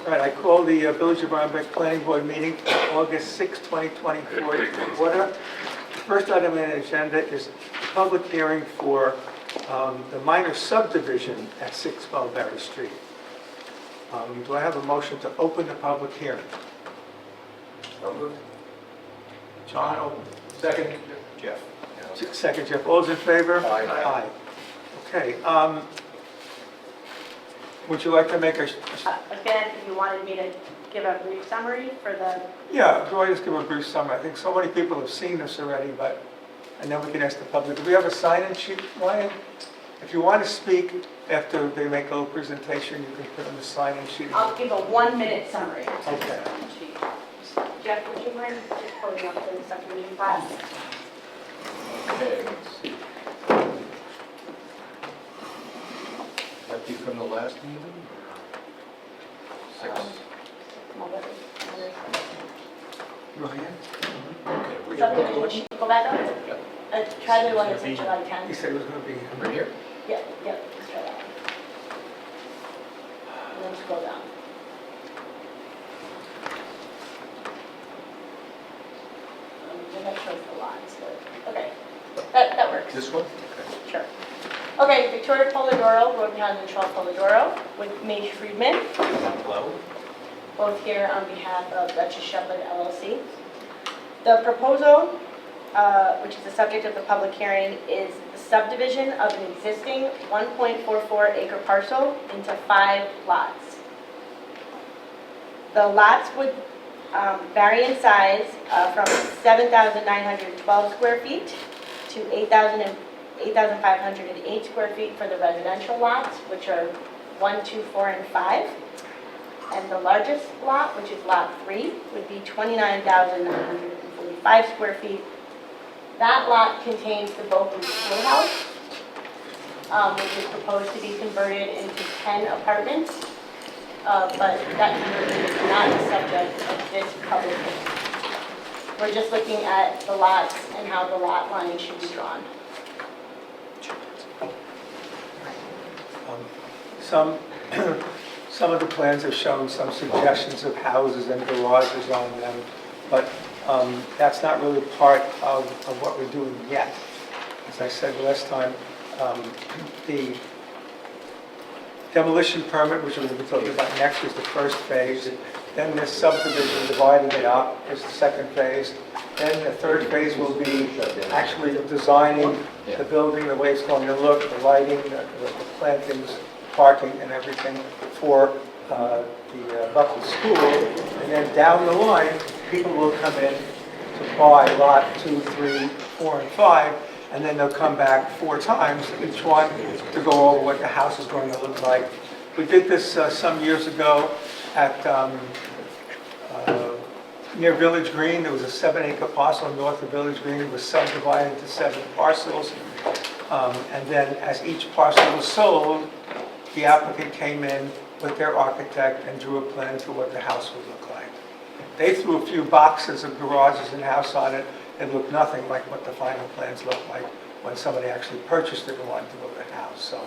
Right, I call the Village of Rhinebeck Planning Board meeting, August 6, 2024, to order. The first item on the agenda is the public hearing for the minor subdivision at 6 Mulberry Street. Do I have a motion to open the public hearing? So moved. John, open. Second. Jeff. Second, Jeff. All those in favor? Aye. Okay. Would you like to make a... Again, you wanted me to give a brief summary for the... Yeah, go ahead and just give a brief summary. I think so many people have seen this already, but, and then we can ask the public. Do we have a sign-in sheet, Ryan? If you want to speak after they make a little presentation, you can put on the sign-in sheet. I'll give a 1-minute summary. Okay. Jeff, would you mind just pulling up the subdivision class? Okay. That be from the last meeting? Six. Ryan? Okay. we have Subdivision one. sheet, go back up. Try the one that's in July He 10th. said it was going to be... Right here? Yeah, let's try that one. And then scroll down. I'm not sure it's the lines, but, okay. That works. This one? Okay. Sure. Okay, Victoria Polidoro, Road behind the Charles Polidoro, with Maish Friedman, Hello? both here on behalf of Duchess Shepherd LLC. The proposal, which is the subject of the public hearing, is the subdivision of an existing 1.44 acre parcel into 5 lots. The lots would vary in size from 7,912 square feet to 8,508 square feet for the residential lots, which are 1, 2, 4, and 5. And the largest lot, which is lot 3, would be 29,945 square feet. That lot contains the Boatman Schoolhouse, which is proposed to be converted into 10 apartments. But that conversion is not the subject of this public hearing. We're just looking at the lots and how the lot lines should be drawn. Some of the plans have shown some suggestions of houses and garages on them, but that's not really part of what we're doing yet. As I said last time, the demolition permit, which we're going to be talking about next, is the first phase. Then this subdivision, dividing it up, is the second phase. Then the third phase will be actually designing the building, the way it's going to look, the lighting, the plantings, parking, and everything for the Buckley School. And then down the line, people will come in to buy lot 2, 3, 4, and 5, and then they'll come back 4 times, each one, to go over what the house is going to look like. We did this some years ago at near Village Green. There was a 7-acre parcel north of Village Green. It was subdivided into 7 parcels. And then as each parcel was sold, the applicant came in with their architect and drew a plan to what the house would look like. They threw a few boxes of garages and house on it. It looked nothing like what the final plans looked like when somebody actually purchased it and wanted to build a house. So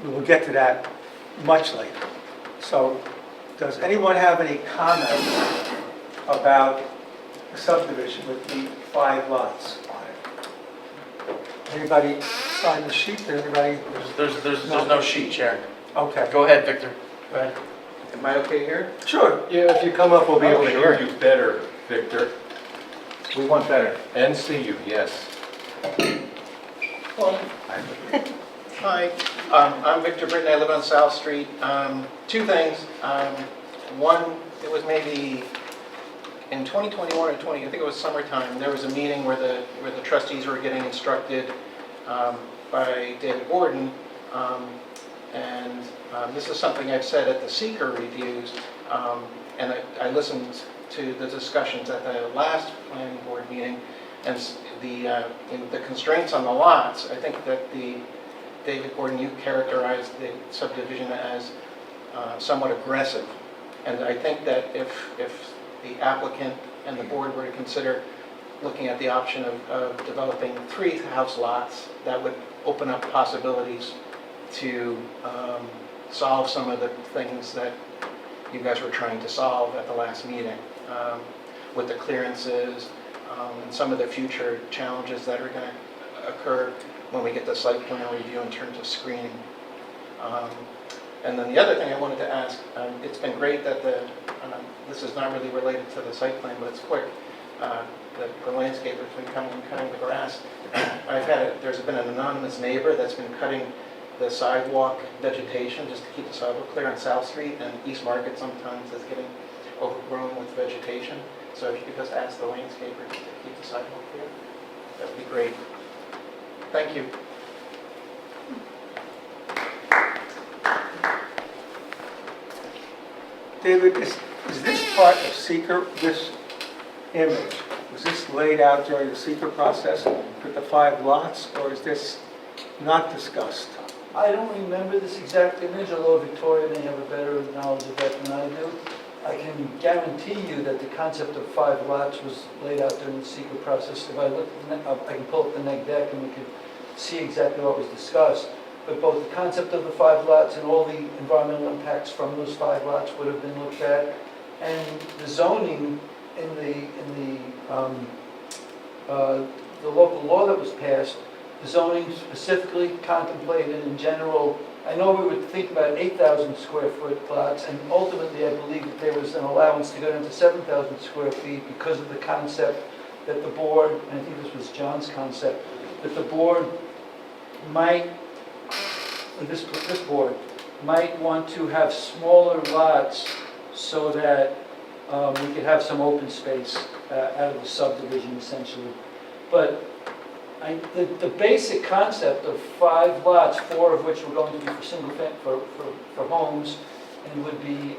we will get to that much later. So does anyone have any comments about the subdivision with the 5 lots on it? Anybody sign the sheet? Did anybody? There's no sheet, Chair. Okay. Go ahead, Victor. Go ahead. Am I okay here? Sure. Yeah, if you come up, we'll be able to hear you. better, Victor, We want better. and see you, yes. Hi, I'm Victor Britton. I live on South Street. 2 things. One, it was maybe in 2021 or 20, I think it was summertime, there was a meeting where the trustees were getting instructed by David Gordon, and this is something I've said at the seeker reviews, and I listened to the discussions at the last planning board meeting, and the constraints on the lots. I think that David Gordon, you characterized the subdivision as somewhat aggressive, and I think that if the applicant and the board were to consider looking at the option of developing 3 house lots, that would open up possibilities to solve some of the things that you guys were trying to solve at the last meeting, with the clearances, and some of the future challenges that are going to occur when we get the site plan review in terms of screening. And then the other thing I wanted to ask, it's been great that this is not really related to the site plan, but it's quick. The landscaper's been coming and cutting the grass. There's been an anonymous neighbor that's been cutting the sidewalk vegetation just to keep the sidewalk clear on South Street, and East Market sometimes is getting overgrown with vegetation. So if you could just ask the landscaper to keep the sidewalk clear, that would be great. Thank you. David, is this part of seeker, this image, was this laid out during the seeker process with the 5 lots, or is this not discussed? I don't remember this exact image, although Victoria may have a better knowledge of that than I do. I can guarantee you that the concept of 5 lots was laid out during the secret process. If I look, I can pull up the neg deck and we can see exactly what was discussed. But both the concept of the 5 lots and all the environmental impacts from those 5 lots would have been looked at. And the zoning in the local law that was passed, the zoning specifically contemplated in general, I know we would think about 8,000 square foot lots, and ultimately I believe that there was an allowance to go down to 7,000 square feet because of the concept that the board, and I think this was John's concept, that the board might, this board, might want to have smaller lots so that we could have some open space out of the subdivision essentially. But the basic concept of 5 lots, 4 of which were going to be for single for homes, and would be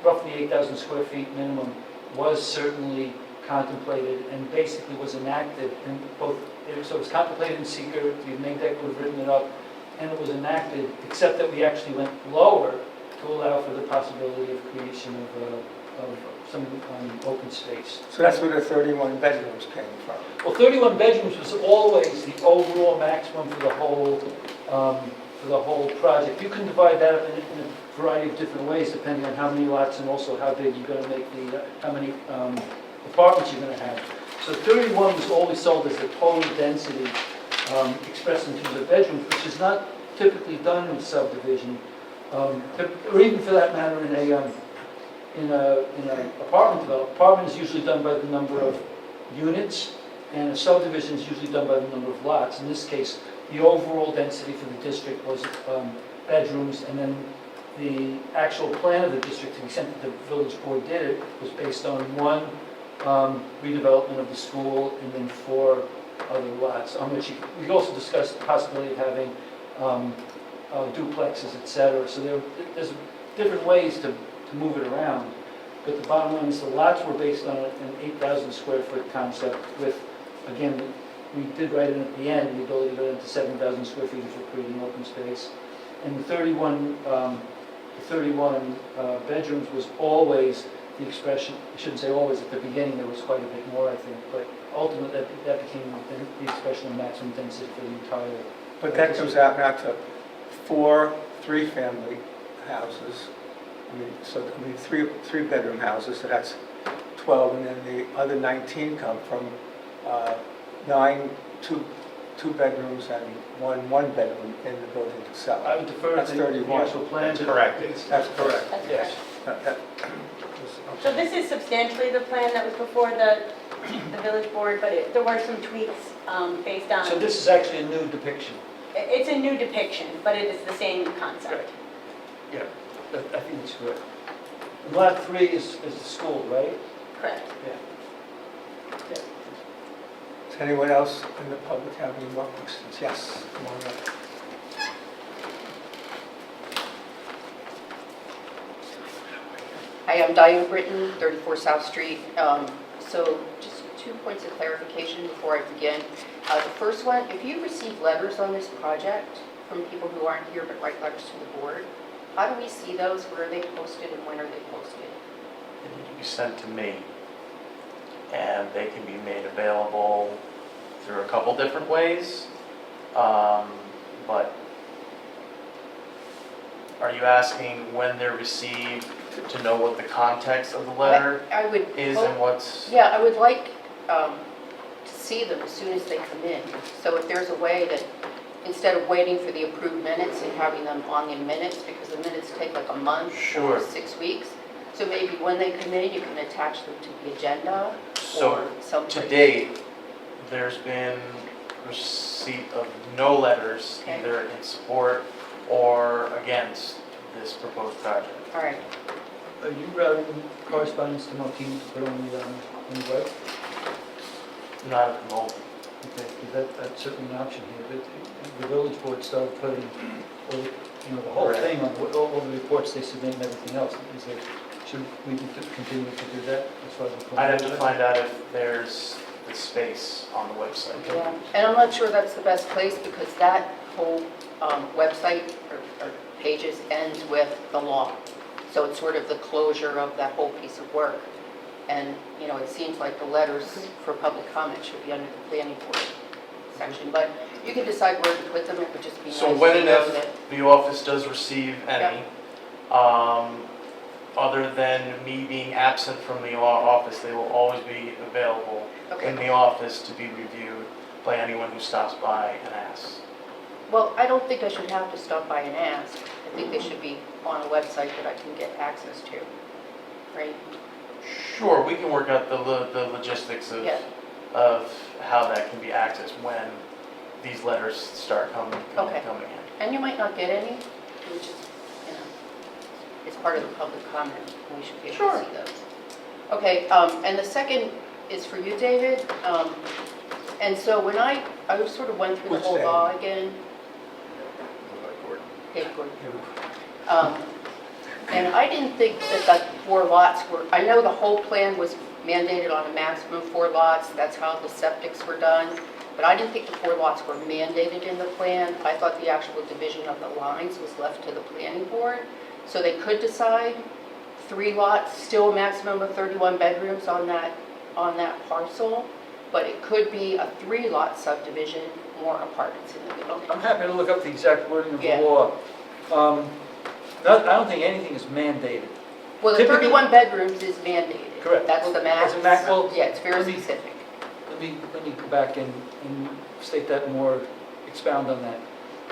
roughly 8,000 square feet minimum, was certainly contemplated and basically was enacted in both. So it was contemplated in seeker. The neg deck would have written it up, and it was enacted, except that we actually went lower to allow for the possibility of creation of some open space. So that's where the 31 bedrooms came from. Well, 31 bedrooms was always the overall maximum for the whole project. You can divide that up in a variety of different ways, depending on how many lots and also how big you're going to make how many apartments you're going to have. So 31 was always sold as the total density expressed in terms of bedrooms, which is not typically done in subdivision, or even for that matter in an apartment development. Apartment is usually done by the number of units, and a subdivision is usually done by the number of lots. In this case, the overall density for the district was bedrooms, and then the actual plan of the district, to the extent that the village board did it, was based on 1 redevelopment of the school and then 4 other lots, on which we also discussed the possibility of having duplexes, etc. So there's different ways to move it around. But the bottom line is the lots were based on an 8,000 square foot concept with, again, we did write in at the end the ability to go into 7,000 square feet if we're creating open space. And the 31 bedrooms was always the expression. I shouldn't say always. At the beginning there was quite a bit more, I think, but ultimately that became the expression of maximum density for the entire. But that goes out now to 4 3-family houses. I mean, 3 bedroom houses, so that's 12, and then the other 19 come from 9 2 bedrooms and 1 bedroom in the building itself. I would defer That's to the 31. actual plan. That's correct. That's correct. That's Yes. correct. So this is substantially the plan that was before the village board, but there were some tweaks based on. So this is actually a new depiction. It's a new depiction, but it is the same concept. Yeah, I think it's good. And lot 3 is the school, right? Correct. Yeah. Does anyone else in the public have any more questions? Yes, come on up. Hi, I'm Diane Britton, 34 South Street. So just 2 points of clarification before I begin. The first one, if you receive letters on this project from people who aren't here but write letters to the board, how do we see those? Where are they posted and when are they posted? They need to be sent to me, and they can be made available through a couple different ways, but are you asking when they're received to know what the context of the letter I would is hope- and what's? Yeah, I would like to see them as soon as they come in. So if there's a way that, instead of waiting for the approved minutes and having them on the minutes, because the minutes take like a month Sure. or 6 weeks, so maybe when they come in, you can attach them to the agenda So or something. to date, there's been receipt of no letters Okay. either in support or against this proposed project. All right. Are you routing correspondence to Martine to put on the web? Not at the moment. Okay, because that's certainly an option here, but the village board started putting, all the- the whole Correct. thing on, all the reports they submit and everything else. Is there, should we continue to do that as far as the? I'd have to find out if there's the space on the website. Yeah, and I'm not sure that's the best place because that whole website or pages ends with the law. So it's sort of the closure of that whole piece of work. And, it seems like the letters for public comment should be under the planning board section. But you can decide where to put them, it would just be nice So to when and know if that. the office does receive any, other than me being absent from the office, they will always be available in Okay, the office to be reviewed by anyone who stops by and asks. well, I don't think I should have to stop by and ask. I think they should be on a website that I can get access to, right? Sure, we can work out the logistics Yeah. of how that can be accessed when these letters start coming Okay. in. And you might not get any, which is, it's part of the public comment, and we should be able Sure. to see those. Okay, and the second is for you, David. And so when I sort of went through the Which whole David? law again. Hey, Gordon. And I didn't think that the 4 lots were, I know the whole plan was mandated on a maximum 4 lots, that's how the septics were done, but I didn't think the 4 lots were mandated in the plan. I thought the actual division of the lines was left to the planning board, so they could decide 3 lots, still a maximum of 31 bedrooms on that parcel, but it could be a 3-lot subdivision, more apartments in the middle. I'm happy to look up the exact wording of the Yeah. law. I don't think anything is mandated. Well, the Typically- 31 bedrooms is mandated. Correct. That's the max. That's a max- well, Yeah, it's very let me- specific. Let me go back and state that more, expound on that.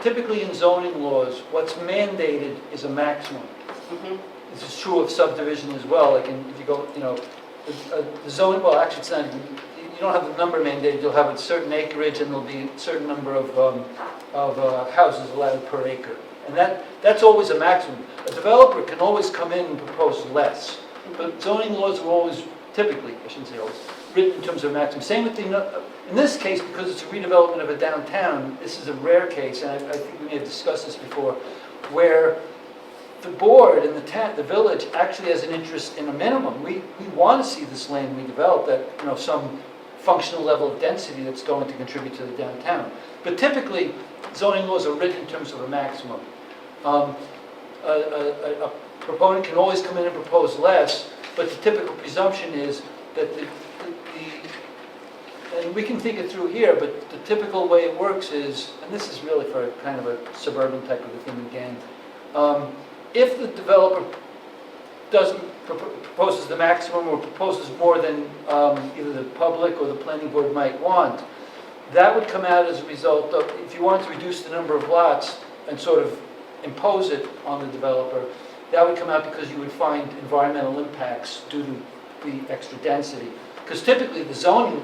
Typically in zoning laws, what's mandated is a maximum. Mhm. This is true of subdivision as well, like if you go, the zoning, well, actually it's not, you don't have the number mandated, you'll have a certain acreage and there'll be a certain number of houses allowed per acre. And that's always a maximum. A developer can always come in and propose less. But zoning laws are always, typically, I shouldn't say always, written in terms of maximum. Same with in this case, because it's a redevelopment of a downtown, this is a rare case, and I think we may have discussed this before, where the board and the village actually has an interest in a minimum. We want to see this land redeveloped at, some functional level of density that's going to contribute to the downtown. But typically, zoning laws are written in terms of a maximum. A proponent can always come in and propose less, but the typical presumption is that and we can think it through here, but the typical way it works is, and this is really for kind of a suburban type of a thing again, if the developer proposes the maximum or proposes more than either the public or the planning board might want, that would come out as a result of, if you wanted to reduce the number of lots and sort of impose it on the developer, that would come out because you would find environmental impacts due to the extra density. Because typically the zoning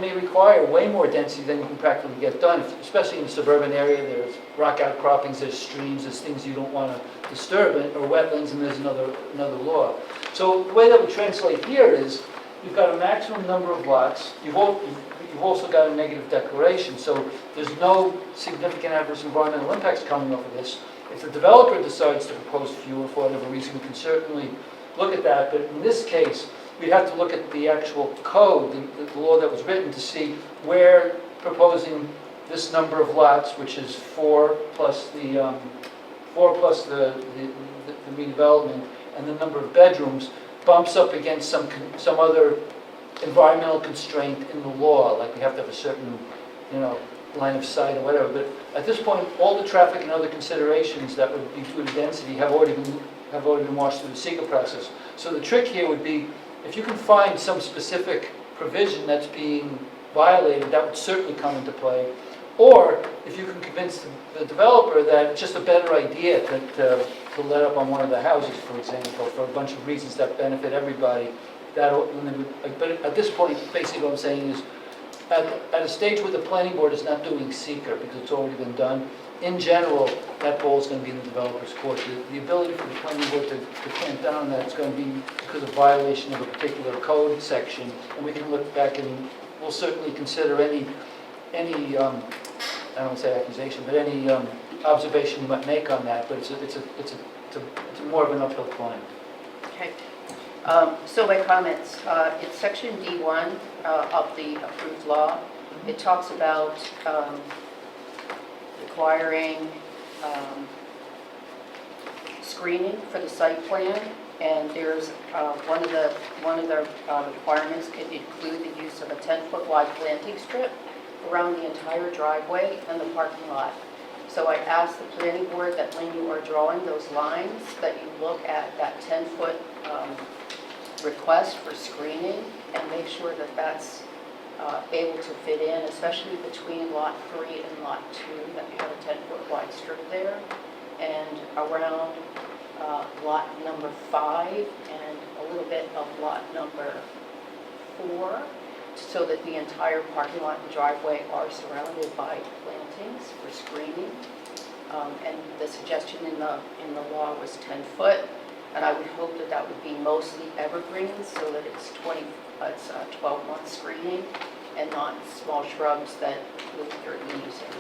may require way more density than you can practically get done, especially in the suburban area. There's rock outcroppings, there's streams, there's things you don't want to disturb, or wetlands, and there's another law. So the way that would translate here is, you've got a maximum number of lots, you've also got a negative declaration, so there's no significant adverse environmental impacts coming off of this. If the developer decides to propose fewer for whatever reason, we can certainly look at that, but in this case, we'd have to look at the actual code, the law that was written, to see where proposing this number of lots, which is 4 plus the redevelopment, and the number of bedrooms, bumps up against some other environmental constraint in the law, like we have to have a certain, line of sight or whatever, but at this point, all the traffic and other considerations that would be due to density have already been washed through the seeker process. So the trick here would be, if you can find some specific provision that's being violated, that would certainly come into play. Or if you can convince the developer that it's just a better idea to let up on one of the houses, for example, for a bunch of reasons that benefit everybody, but at this point, basically what I'm saying is, at a stage where the planning board is not doing seeker because it's already been done, in general, that ball is going to be in the developer's court. The ability for the planning board to clamp down on that is going to be because of violation of a particular code section, and we can look back and we'll certainly consider any I don't want to say accusation, but any observation you might make on that, but it's more of an uphill climb. Okay. So my comments, it's section D1 of the approved law. It talks about requiring screening for the site plan, and there's one of the requirements could include the use of a 10-foot wide planting strip around the entire driveway and the parking lot. So I asked the planning board that when you are drawing those lines, that you look at that 10-foot request for screening and make sure that that's able to fit in, especially between lot 3 and lot 2, that you have a 10-foot wide strip there, and around lot number 5 and a little bit of lot number 4, so that the entire parking lot and driveway are surrounded by plantings for screening. And the suggestion in the law was 10 foot, and I would hope that that would be mostly evergreens, so that it's 12-month screening, and not small shrubs that lose their leaves and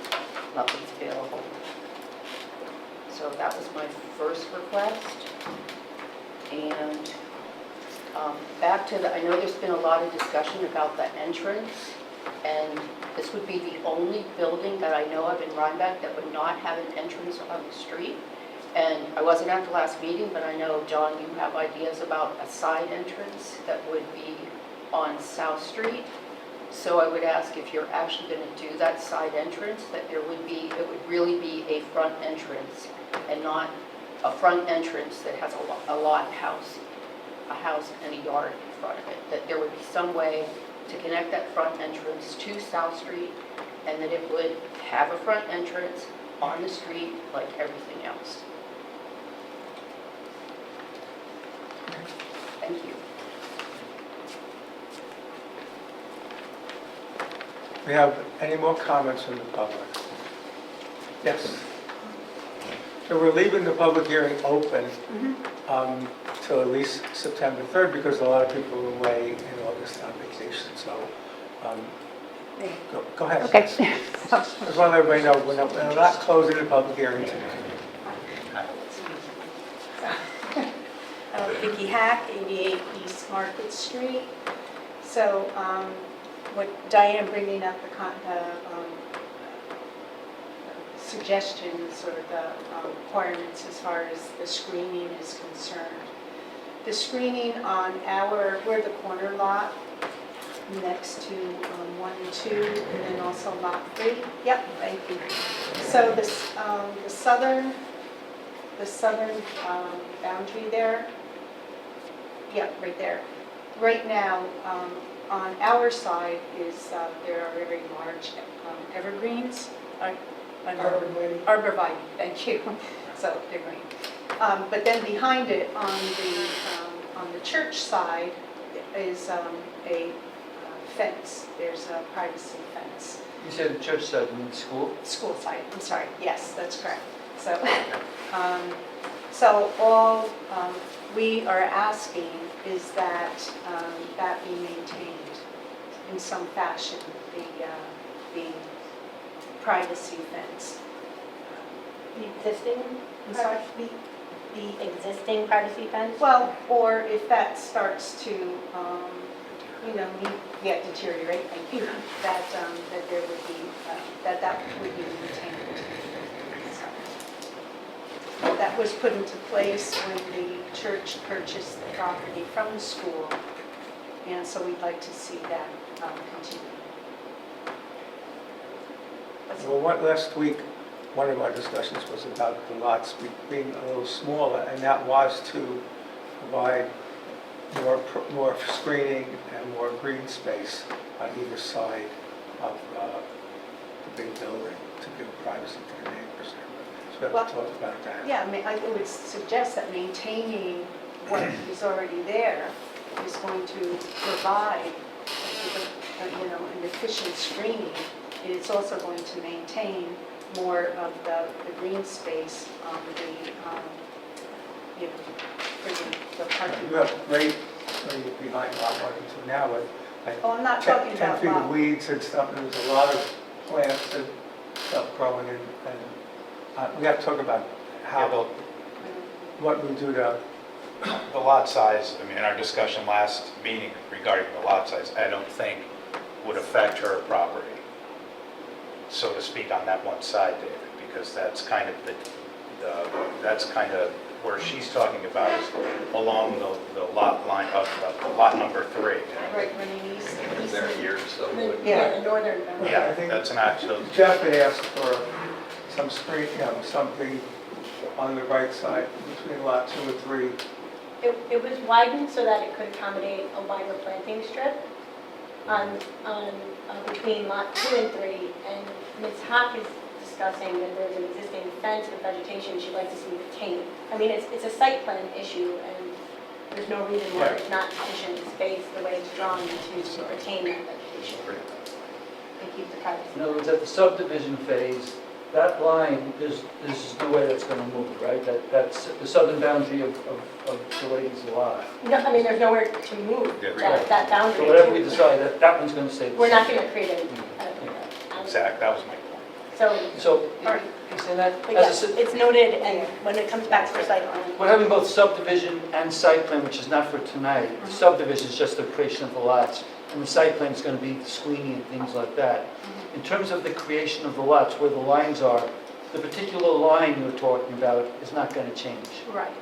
nothing's available. So that was my first request. And back to I know there's been a lot of discussion about the entrance, and this would be the only building that I know of in Rhinebeck that would not have an entrance on the street. And I wasn't at the last meeting, but I know, John, you have ideas about a side entrance that would be on South Street. So I would ask if you're actually going to do that side entrance, that it would really be a front entrance and not a front entrance that has a house and a yard in front of it. That there would be some way to connect that front entrance to South Street, and that it would have a front entrance on the street like everything else. Thank you. We have any more comments from the public? Yes. So we're leaving the public hearing open till at least September 3rd because a lot of people are away in August on vacation. So go ahead. Okay. Just want to let everybody know we're not closing the public hearing today. Vicki Hack, 88 East Market Street. So what Diane bringing up the suggestions or the requirements as far as the screening is concerned. The screening on we're the corner lot next to 1 and 2, and then also lot 3. Yep, thank you. So the southern boundary there, yep, right there. Right now, on our side is there are very large evergreens. Arborvitae, thank you. So they're green. But then behind it, on the church side, is a fence. There's a privacy fence. You said the church side, you mean the school? School side, I'm sorry. Yes, that's correct. So, so all we are asking is that that be maintained in some fashion, the privacy fence. The existing, I'm sorry? the existing privacy fence? Well, or if that starts to, deteriorate, thank you, that there would be, that would be maintained. So, that was put into place when the church purchased the property from the school, and so we'd like to see that continue. Last week, one of our discussions was about the lots being a little smaller, and that was to provide more screening and more green space on either side of the big building to give privacy to the neighbors. So we have to talk about that. Yeah, I mean, I would suggest that maintaining what is already there is going to provide, an efficient screening. It's also going to maintain more of the green space on for the parking. You have great, behind lot 1 and 2 now, with like Oh, I'm not talking 10 about feet of lot. weeds and stuff, and there's a lot of plants and stuff growing in, and we have to talk about how, what we do to, The lot size, I mean, our discussion last meeting regarding the lot size, I don't think would affect her property, so to speak, on that one side, David, because that's kind of that's kind of where she's talking about is along the lot line of lot number 3. Right, running east. Is there here, so The northern boundary. Yeah, I think that's an actual, Jeff had asked for some screen, something on the right side between lot 2 and 3. It was widened so that it could accommodate a wider planting strip on between lot 2 and 3. And Ms. Hock is discussing that there's an existing fence with vegetation she'd like to see retained. I mean, it's a site plan issue, and there's no reason why it's not sufficient space the way it's drawn to retain that vegetation and keep the privacy. In other words, at the subdivision phase, that line, there's no way that's going to move, right? That's the southern boundary of the lady's lot. No, I mean, there's nowhere to move that boundary. So whatever we decide, that one's going to stay the same. We're not going to create any. exact, that was my point. So, You say that? but yes, it's noted, and when it comes back for site plan. We're having both subdivision and site plan, which is not for tonight. The subdivision is just the creation of the lots, and the site plan is going to be the screening and things like that. In terms of the creation of the lots, where the lines are, the particular line you're talking about is not going to change. Right,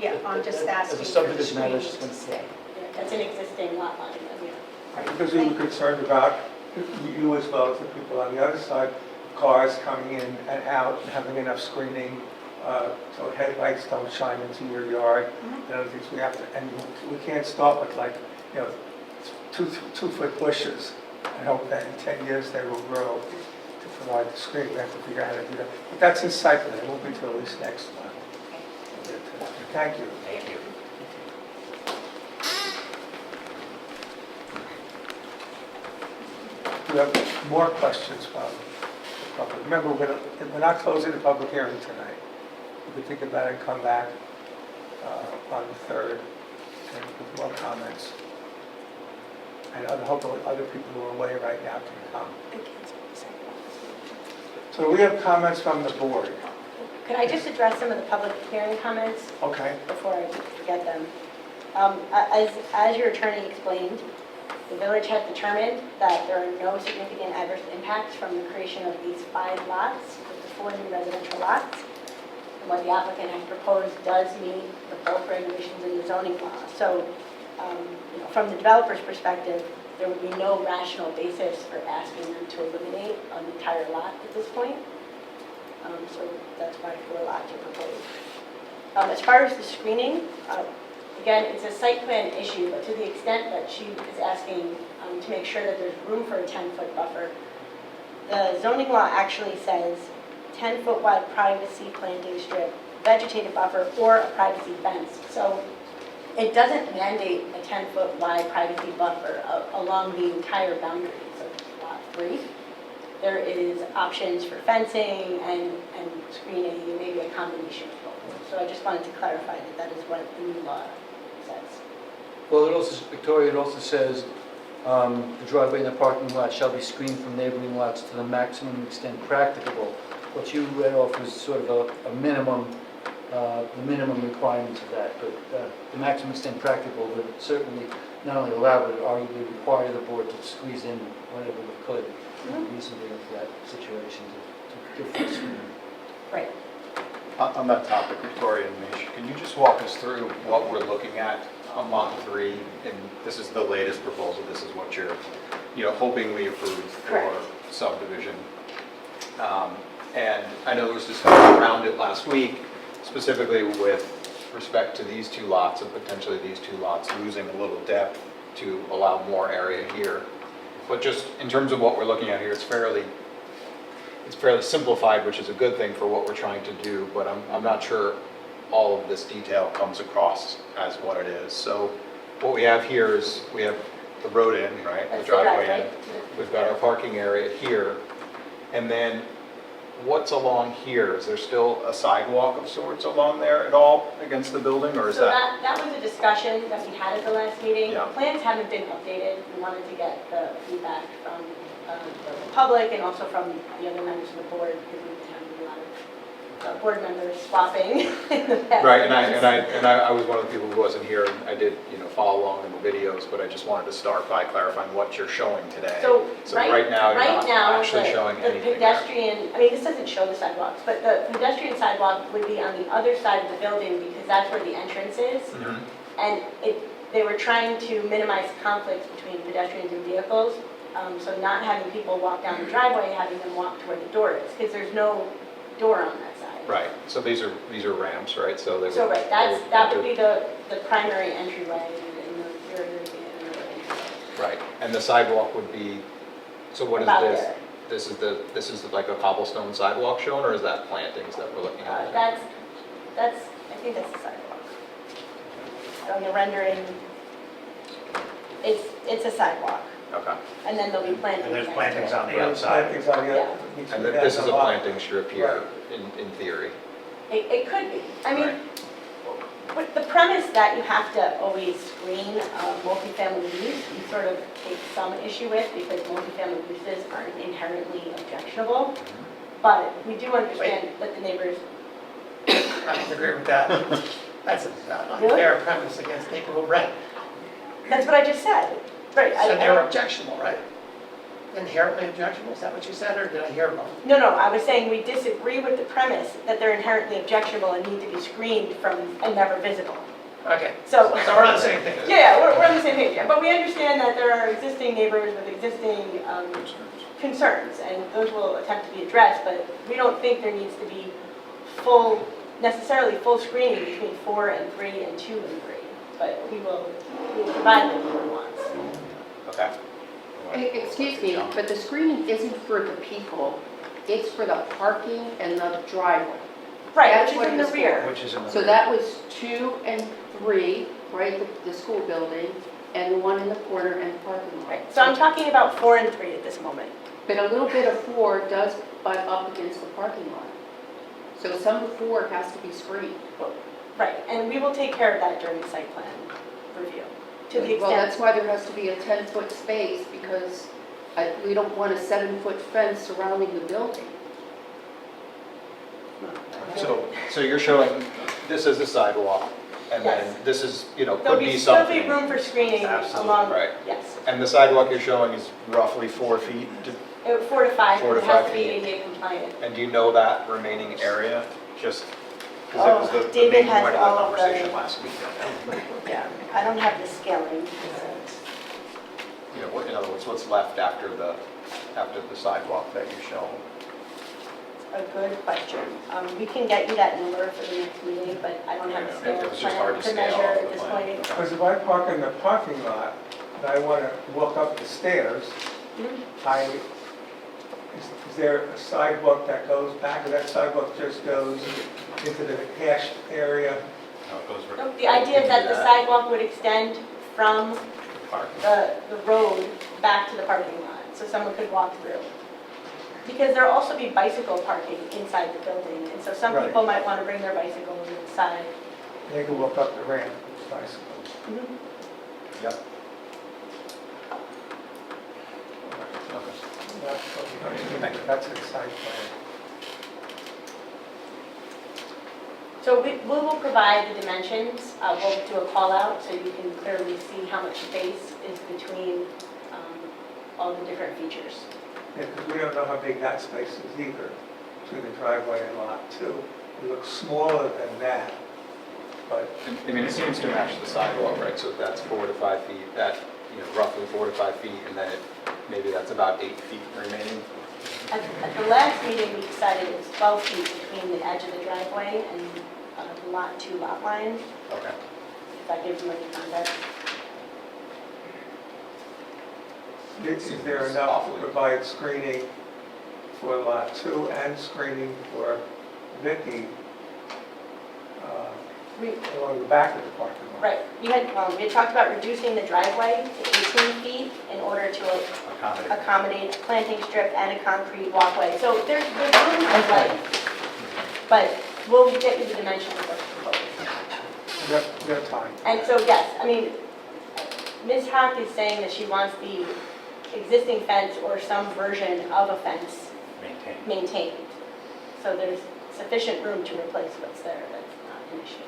yeah, I'm just As a asking for the subdivision matter, screening it's going to to stay. Yeah, that's an existing lot line. Because we were concerned about, you as well as the people on the other side, cars coming in and out and having enough screening so headlights don't shine into your yard and other things. We have to, and we can't start with like, 2-foot bushes and hope that in 10 years they will grow to provide the screen. We have to figure out how to do that. But that's in site plan. It won't be until at least next month. Thank you. Thank you. Do we have more questions from the public? Remember, we're not closing the public hearing tonight. We could think about it and come back on the 3rd and with more comments. And hopefully other people who are away right now can come. So we have comments from the board. Could I just address some of the public hearing comments Okay. before I forget them? As your attorney explained, the village has determined that there are no significant adverse impacts from the creation of these 5 lots with the 4 new residential lots. And what the applicant has proposed does meet the bulk regulations in the zoning law. So, from the developer's perspective, there would be no rational basis for asking them to eliminate an entire lot at this point. So that's why 4 lots are proposed. As far as the screening, again, it's a site plan issue, but to the extent that she is asking to make sure that there's room for a 10-foot buffer, the zoning law actually says 10-foot wide privacy planting strip, vegetative buffer, or a privacy fence. So it doesn't mandate a 10-foot wide privacy buffer along the entire boundaries of lot 3. There is options for fencing and screening, and maybe a combination of both. So I just wanted to clarify that that is what the new law says. Well, it also, Victoria, it also says the driveway and the parking lot shall be screened from neighboring lots to the maximum extent practicable. What you read off was sort of a minimum, the minimum requirements of that, but the maximum extent practicable would certainly not only allow, but arguably require the board to squeeze in whatever we could reasonably into that situation to give full screening. Right. On that topic, Victoria and Mish, can you just walk us through what we're looking at on lot 3? And this is the latest proposal. This is what you're, hoping we approve for Correct. subdivision. And I know there was discussion around it last week, specifically with respect to these two lots and potentially these two lots losing a little depth to allow more area here. But just in terms of what we're looking at here, it's fairly simplified, which is a good thing for what we're trying to do, but I'm not sure all of this detail comes across as what it is. So what we have here is we have the road in, right? That's The the driveway driveway. in. We've got our parking area here. And then what's along here? Is there still a sidewalk of sorts along there at all against the building, or is So that? that was a discussion that we had at the last meeting. Yeah. The plans haven't been updated. We wanted to get the feedback from the public and also from the other members of the board, because we've had a lot of board members swapping in the past. Right, and I was one of the people who wasn't here, and I did, follow along in the videos, but I just wanted to start by clarifying what you're showing today. So right now, you're not actually the- showing the anything there. pedestrian, I mean, this doesn't show the sidewalks, but the pedestrian sidewalk would be on the other side of the building because that's where the entrance is. Mhm. And they were trying to minimize conflicts between pedestrians and vehicles. So not having people walk down the driveway, having them walk to where the door is, because there's no door on that side. Right, so these are ramps, right? So they would. So, right, they that would be the primary entryway and the rear entryway. Right, and the sidewalk would be, so what is About this? there. This is like a cobblestone sidewalk shown, or is that plantings that we're looking at? I think that's the sidewalk. On the rendering, it's a sidewalk, Okay, and then there'll be plantings. And there's next to plantings it. on the Right. outside. Plantings on the Yeah. other. and this is a planting strip here, in theory. It could be. I mean, but the premise that you have to always screen multifamily use, you sort of take some issue with because multifamily uses aren't inherently objectionable. But we do understand that the neighbors, I don't agree with that. That's an unfair premise against people who rent. that's what I just said. Right. So they're objectionable, right? Inherently objectionable, is that what you said, or did I hear wrong? No, I was saying we disagree with the premise that they're inherently objectionable and need to be screened from and never visible. Okay, So. so we're on the same page. Yeah, we're on the same page, yeah. But we understand that there are existing neighbors with existing concerns, and those will attempt to be addressed, but we don't think there needs to be necessarily full screening between 4 and 3 and 2 and 3. But we will provide what the board wants. Okay. Excuse me, but the screening isn't for the people, it's for the parking and the driveway. Right, That's which what is in it the was rear. Which is in the So rear. that was 2 and 3, right, the school building, and the one in the corner and the parking lot. Right, so I'm talking about 4 and 3 at this moment. But a little bit of 4 does butt up against the parking lot. So some of 4 has to be screened. Right, and we will take care of that during the site plan review, to the Well, that's extent. why there has to be a 10-foot space, because we don't want a 7-foot fence surrounding the building. So you're showing, this is the sidewalk, and then Yes. this is, There'll could be be still something. be room for screening Absolutely, along, right. yes. And the sidewalk you're showing is roughly 4 feet, 4 to 5, 4 to it has 5 to be feet. ADA compliant. and do you know that remaining area? Just, because that was the David main has point of all the of the- conversation last week. Yeah, I don't have the scaling. In other words, what's left after the sidewalk that you're showing? A good question. We can get you that number for the next meeting, but I don't have the Yeah, scale it was just hard plan to to scale measure off at the this plan. point. Okay. Because if I park in the parking lot and I want to walk up the stairs, is there a sidewalk that goes back, or that sidewalk just goes into the hashed area? No, it goes Nope, the idea is that the sidewalk would extend from Parking. the road back to the parking lot, so someone could walk through. Because there'll also be bicycle parking inside the building, and so some Right. people might want to bring their bicycles inside. They can walk up the ramp with bicycles. Yep. That's a site plan. So we will provide the dimensions, we'll do a call out so you can clearly see how much space is between all the different features. Yeah, because we don't know how big that space is either, between the driveway and lot 2. It looks smaller than that, but I mean, it seems to match the sidewalk, right? So if that's 4 to 5 feet, that, roughly 4 to 5 feet, and then maybe that's about 8 feet remaining. At the last meeting, we decided it was 12 feet between the edge of the driveway and the lot 2 lot line, Okay. if that gives you any context. Is there enough to provide screening for lot 2 and screening for Vicky We- along the back of the parking lot? Right, we had talked about reducing the driveway to 18 feet in order to Accommodate. accommodate a planting strip and a concrete walkway. So there's room for play, but we'll get you the dimensions of what's proposed. Your time. And so, yes, I mean, Ms. Hock is saying that she wants the existing fence or some version of a fence Maintain. maintained. So there's sufficient room to replace what's there, that's not an issue.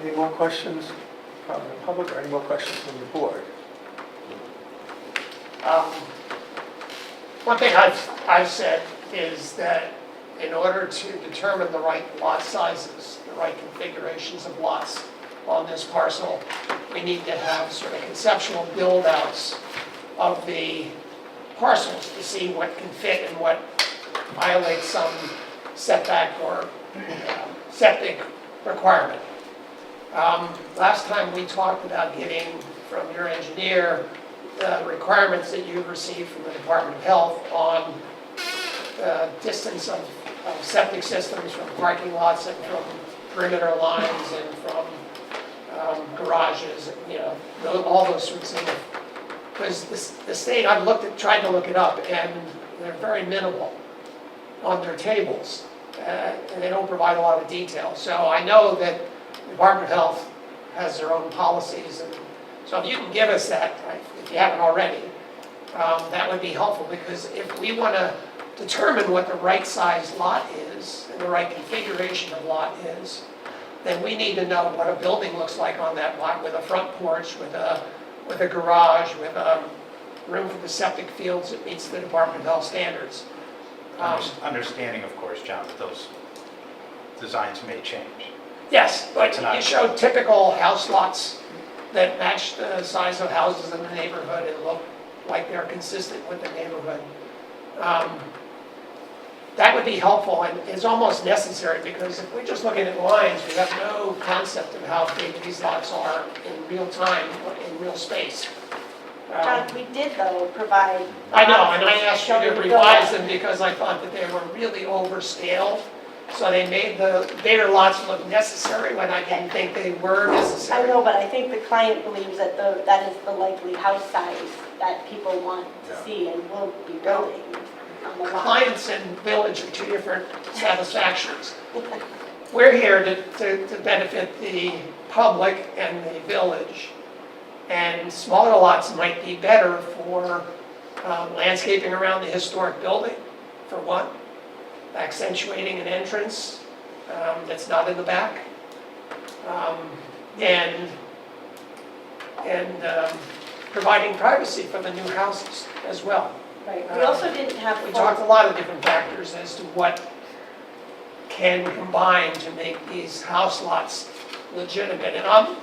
Any more questions from the public or any more questions from the board? One thing I've said is that in order to determine the right lot sizes, the right configurations of lots on this parcel, we need to have sort of conceptual build-outs of the parcels to see what can fit and what violates some setback or septic requirement. Last time we talked about getting from your engineer the requirements that you've received from the Department of Health on the distance of septic systems from parking lots and from perimeter lines and from garages, you know, all those sorts of things. Because the state, tried to look it up, and they're very minimal on their tables, and they don't provide a lot of detail. So I know that the Department of Health has their own policies, and so if you can give us that, if you haven't already, that would be helpful, because if we want to determine what the right size lot is and the right configuration of lot is, then we need to know what a building looks like on that lot with a front porch, with a garage, with room for the septic fields that meets the Department of Health standards. Understanding, of course, John, that those designs may change. Yes, but Tonight. you showed typical house lots that match the size of houses in the neighborhood and look like they're consistent with the neighborhood. That would be helpful and is almost necessary, because if we're just looking at lines, we have no concept of how big these lots are in real time, in real space. John, we did though provide. I know, and I asked you Showing to the revise build-out. them because I thought that they were really overscaled. So they made the bigger lots look necessary when I didn't think they were I necessary. know, but I think the client believes that that is the likely house size that people want to see and will be building on the lot. Clients and village are two different satisfactions. We're here to benefit the public and the village. And smaller lots might be better for landscaping around the historic building, for one, accentuating an entrance that's not in the back, and providing privacy for the new houses as well. Right, we also didn't have. We talked a lot of different factors as to what can combine to make these house lots legitimate. And I'm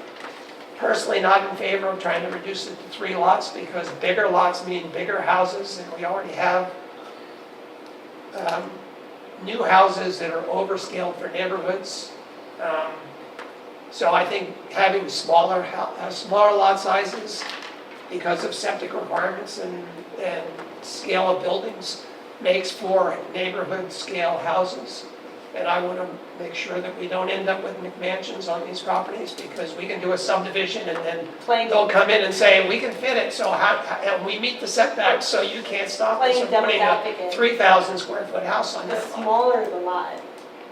personally not in favor of trying to reduce it to 3 lots, because bigger lots mean bigger houses, and we already have new houses that are overscaled for neighborhoods. So I think having smaller lot sizes because of septic requirements and scale of buildings makes for neighborhood scale houses. And I want to make sure that we don't end up with McMansions on these properties, because we can do a subdivision and then they'll come in and say, we can fit it, so and we meet the setbacks, so you can't stop us from Playing putting devil's a advocate. 3,000 square foot house on The that lot. smaller the lot,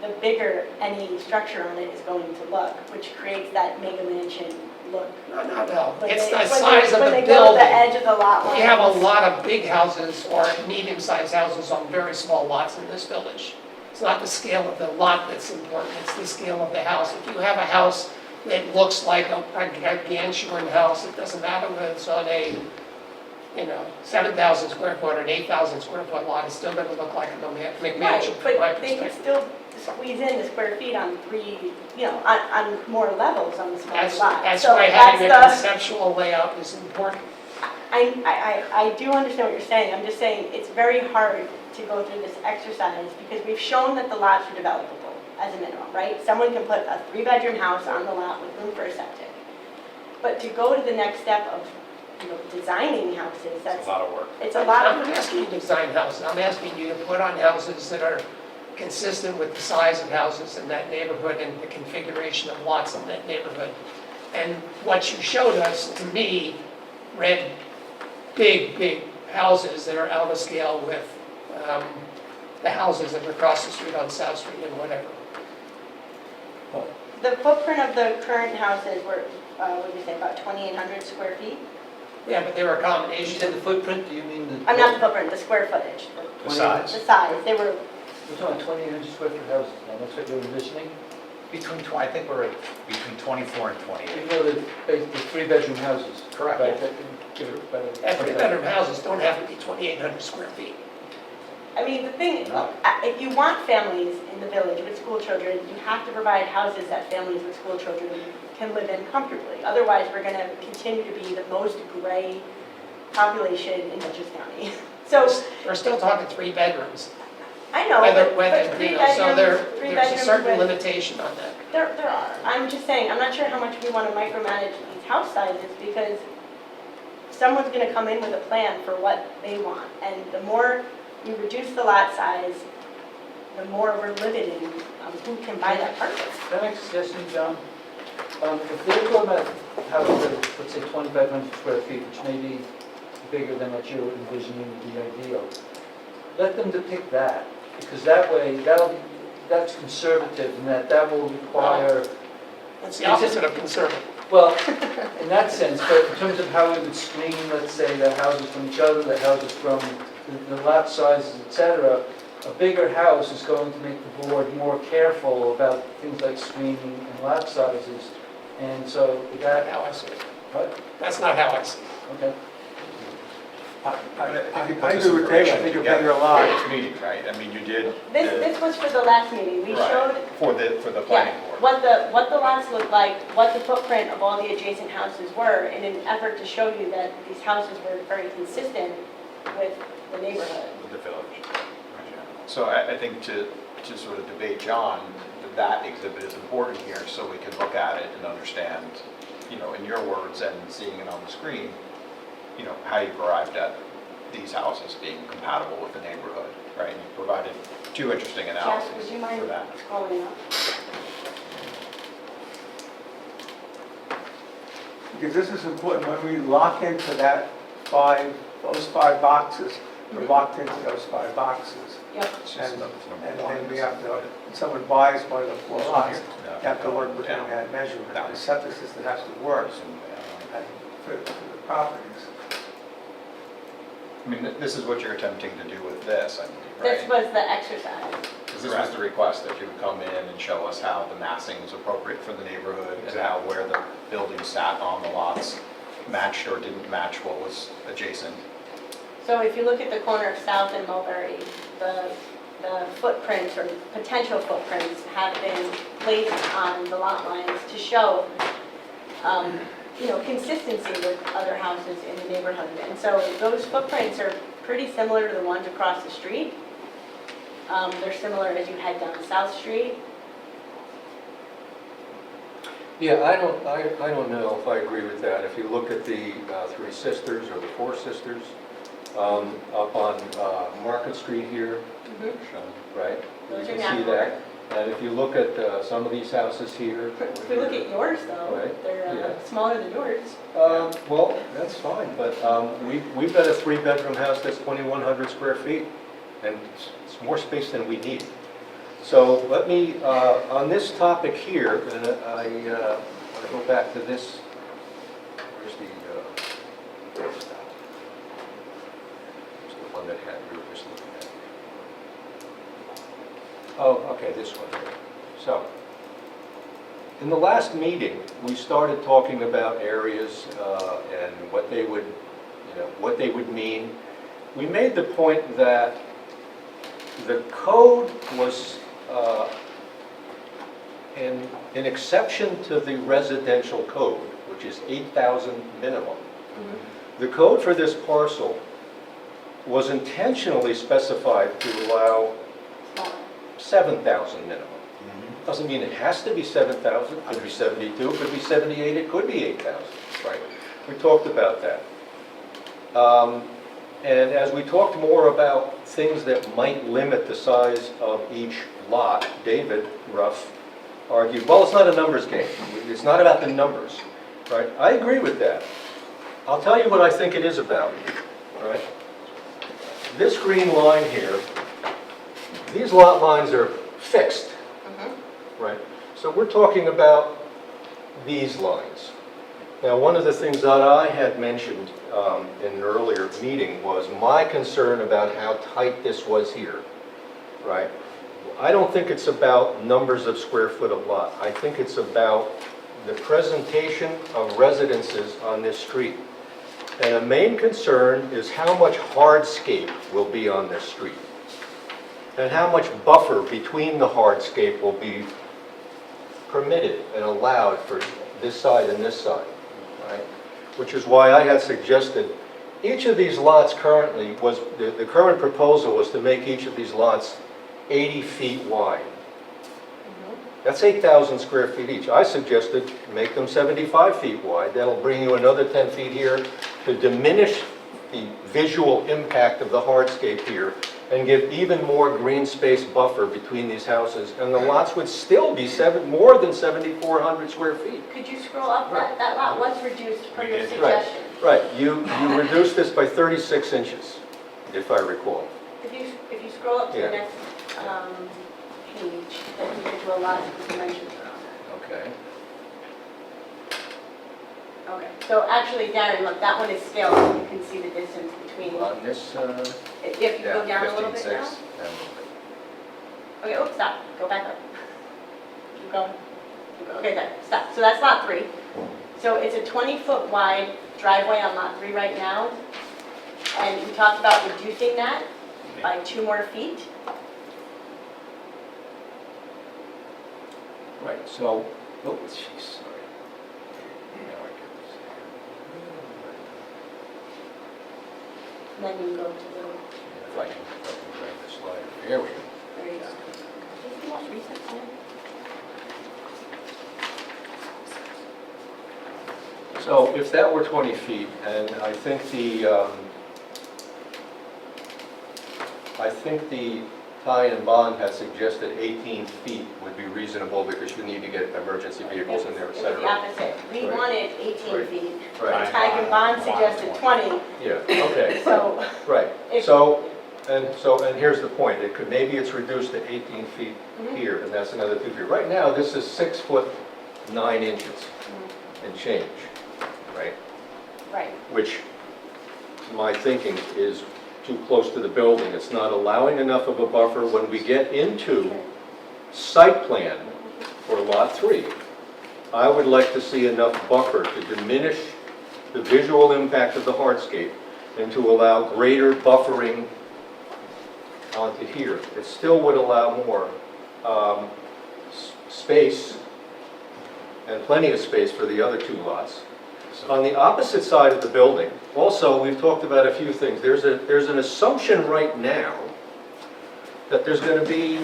the bigger any structure on it is going to look, which creates that mega mansion look. No, When it's they- the when size they- of when the they go to the building. edge of the lot line. We have a lot of big houses or medium-sized houses on very small lots in this village. It's not the scale of the lot that's important, it's the scale of the house. If you have a house that looks like a gargantuan house, it doesn't matter whether it's on a, 7,000 square foot or an 8,000 square foot lot, it's still gonna look like a McMansion Right, from my but they can perspective. still squeeze in the square feet on 3, on more levels on the smaller That's lot. that's So why having a that's conceptual layout is important. I do understand what you're saying. I'm just saying it's very hard to go through this exercise because we've shown that the lots are developable as a minimum, right? Someone can put a 3-bedroom house on the lot with room for a septic. But to go to the next step of, designing houses, It's that's, a lot of work. it's a lot I'm of, not asking you to design houses, I'm asking you to put on houses that are consistent with the size of houses in that neighborhood and the configuration of lots in that neighborhood. And what you showed us, to me, read big houses that are out of scale with the houses that are across the street on South Street and whatever. the footprint of the current houses were, what did you say, about 2,800 square feet? Yeah, but they were You accommodations. said the footprint, do you mean the? I'm not the footprint, the square footage, The size. the size. They were, We're talking 2,800 square foot houses now, that's what you're envisioning? I think we're at between 24 and 28. You know, the 3-bedroom houses. Correct. Right, that can give it better. And 3-bedroom houses don't have to be 2,800 square feet. I mean, the thing, if you want families in the village with school children, you have to provide houses that families with school children can live in comfortably. Otherwise, we're going to continue to be the most gray population in Dutchess County. So, We're still talking 3 bedrooms. I know, Whether, but you three know, so bedrooms, there's a certain limitation on that. There are. I'm just saying, I'm not sure how much we want to micromanage these house sizes because someone's going to come in with a plan for what they want. And the more you reduce the lot size, the more we're limiting who can buy that parcel. Can I make a suggestion, John? If they're talking about houses that are, let's say, 2,500 square feet, which may be bigger than what you're envisioning would be ideal, let them depict that, because that way, that's conservative, and that will require, It's the opposite of conservative. well, in that sense, but in terms of how we would screen, let's say, the houses from each other, the houses from the lot sizes, et cetera, a bigger house is going to make the board more careful about things like screening and lot sizes, and so Not that, how I see it. what? That's not how I see it. Okay. I agree with Dave, I think a bigger lot. It's meeting, right? I mean, you did. This was for the last meeting. We Right. showed For the planning yeah, board. what the lots look like, what the footprint of all the adjacent houses were in an effort to show you that these houses were very consistent with the neighborhood. With the village. So I think to sort of debate John, that exhibit is important here so we can look at it and understand, in your words and seeing it on the screen, how you've arrived at these houses being compatible with the neighborhood, right? And you provided 2 interesting Jeff, analyses would you mind for that. scrolling up? Because this is important, when we lock into those 5 boxes, we're locked into those 5 boxes. Yep. It's just And number then we one. have to, when someone buys one of the 4 lots, Yeah. you have to work within that measurement. The septic system has to work and for the properties. I mean, this is what you're attempting to do with this, I believe, This right? was the exercise. Because this was the request, that you would come in and show us how the massing is appropriate for the neighborhood and how where the building sat on the lots matched or didn't match what was adjacent. So if you look at the corner of South and Mulberry, the footprints or potential footprints have been placed on the lot lines to show, consistency with other houses in the neighborhood. And so those footprints are pretty similar to the ones across the street. They're similar as you head down South Street. Yeah, I don't know if I agree with that. If you look at the 3 Sisters or the 4 Sisters, up on Market Street here, right? Those You are can see natural. that. And if you look at some of these houses here. If we look at yours though, Right, they're yeah. smaller than yours. Well, that's fine, but we've got a 3-bedroom house that's 2,100 square feet, and it's more space than we need. So let me, on this topic here, and I want to go back to this, where's the one that we were just looking at. Oh, okay, this one here. So, in the last meeting, we started talking about areas and what they would mean. We made the point that the code was an exception to the residential code, which is 8,000 minimum. the code for this parcel was intentionally specified to allow 7,000 minimum. Doesn't mean it has to be 7,000, it could be 72, it could be 78, it could be 8,000, right? We talked about that. And as we talked more about things that might limit the size of each lot, David Ruff argued, well, it's not a numbers game. It's not about the numbers, right? I agree with that. I'll tell you what I think it is about, right? This green line here, these lot lines are fixed, right? So we're talking about these lines. Now, one of the things that I had mentioned in an earlier meeting was my concern about how tight this was here, right? I don't think it's about numbers of square foot of lot. I think it's about the presentation of residences on this street. And a main concern is how much hardscape will be on this street, and how much buffer between the hardscape will be permitted and allowed for this side and this side, right? Which is why I had suggested each of these lots currently was, the current proposal was to make each of these lots 80 feet wide. That's 8,000 square feet each. I suggested make them 75 feet wide. That'll bring you another 10 feet here to diminish the visual impact of the hardscape here and give even more green space buffer between these houses. And the lots would still be more than 7,400 square feet. Could you scroll up that lot? What's reduced from your Right, suggestion? right. You reduced this by 36 inches, if I recall. If you scroll up to Yeah. the next page, the individual lots with dimensions are on there. Okay. Okay, so actually, Darren, look, that one is scaled, so you can see the distance between. On this, If you go down a little bit now. Okay, oops, stop, go back up. Keep going. Keep going. Okay, there, stop. So that's lot 3. So it's a 20-foot wide driveway on lot 3 right now. And we talked about reducing that by 2 more feet. right, so, oh, jeez, sorry. Now I get this. And then you can go to the, If I can grab this slide. There we go. there you go. Is this the most recent one? So if that were 20 feet, and I think the Ty and Bond had suggested 18 feet would be reasonable because you need to get emergency vehicles in there, et It was the cetera. opposite. We Right. wanted 18 Right. feet. Right. Tag and Bond suggested 20, Yeah, okay, so right. if- And here's the point, maybe it's reduced to 18 feet here, and that's another 2 feet. Right now, this is 6 foot 9 inches and change, right? right. Which, my thinking, is too close to the building. It's not allowing enough of a buffer. When we get into site plan for Lot 3, I would like to see enough buffer to diminish the visual impact of the hardscape and to allow greater buffering onto here. It still would allow more space and plenty of space for the other 2 lots. On the opposite side of the building, also, we've talked about a few things. There's an assumption right now that there's going to be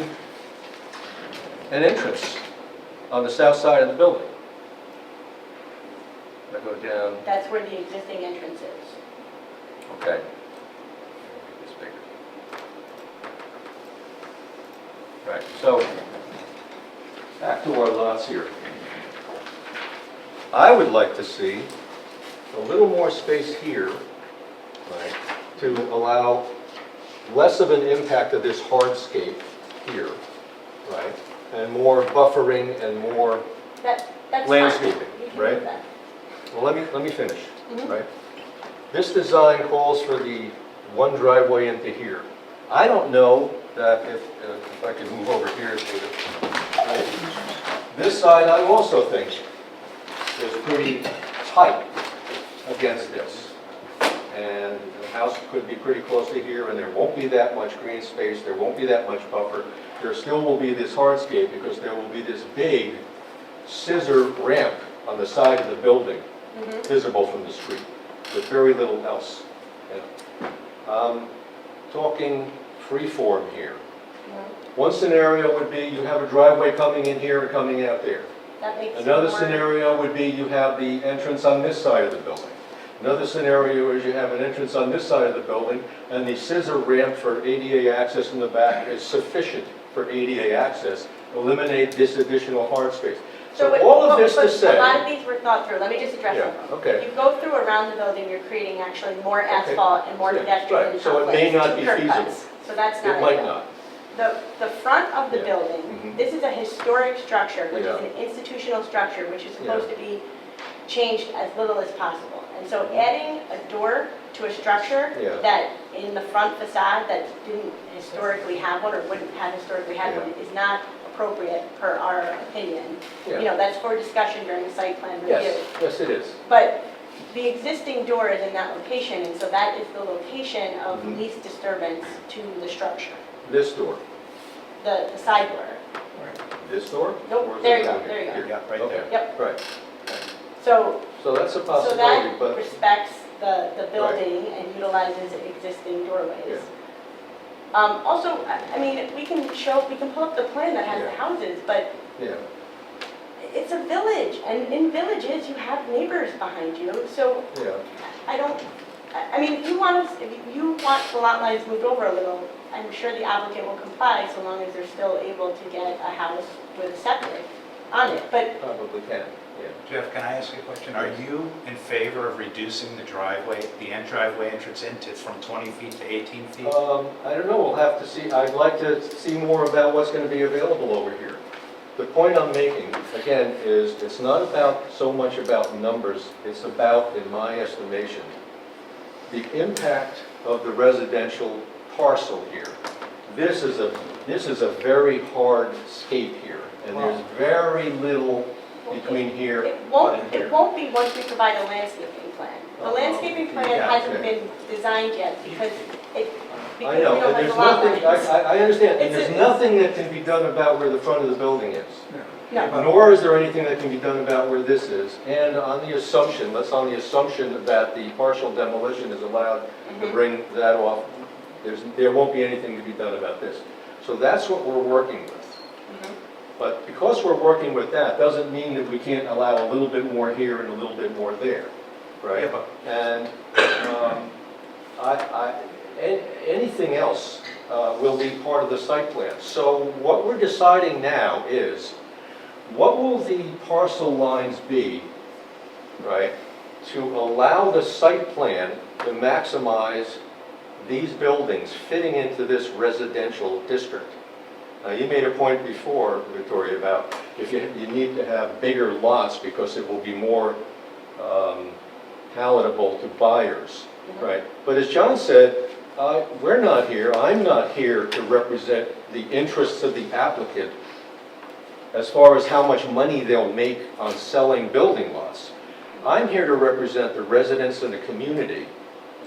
an entrance on the south side of the building. I go down, That's where the existing entrance is. okay. It's bigger. Right, so back to our lots here. I would like to see a little more space here, right, to allow less of an impact of this hardscape here, right, and more buffering and more, That's fine. Landscaping, You can right? do that. well, let me finish, right? This design calls for the one driveway into here. I don't know that if I could move over here, David, right? This side, I also think is pretty tight against this. And the house could be pretty close to here, and there won't be that much green space, there won't be that much buffer. There still will be this hardscape because there will be this big scissor ramp on the side of the building visible from the street. with very little else. Talking free form here. One scenario would be you have a driveway coming in here and coming out there. That makes Another more- scenario would be you have the entrance on this side of the building. Another scenario is you have an entrance on this side of the building, and the scissor ramp for ADA access in the back is sufficient for ADA access. Eliminate this additional hard space. So but- all of this to but say. A lot of these were thought through, let me just address Yeah, them. okay. You go through around the building, you're creating actually more asphalt and more Yeah, pedestrian right. So it may outlets, not two be curb feasible. cuts. So that's not It might ideal. not. The front of the Yeah. building, Mhm. this is a historic structure, which Yeah. is an institutional structure, which is Yeah. supposed to be changed as little as possible. And so adding a door to a structure Yeah. that in the front facade that didn't historically have one or wouldn't have historically had Yeah. one is not appropriate per our opinion. Yeah. You know, that's for discussion during the site plan review. Yes, yes it is. But the existing door is in that location, and so that is the location of Mhm. least disturbance to the structure, This door. the side door. This door? Nope, Or is there it you go, over there you here? go. Yeah, right there. Yep. Right. So, So that's a so possibility, that but, respects the building and utilizes existing doorways. Also, I mean, we can pull up the plan that has the Yeah. houses, but yeah. it's a village, and in villages, you have neighbors behind you, so Yeah. I mean, if you want the lot lines moved over a little, I'm sure the applicant will comply so long as they're still able to get a house with a septic on it, but Probably can, yeah. Jeff, can I ask you a question? Are you in favor of reducing the driveway, the driveway entrance into from 20 feet to 18 feet? I don't know, we'll have to see, I'd like to see more about what's going to be available over here. The point I'm making, again, is it's not about so much about numbers, it's about, in my estimation, the impact of the residential parcel here. This is a very hard scape here, and there's very little between here it and here. won't be once we provide a landscaping plan. The landscaping plan Yeah, hasn't okay. been designed yet because I we know, don't and have there's the lot nothing, lines. I understand, and It's there's a- nothing that can be done about where the front of the building is. No. Nor is there anything that can be done about where this is. And on the assumption that the partial demolition is allowed to Mhm. bring that off, there won't be anything to be done about this. So that's what we're working with. Mhm. But because we're working with that, doesn't mean that we can't allow a little bit more here and a little bit more there, right? Yeah, but And anything else will be part of the site plan. So what we're deciding now is, what will the parcel lines be, right, to allow the site plan to maximize these buildings fitting into this residential district? You made a point before, Victoria, about if you need to have bigger lots because it will be more palatable to buyers, right? But as John said, we're not here, I'm not here to represent the interests of the applicant as far as how much money they'll make on selling building lots. I'm here to represent the residents and the community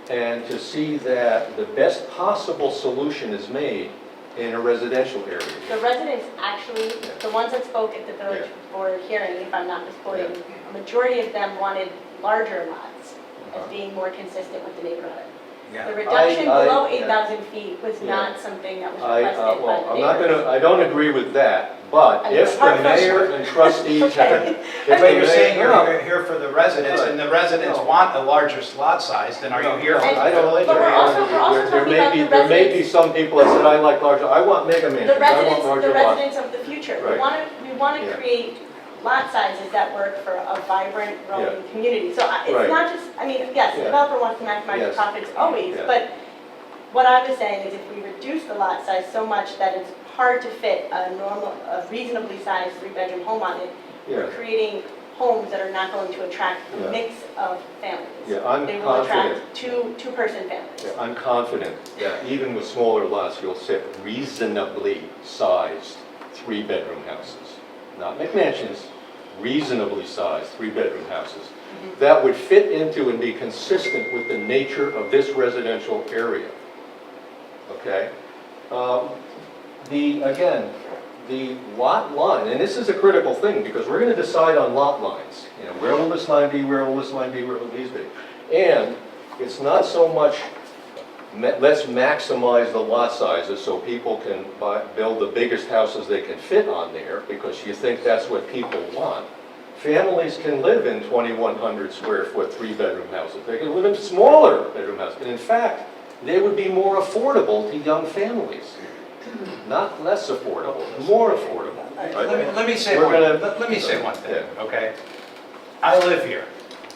and to see that the best possible solution is made in a residential area. The residents actually, the ones that spoke at the village board hearing, if I'm not misquoting, a majority of them wanted larger lots as being more consistent with the neighborhood. The reduction below 8,000 feet was not something that was requested by Well, the I'm not neighbors. I don't agree with that, but I mean, if the apart from- mayor and trustees have. Okay. if but the you're saying mayor- you're here for the residents, and the residents want a larger lot size, then are you here for I the don't village? But we're or- also There talking may about be, the there may be residents, some people that said, I like larger, I want mega mansions, the I want residents, larger the lots. residents of the future. Right. We want to Yeah. create lot sizes that work for a vibrant, growing Yeah. community. So Right. it's not just, I mean, yes, the Yeah. developer wants to maximize Yes. profits always, Yeah. but what I was saying is if we reduce the lot size so much that it's hard to fit a reasonably sized three-bedroom home on it, Yeah. we're creating homes that are not going to attract Yeah. a mix of families. Yeah, I'm They will attract confident. two-person families. Yeah, I'm confident that even with smaller lots, you'll sit reasonably sized three-bedroom houses. Not McMansions, reasonably sized three-bedroom houses that would fit into and be consistent with the nature of this residential area. Okay? Again, the lot line, and this is a critical thing because we're going to decide on lot lines. You know, where will this line be, where will this line be, where will these be? And it's not so much, let's maximize the lot sizes so people can build the biggest houses they can fit on there, because you think that's what people want. Families can live in 2,100 square foot, 3-bedroom houses. They can live in smaller bedroom houses. And in fact, they would be more affordable to young families. Not less affordable, more affordable. Let me say We're one, gonna- let me say one thing, Yeah. okay? I live here.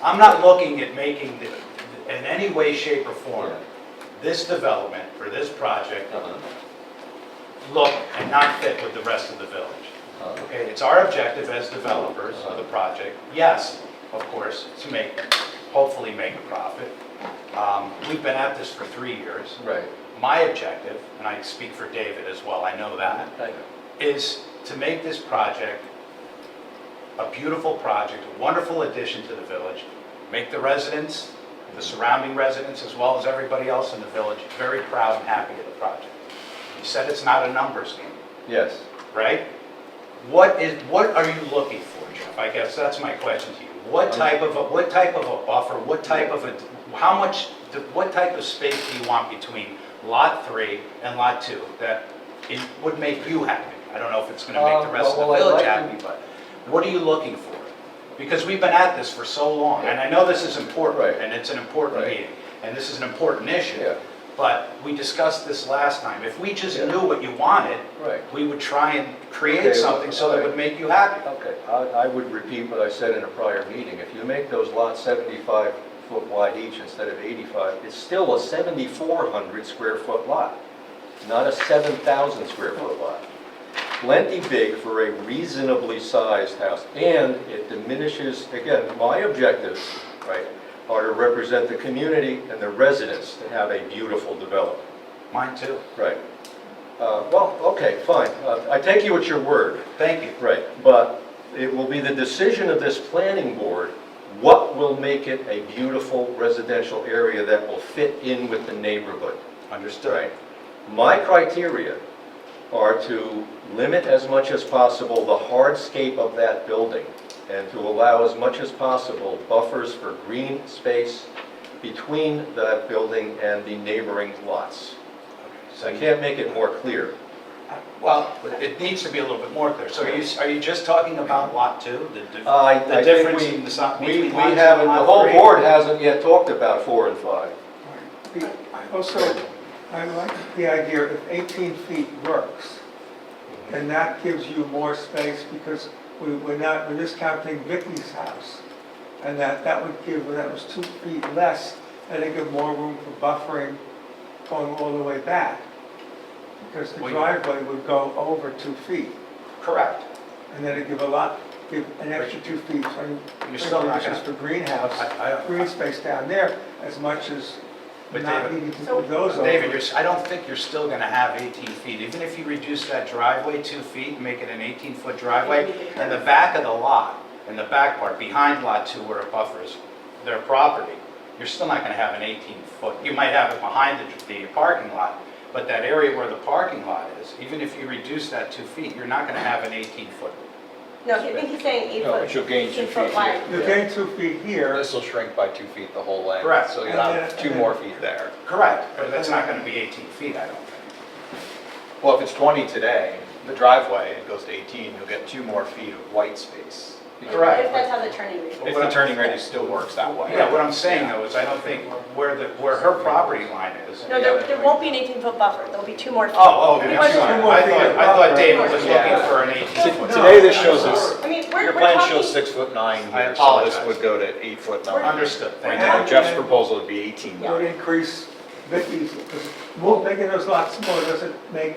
I'm not looking at making, in any way, shape, or form, this development or this project look and not fit with the rest of the village. Okay, it's our objective as developers of the project, yes, of course, to hopefully make a profit. We've been at this for 3 years. Right. My objective, and I speak for David as well, I know that, is to make this project a beautiful project, a wonderful addition to the village, make the residents, the surrounding residents, as well as everybody else in the village, very proud and happy of the project. You said it's not a numbers game, Yes. right? What are you looking for, Jeff? I guess that's my question to you. What type of a buffer, what type of space do you want between Lot 3 and Lot 2 that it would make you happy? I don't know if it's going to make the rest of the well, I'd village like to- happy, but what are you looking for? Because we've been at this for so long, and I know this is important, Right. and it's an important Right. meeting, and this is an important issue. Yeah. But we discussed this last time. If we just Yeah. knew what you wanted, Right. we would try and create Okay, something so that all right. would make you happy. Okay, I would repeat what I said in a prior meeting. If you make those lots 75 foot wide each instead of 85, it's still a 7,400 square foot lot, not a 7,000 square foot lot. Plenty big for a reasonably sized house, and it diminishes, again, my objectives, right, are to represent the community and the residents to have a beautiful development. Mine too. Right. Well, okay, fine. I take you at your word. Thank you. Right, but it will be the decision of this planning board what will make it a beautiful residential area that will fit in with the neighborhood. Understood. Right. My criteria are to limit as much as possible the hardscape of that building and to allow as much as possible buffers for green space between that building and the neighboring lots. So I can't make it more clear. Well, it needs to be a little bit more clear. So are you just talking about Lot 2? I The think difference we- in the size We between Lot 2 haven't, and the Lot whole 3? board hasn't yet talked about 4 and 5. Also, I like the idea if 18 feet works, and that gives you more space because we're just counting Vicky's house. And that would give, that was 2 feet less, and it give more room for buffering going all the way back. Because the Well, driveway would go over 2 feet, Correct. and then it'd give an extra 2 feet. So You're still not just for greenhouse, I- green space down there, as much as But not David- needing to move those over. David, I don't think you're still going to have 18 feet. Even if you reduce that driveway 2 feet and make it an 18-foot driveway, and the back of the lot, and the back part, behind Lot 2 where it buffers their property, you're still not going to have an 18-foot. You might have it behind the parking lot, but that area where the parking lot is, even if you reduce that 2 feet, you're not going to have an 18-foot. No, I think he's saying 8 No, foot. but you'll gain 2 8-foot feet wide. You're getting 2 feet here, This will shrink by 2 feet the whole length. Correct. So you'll have 2 more feet there. Correct, but that's not going to be 18 feet, I don't think. Well, if it's 20 today, the driveway, it goes to 18, you'll get 2 more feet of white space. Correct. If that's how the turning radius. If the turning radius still works that way. Yeah, what I'm saying though is I don't think where her property line is. No, there won't be an 18-foot buffer, there'll be 2 more feet. Oh, He I'm wasn't- sorry. I thought David was looking for an 18-foot. Today, this shows us, I mean, we're your we're plan talking. shows 6'9" I here, so apologize. this would go to 8'9". Understood, thank And you. Jeff's proposal would be 18. it would increase Vicky's, because making those lots smaller doesn't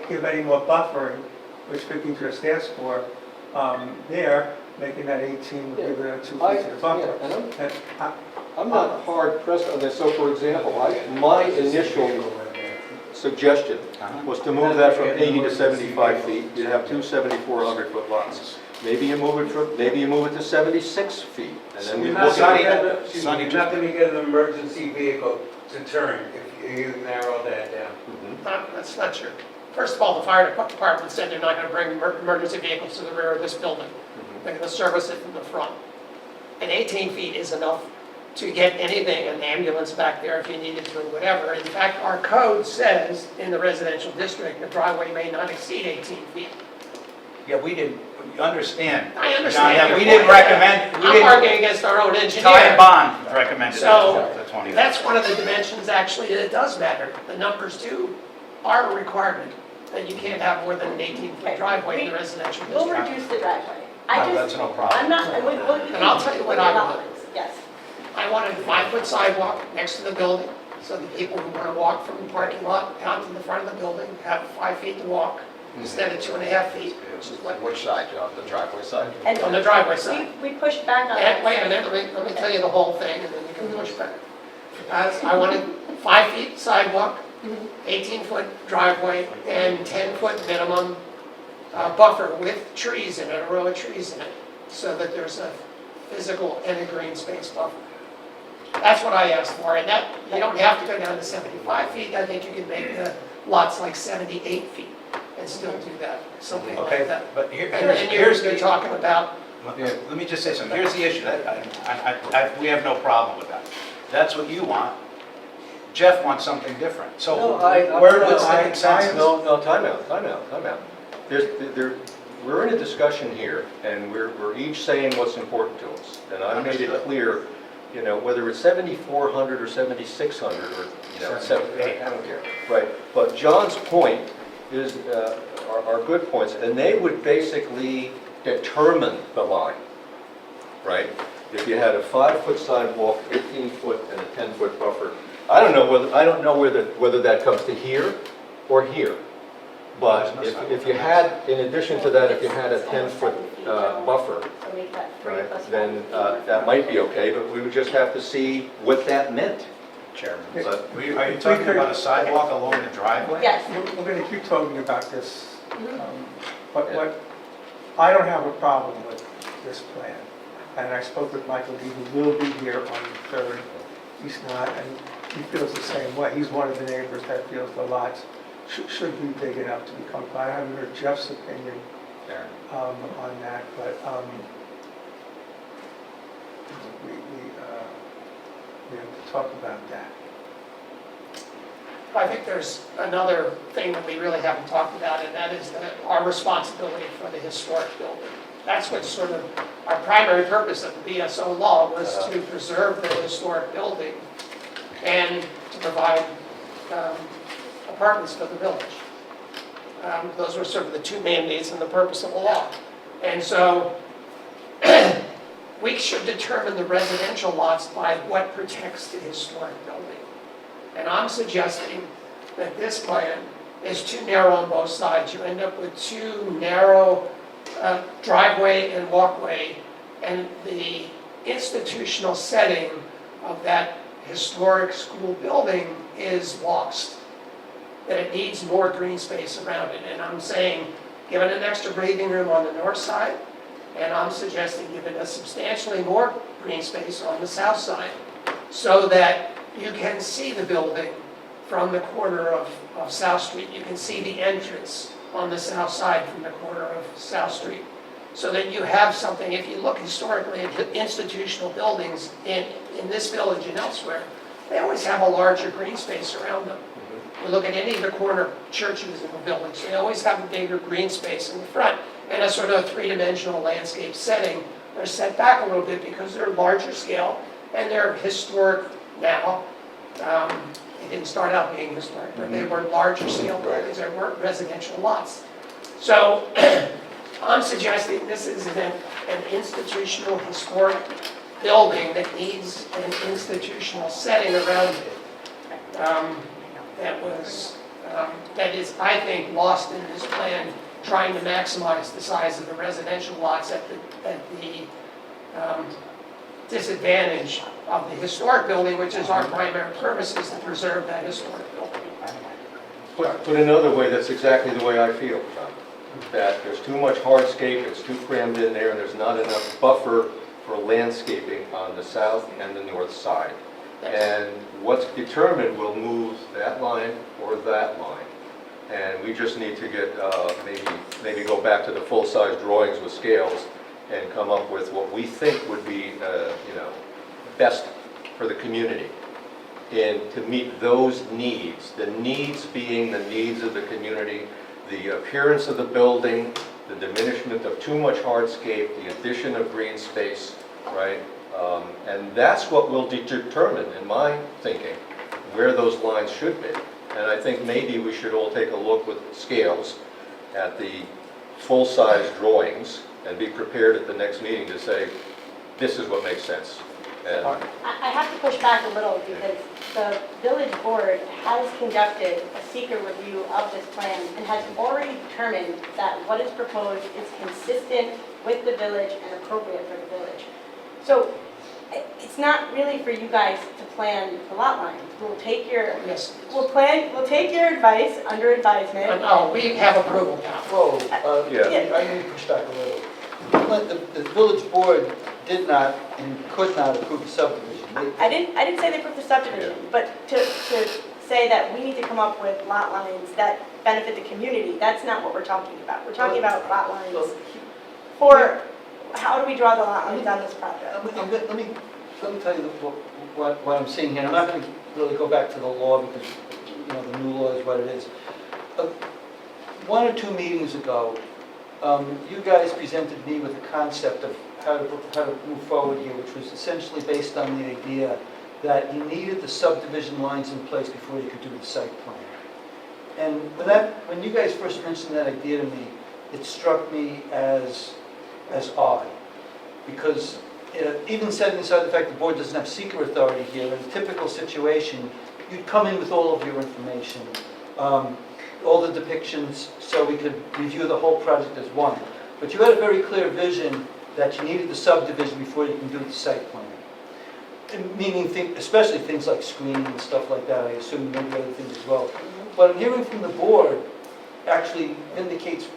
give any more buffering, which Vicky just asked for, there, making that 18 would give it a 2 feet of buffer. Yeah, and And I'm not hard pressed on this, so for example, my initial suggestion was to move that from 80 to 75 feet, you'd have 2 7,400-foot lots. Maybe you move it to 76 feet, and then we You're look not at gonna it. get, you're not gonna get an emergency vehicle to turn if you narrow that down. That's not true. First of all, the fire department said they're not going to bring emergency vehicles to the rear of this building. They're going to service it from the front. And 18 feet is enough to get anything, an ambulance back there if you needed to, or whatever. In fact, our code says in the residential district, the driveway may not exceed 18 feet. Yeah, we didn't, you understand. I understand John, that your we didn't point. recommend, we I'm didn't, arguing against our own Ty engineer. Bond recommended So, the 20. That's one of the dimensions actually that does matter. The numbers too are a requirement, that you can't have more than an 18-foot driveway in the residential We'll district. reduce the driveway. No, that's no problem. I'm not, And I'll tell you what I want. Yes. I wanted a 5-foot sidewalk next to the building, so the people who want to walk from the parking lot out to the front of the building have 5 feet to walk instead of 2.5 feet, which is what, Which side, John, the driveway side? And on the driveway side. we pushed back on And that. wait a minute, let me tell you the whole thing, and then you can push back. As I wanted 5 feet sidewalk, 18-foot driveway, and 10-foot minimum buffer with trees in it, a row of trees in it, so that there's a physical and a green space buffer. That's what I asked for, and that, you don't have to go down to 75 feet, I think you can make the lots like 78 feet and still do that, something like Okay, that. but here, And then here's you're the, talking about, let me just say something, here's the issue, we have no problem with that. That's what you want. Jeff wants something different, so No, what's the consensus? No, time out. We're in a discussion here, and we're each saying what's important to us. And I made it clear, you know, whether it's 7,400 or 7,600 or, you know, 7,800, I don't care. Right, but John's point is, are good points, and they would basically determine the line, right? If you had a 5-foot sidewalk, 18-foot, and a 10-foot buffer, I don't know whether that comes to here or here. But if you had, in addition to that, if you had a 10-foot buffer, So make that 3 right, plus 1. then that might be okay, but we would just have to see what that meant. Chairman, But are you talking about a sidewalk along the driveway? Yes. We're going to keep talking about this. Mhm. But I don't have a problem with this plan. And I spoke with Michael Lee, who will be here on the 3rd. He's not, and he feels the same way. He's one of the neighbors that feels the lots should be big enough to become, I haven't heard Jeff's opinion There. on that, but we have to talk about that. I think there's another thing that we really haven't talked about, and that is that our responsibility for the historic building. That's what sort of, our primary purpose of the BSO law was to preserve the historic building and to provide apartments for the village. Those were sort of the two mandates and the purpose of the law. And so we should determine the residential lots by what protects the historic building. And I'm suggesting that this plan is too narrow on both sides. You end up with too narrow driveway and walkway, and the institutional setting of that historic school building is lost. That it needs more green space around it. And I'm saying, give it an extra breathing room on the north side, and I'm suggesting give it a substantially more green space on the south side, so that you can see the building from the corner of South Street. You can see the entrance on the south side from the corner of South Street. So that you have something, if you look historically at institutional buildings in this village and elsewhere, they always have a larger green space around them. You look at any of the corner churches in the village, they always have a bigger green space in the front, and a sort of three-dimensional landscape setting. They're set back a little bit because they're larger scale, and they're historic now. They didn't start out being historic, but they were larger scale buildings, they weren't residential lots. So I'm suggesting this is an institutional historic building that needs an institutional setting around it. That is, I think, lost in this plan, trying to maximize the size of the residential lots at the disadvantage of the historic building, which is our primary purpose, is to preserve that historic building. Put another way, that's exactly the way I feel, John. That there's too much hardscape, it's too crammed in there, and there's not enough buffer for landscaping on the south and the north side. And what's determined will move that line or that line. And we just need to get, maybe go back to the full-size drawings with scales and come up with what we think would be, best for the community and to meet those needs, the needs being the needs of the community, the appearance of the building, the diminishment of too much hardscape, the addition of green space, right? And that's what will determine, in my thinking, where those lines should be. And I think maybe we should all take a look with scales at the full-size drawings and be prepared at the next meeting to say, this is what makes sense. And I have to push back a little because the village board has conducted a seeker review of this plan and has already determined that what is proposed is consistent with the village and appropriate for the village. So it's not really for you guys to plan the lot lines. We'll take your, Yes. we'll take your advice under advisement. No, we have approval now. Whoa, Yeah. I need to push back a little. The village board did not and could not approve the subdivision. I didn't say they approved the subdivision, but to say that we need to come up with lot lines that benefit the community, that's not what we're talking about. We're talking about lot lines for, how do we draw the lot lines on this project? Let me tell you what I'm seeing here. I'm not going to really go back to the law because, you know, the new law is what it is. 1 or 2 meetings ago, you guys presented me with a concept of how to move forward here, which was essentially based on the idea that you needed the subdivision lines in place before you could do the site plan. And when you guys first mentioned that idea to me, it struck me as odd, because even setting aside the fact the board doesn't have seeker authority here, in a typical situation, you'd come in with all of your information, all the depictions, so we could review the whole project as one. But you had a very clear vision that you needed the subdivision before you can do the site plan. And meaning, especially things like screening and stuff like that, I assume maybe other things as well. What I'm hearing from the board actually indicates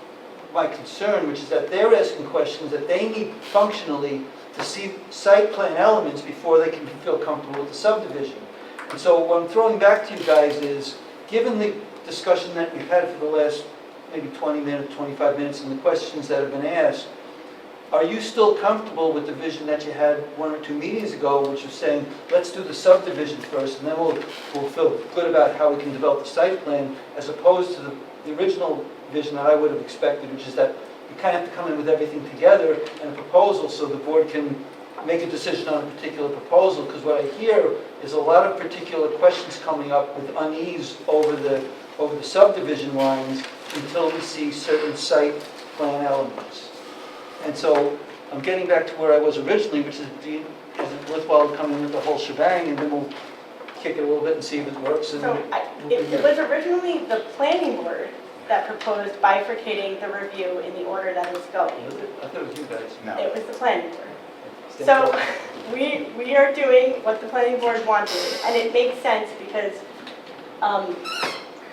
my concern, which is that they're asking questions that they need functionally to see site plan elements before they can feel comfortable with the subdivision. And so what I'm throwing back to you guys is, given the discussion that we've had for the last maybe 20 minutes, 25 minutes, and the questions that have been asked, are you still comfortable with the vision that you had 1 or 2 meetings ago, which was saying, let's do the subdivision first, and then we'll feel good about how we can develop the site plan, as opposed to the original vision that I would have expected, which is that you kind of have to come in with everything together and a proposal so the board can make a decision on a particular proposal, because what I hear is a lot of particular questions coming up with unease over the subdivision lines until we see certain site plan elements. And so I'm getting back to where I was originally, which is it worthwhile coming with the whole shebang, and then we'll kick it a little bit and see if it works. So it was originally the planning board that proposed bifurcating the review in the order that it's going. I thought it was you guys. No. It was the planning board. So we are doing what the planning board wanted, and it makes sense because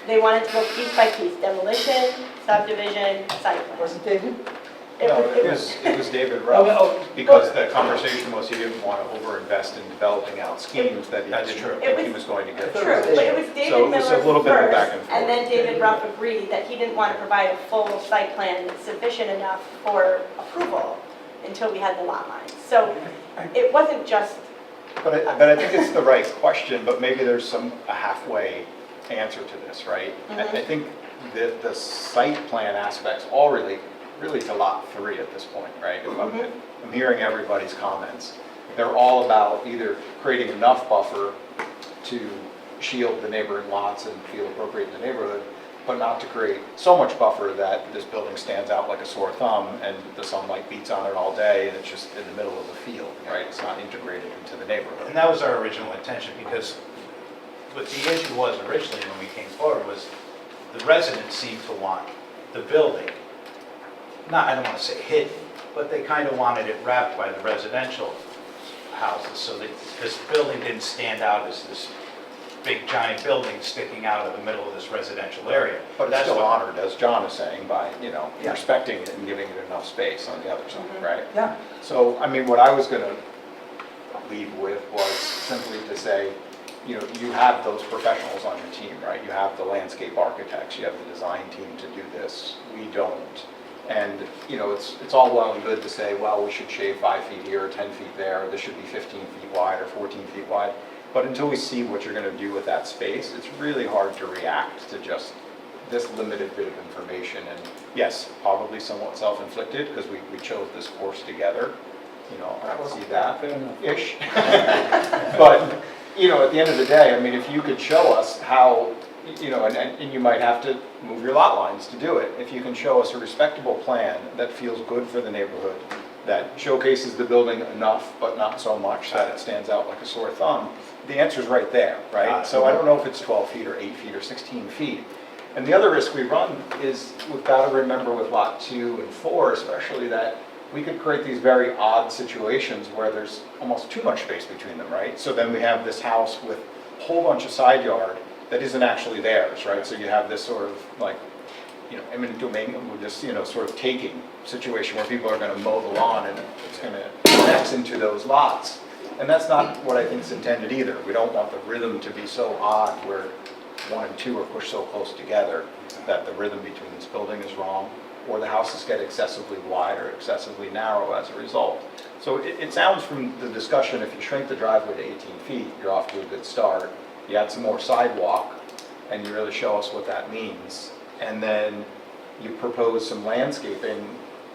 they wanted to go piece by piece, demolition, subdivision, site plan. Wasn't David? No, it was David Oh, Ruff, because the conversation was he didn't want to overinvest in developing out schemes that he That's didn't true. think he was going to get. True, but it was So David it was a Miller little bit of a back first, and forth. and then David Ruff agreed that he didn't want to provide a full site plan sufficient enough for approval until we had the lot lines. So it wasn't just, But I think it's the right question, but maybe there's a halfway answer to this, right? I think the site plan aspects all really to lot 3 at this point, right? If I'm hearing everybody's comments. They're all about either creating enough buffer to shield the neighboring lots and feel appropriate in the neighborhood, but not to create so much buffer that this building stands out like a sore thumb and the sunlight beats on it all day and it's just in the middle of the field, right? It's not integrated into the neighborhood. And that was our original intention, because what the issue was originally when we came forward was the residents seemed to want the building, I don't want to say hidden, but they kind of wanted it wrapped by the residential houses, so that this building didn't stand out as this big giant building sticking out of the middle of this residential area. But it's That's still what- honored, as John is saying, by, Yeah. respecting it and giving it enough space on the other side, right? Yeah. So, I mean, what I was going to leave with was simply to say, you have those professionals on your team, right? You have the landscape architects, you have the design team to do this. We don't. And, you know, it's all well and good to say, well, we should shave 5 feet here, or 10 feet there, or this should be 15 feet wide or 14 feet wide. But until we see what you're gonna do with that space, it's really hard to react to just this limited bit of information. And yes, probably somewhat self-inflicted, because we chose this course together. You know, I see that, ish. But, you know, at the end of the day, I mean, if you could show us how, you know, and you might have to move your lot lines to do it. If you can show us a respectable plan that feels good for the neighborhood, that showcases the building enough, but not so much that it stands out like a sore thumb, the answer's right there, right? So I don't know if it's 12 feet or 8 feet or 16 feet. And the other risk we run is we've got to remember with lot 2 and 4 especially that we could create these very odd situations where there's almost too much space between them, right? So then we have this house with a whole bunch of side yard that isn't actually theirs, right? So you have this sort of like, you know, eminent domain, with this, you know, sort of taking situation where people are going to mow the lawn and it's going to connect into those lots. And that's not what I think is intended either. We don't want the rhythm to be so odd where 1 and 2 are pushed so close together that the rhythm between this building is wrong, or the houses get excessively wide or excessively narrow as a result. So it sounds from the discussion, if you shrink the driveway to 18 feet, you're off to a good start. You add some more sidewalk, and you really show us what that means. And then you propose some landscaping,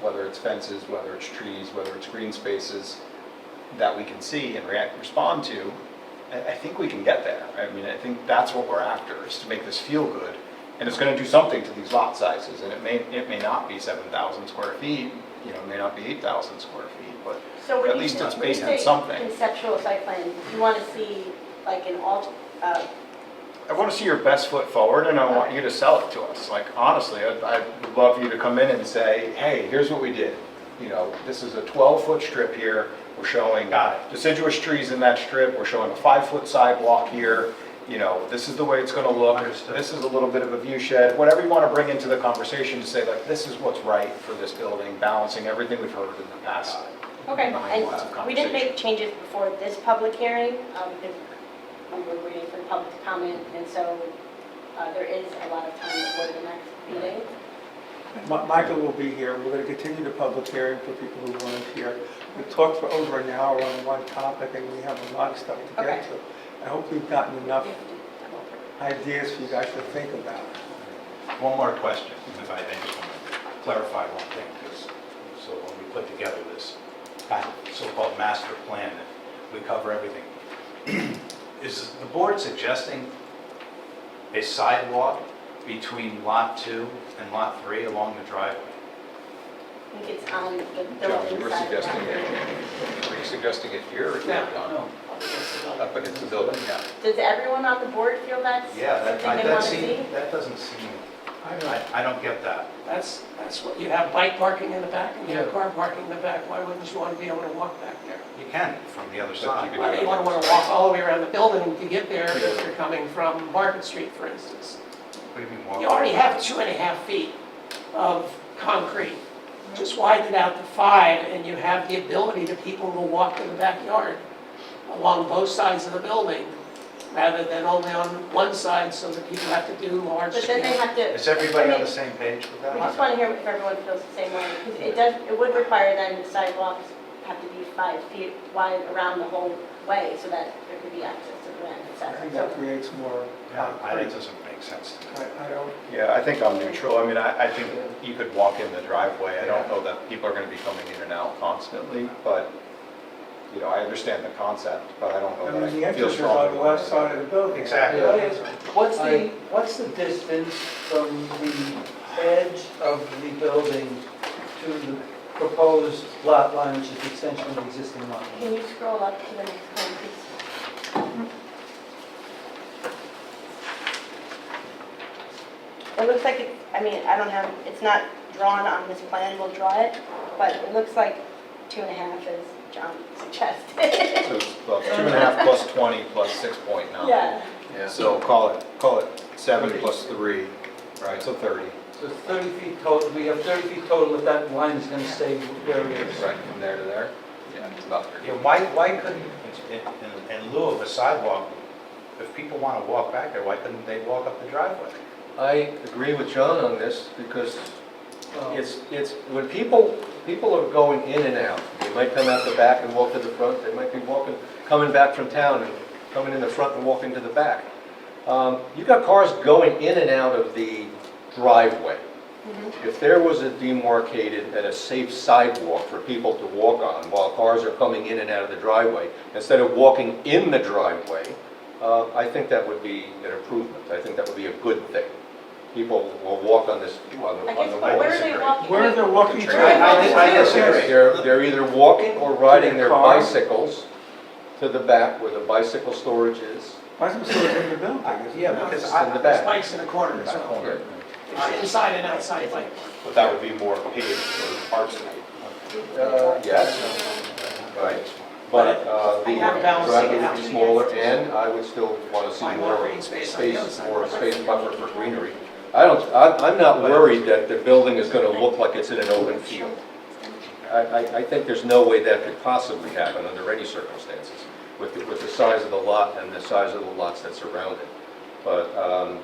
whether it's fences, whether it's trees, whether it's green spaces, that we can see and respond to. I think we can get there. I mean, I think that's what we're after, is to make this feel good. And it's going to do something to these lot sizes, and it may not be 7,000 square feet, you know, it may not be 8,000 square feet, but So when at you least say- it's when you based on say something. Conceptual site plan, you want to see like an I want to see your best foot forward, and I want you to sell it to us. Like, honestly, I'd love you to come in and say, hey, here's what we did. You know, this is a 12-foot strip here. We're showing deciduous trees in that strip. We're showing a 5-foot sidewalk here. You know, this is the way it's going to look. This is a little bit of a view shed. Whatever you want to bring into the conversation to say, like, this is what's right for this building, balancing everything we've heard in the past. Okay, 9 months of and we didn't conversation. make changes before this public hearing, because we were waiting for the public to comment, and so there is a lot of time before the next meeting. Michael will be here. We're going to continue the public hearing for people who weren't here. We talked for over an hour on one topic, and we have a lot of stuff to Okay. get to. I hope we've gotten enough ideas for you guys to think about. One more question, if I may just want to clarify one thing, because, so when we put together this kind of so-called master plan, we cover everything. Is the board suggesting a sidewalk between lot 2 and lot 3 along the driveway? I think it's on the John, building you were side. suggesting it. Were you suggesting it here or here, John? Up against the building, yeah. Does everyone on the board feel that's something they want to see? That doesn't seem, I don't get that. That's what, you have bike parking in the back and you have Yeah. car parking in the back. Why wouldn't you want to be able to walk back there? You can from the other But side. you could- Why do you want to walk all the way around the building to get there if you're coming from Market Street, for instance? What do you mean walk? You already have 2.5 feet of concrete. Just widen it out to 5 and you have the ability to people who walk to the backyard along both sides of the building, rather than only on one side so that people have to do large But then they scale. have to. Is everybody I on mean, the same page with that? We just want to hear if everyone feels the same way, because it would require then the sidewalks have to be 5 feet wide around the whole way, so that there could be access to the land, et I cetera. think So that creates more Yeah, concrete. that doesn't make sense to me. I don't, Yeah, I think I'm neutral. I mean, I think you could walk in the driveway. I don't know that people are going to be coming in and out constantly, but, you know, I understand the concept, but I don't know I that I mean, the feel entrance is strongly. on the left side of the building. Exactly. What's the distance from the edge of the building to the proposed lot line, which is the extension of the existing lot line? can you scroll up to the next one, please? It looks like, I mean, I don't have, it's not drawn on this plan, we'll draw it, but it looks like 2.5 as John suggested. So it's about 2.5 plus 20 plus 6.9. Yeah. So call it 7 plus 3, right, so 30, So 30 feet total, we have 30 feet total if that line is going to stay where it is. right, from there to there? Yeah, it's about 30. Yeah, why couldn't, in lieu of a sidewalk, if people want to walk back there, why couldn't they walk up the driveway? I agree with John on this because when people are going in and out, they might come out the back and walk to the front, they might be coming back from town and coming in the front and walking to the back. You've got cars going in and out of the driveway. If there was a demarcated and a safe sidewalk for people to walk on while cars are coming in and out of the driveway, instead of walking in the driveway, I think that would be an improvement. I think that would be a good thing. People will walk on this, on the I guess, wall. but where are they walking? Where are they walking to? I disagree. They're either walking or riding their Car. bicycles to the back where the bicycle storage is. Bicycle storage in the building. Yeah, because It's in the back. Bikes in the corner as well. Inside and outside bike. But that would be more paved for parts. Yes, right. But I have the balancing driveway it would out. be smaller, and I would still want to see Find more more green space on the other space, side. more space buffer for greenery. I'm not worried that the building is going to look like it's in an open field. I think there's no way that could possibly happen under any circumstances with the size of the lot and the size of the lots that surround it. But,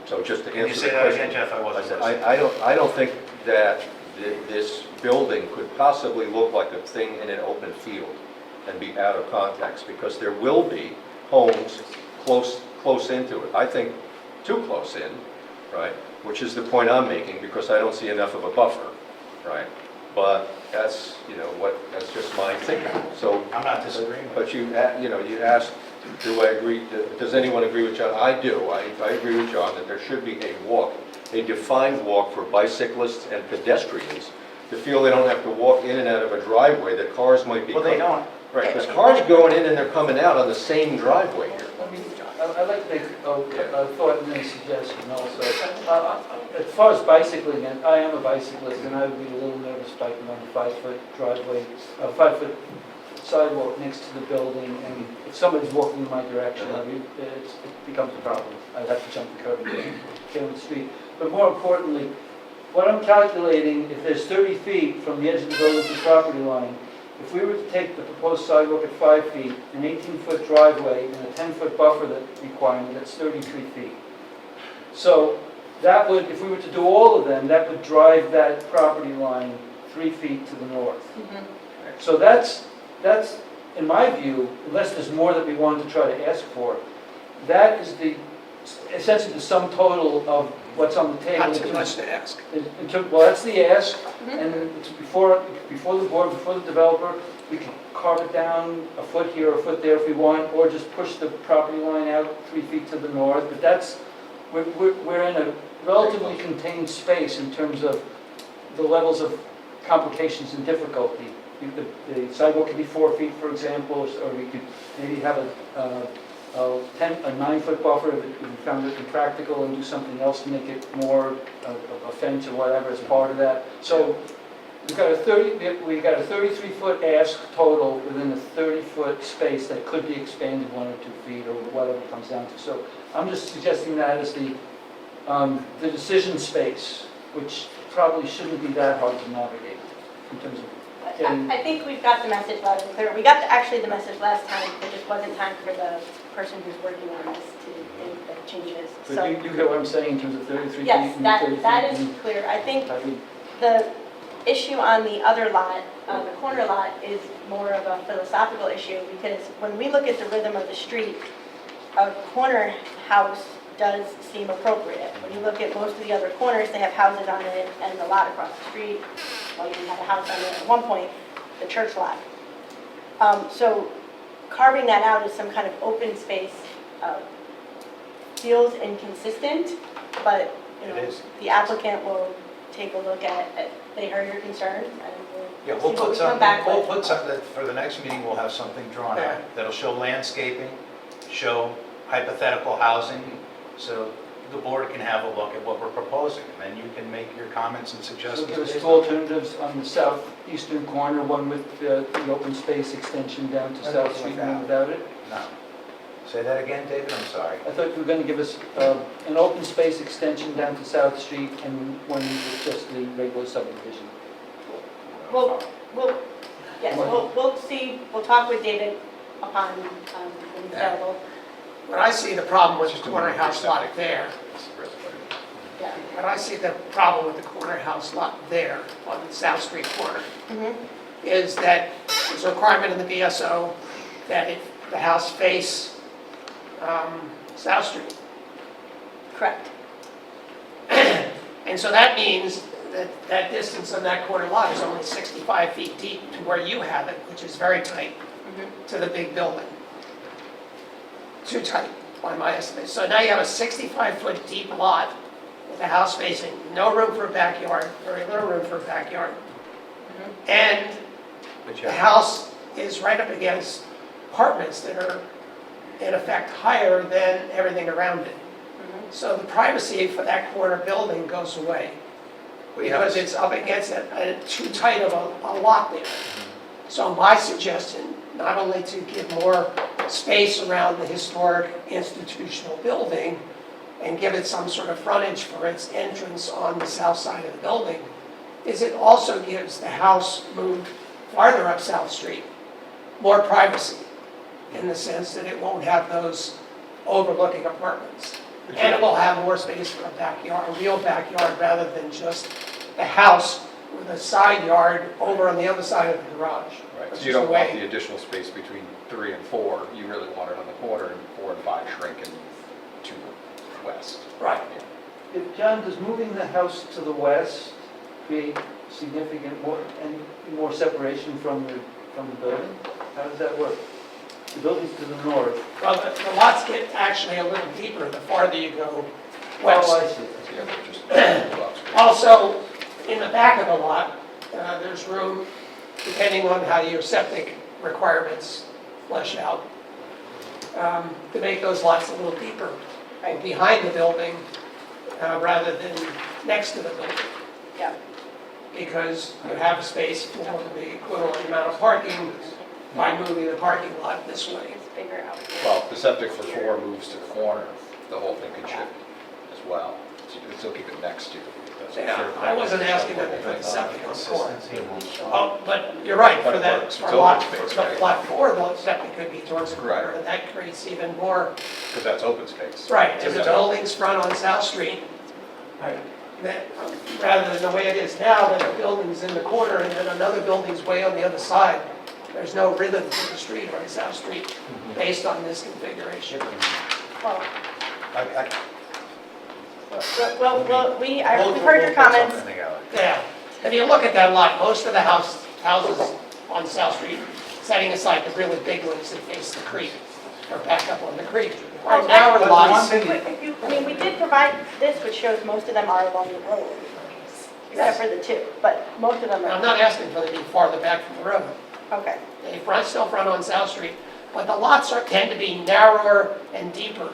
so just to Can you answer say the that question. again, Jeff? I wasn't listening. I don't think that this building could possibly look like a thing in an open field and be out of context, because there will be homes close into it. I think too close in, right? Which is the point I'm making, because I don't see enough of a buffer, right? But that's, that's just my thinking. So, I'm not disagreeing with but you asked, do I agree, does anyone agree with John? I do. I agree with John that there should be a defined walk for bicyclists and pedestrians to feel they don't have to walk in and out of a driveway that cars might be. Well, they don't. Right, because cars going in and they're coming out on the same driveway here. I'd like to make a thought and then a suggestion also. As far as bicycling, and I am a bicyclist, and I would be a little nervous biking on a 5-foot driveway, a 5-foot sidewalk next to the building, and if somebody's walking in my direction, it becomes a problem. I'd have to jump the curb and get on the street. But more importantly, what I'm calculating, if there's 30 feet from the edge of the building to the property line, if we were to take the proposed sidewalk at 5 feet, an 18-foot driveway, and a 10-foot buffer requirement, that's 33 feet. So that would, if we were to do all of them, that would drive that property line 3 feet to the north. So that's, in my view, unless there's more that we want to try to ask for, that is essentially the sum total of what's on the table. Not too much to ask. Well, that's the ask, and it's before the board, before the developer, we can carve it down a foot here, a foot there if we want, or just push the property line out 3 feet to the north, but that's, we're in a relatively contained space in terms of the levels of complications and difficulty. The sidewalk could be 4 feet, for example, or we could maybe have a 9-foot buffer if we found it impractical, and do something else to make it more a fence or whatever as part of that. So we've got a 33-foot ask total within a 30-foot space that could be expanded 1 or 2 feet or whatever it comes down to. So I'm just suggesting that as the decision space, which probably shouldn't be that hard to navigate in terms of getting. I think we've got the message loud and clear. We got actually the message last time, there just wasn't time for the person who's working on this to make the changes. But So, you get what I'm saying in terms of 33 feet yes, and 30 feet? that is and- clear. I think I mean, the issue on the other lot, the corner lot, is more of a philosophical issue, because when we look at the rhythm of the street, a corner house does seem appropriate. When you look at most of the other corners, they have houses on it, and the lot across the street, well, you had a house on it at one point, the church lot. So carving that out as some kind of open space feels inconsistent, but, It is. the applicant will take a look at it. They heard your concerns, and Yeah, we'll we'll see what put we come something, back we'll with. put something, for the next meeting, we'll have something drawn out that'll show landscaping, show hypothetical housing, so the board can have a look at what we're proposing, and then you can make your comments and So suggestions. give us based two on it. alternatives on the southeastern corner, one with the open space extension down to And South one Street, without. one without it. No. Say that again, David, I'm sorry. I thought you were going to give us an open space extension down to South Street and one with just the regular subdivision. Yes, we'll see, we'll talk with David upon when he's available. But I see the problem with Just the a corner minor house lot septic. there Yeah. But I see the problem with the corner house lot there on the South Street corner, Mhm. is that there's a requirement in the BSO that the house face South Street. Correct. And so that means that that distance on that corner lot is only 65 feet deep to where you have it, which is very tight to the big building. Too tight, by my estimate. So now you have a 65-foot deep lot with a house facing, no room for a backyard, very little room for a backyard. And the house is right up against apartments that are in effect higher than everything around it. So the privacy for that corner building goes away because it's up against too tight of a lot there. So my suggestion, not only to give more space around the historic institutional building and give it some sort of frontage for its entrance on the south side of the building, is it also gives the house moved farther up South Street more privacy in the sense that it won't have those overlooking apartments. And it will have more space for a backyard, a real backyard, rather than just the house with a side yard over on the other side of the garage. Right, which so you is don't the want way- the additional space between 3 and 4, you really want it on the corner, and 4 and 5 shrink and to the west. Right. If, John, does moving the house to the west create significant more separation from the building? How does that work? The building's to the north. Well, the lots get actually a little deeper the farther you go west. Oh, I see. Yeah, they're just lots of space. Also, in the back of the lot, there's room, depending on how your septic requirements flesh out, to make those lots a little deeper, right, behind the building, rather than next to the building. Yeah. Because you have space for the equivalent amount of parking by moving the parking lot this way. It's bigger out here. Well, if the septic for 4 moves to the corner, the whole thing could shift as well. So you could still keep it next to. Yeah, I wasn't asking them to put the septic on the corner. Oh, but you're right, But for it that, works. for It's lot, open space, for right? lot 4, the septic could be towards the corner, Right. and that creates even more. Because that's open space. Right, and the Yeah. building's front on South Street, that, rather than the way it is now, that the building's in the corner and then another building's way on the other side. There's no rhythm to the street on South Street based on this configuration. Well, I- we've heard your comments. Something together. Yeah, if you look at that lot, most of the houses on South Street, setting aside the really big ones that face the creek, or back up on the creek, are narrow But the one lots. thing- I mean, we did provide this, which shows most of them are along the road, except for the two, but most of them I'm are, not asking for them to be farther back from the road. okay. They still front on South Street, but the lots tend to be narrower and deeper.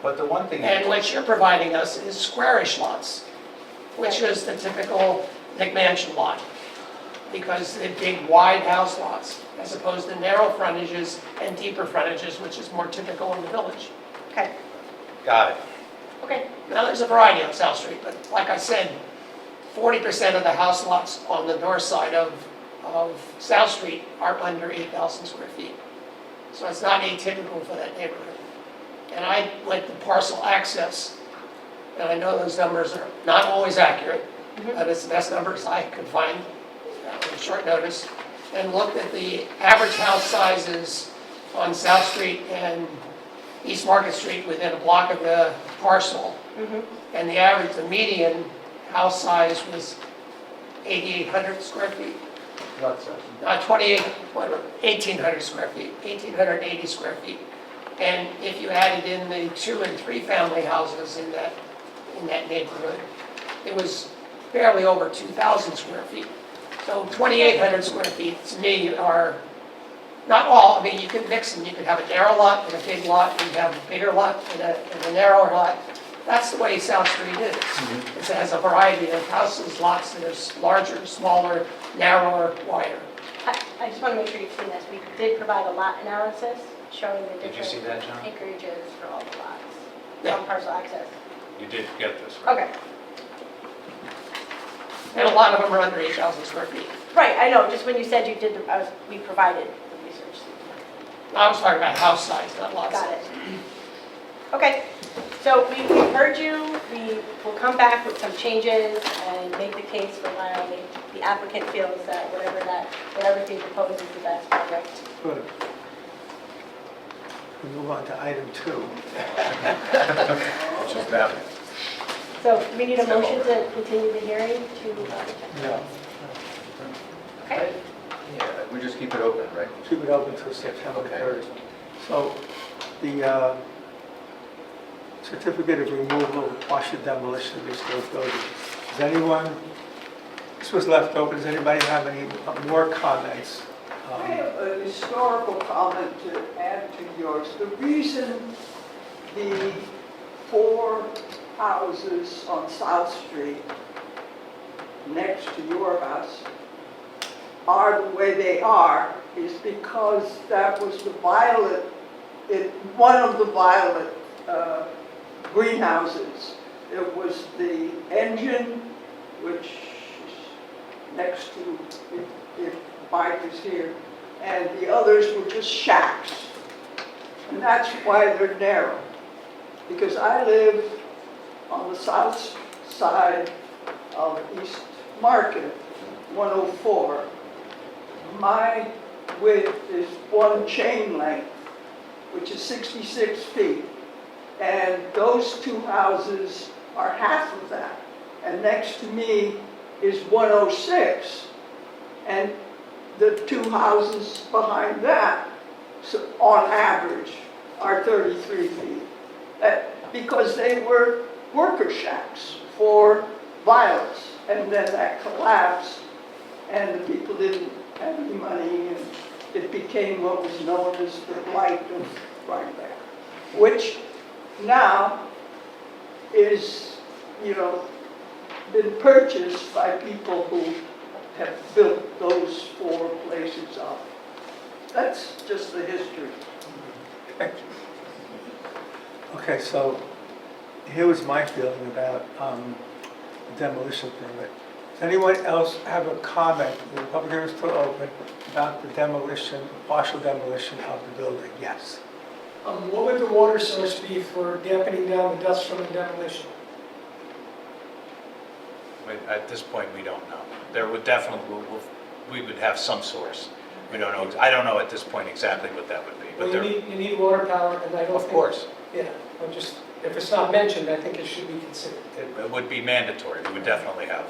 But the one thing, And what you're providing us is squarish lots, which is the typical McMansion lot. Because they're big, wide house lots, as opposed to narrow frontages and deeper frontages, which is more typical in the village. Okay, got it. okay. Now, there's a variety on South Street, but like I said, 40% of the house lots on the north side of South Street are under 8,000 square feet. So it's not atypical for that neighborhood. And I went to parcel access, and I know those numbers are not always accurate, but it's the best numbers I could find on short notice, and looked at the average house sizes on South Street and East Market Street within a block of the parcel. And the average, the median house size was 8,800 square feet. Lot size. 1,800 square feet, 1,880 square feet. And if you added in the 2 and 3 family houses in that neighborhood, it was barely over 2,000 square feet. So 2,800 square feet, to me, are not all. I mean, you can mix them. You could have a narrow lot and a big lot, and you can have a bigger lot and a narrower lot. That's the way South Street is. It has a variety of houses, lots that are larger, smaller, narrower, wider. I just want to make sure you've seen this. We did provide a lot analysis showing the Did you see different that, John? acreages for all the lots Yeah. on parcel access. You did get this, right? Okay, And a lot of them are under 8,000 square feet. right, I know, just when you said you did, we provided the research. I was talking about house size, not lot size. Got it. Okay, so we heard you, we will come back with some changes and make the case for why the applicant feels that whatever's being proposed is the best project. Good. We move on to item 2. Which is that. So we need a motion to continue the hearing to, No. okay? Yeah, we just keep it open, right? Keep it open until September Okay. 3rd. So the certificate of removal of partial demolition of the historic building. Does anyone, this was left open, does anybody have any more comments? I have a historical comment to add to yours. The reason the 4 houses on South Street next to your house are the way they are is because that was the violet, one of the violet greenhouses. It was the engine, which is next to, if Mike is here, and the others were just shacks. And that's why they're narrow. Because I live on the south side of East Market, 104. My width is 1 chain length, which is 66 feet. And those 2 houses are half of that. And next to me is 106. And the 2 houses behind that, so on average, are 33 feet. Because they were worker shacks for violets. And then that collapsed, and the people didn't have any money, and it became what was known as the blight of Rhinebeck, which now is, been purchased by people who have built those 4 places up. That's just the history. Thank you. Okay, so here was my feeling about the demolition permit. Does anyone else have a comment? The public hearing is still open about the demolition, partial demolition of the building. Yes. What would the water source be for dampening down the dust from the demolition? At this point, we don't know. There would definitely, we would have some source. We don't know, I don't know at this point exactly what that would be, but Well, there, you need water power, and I don't of think... course, Yeah, if it's not mentioned, I think it should be considered. it would be mandatory. We would definitely have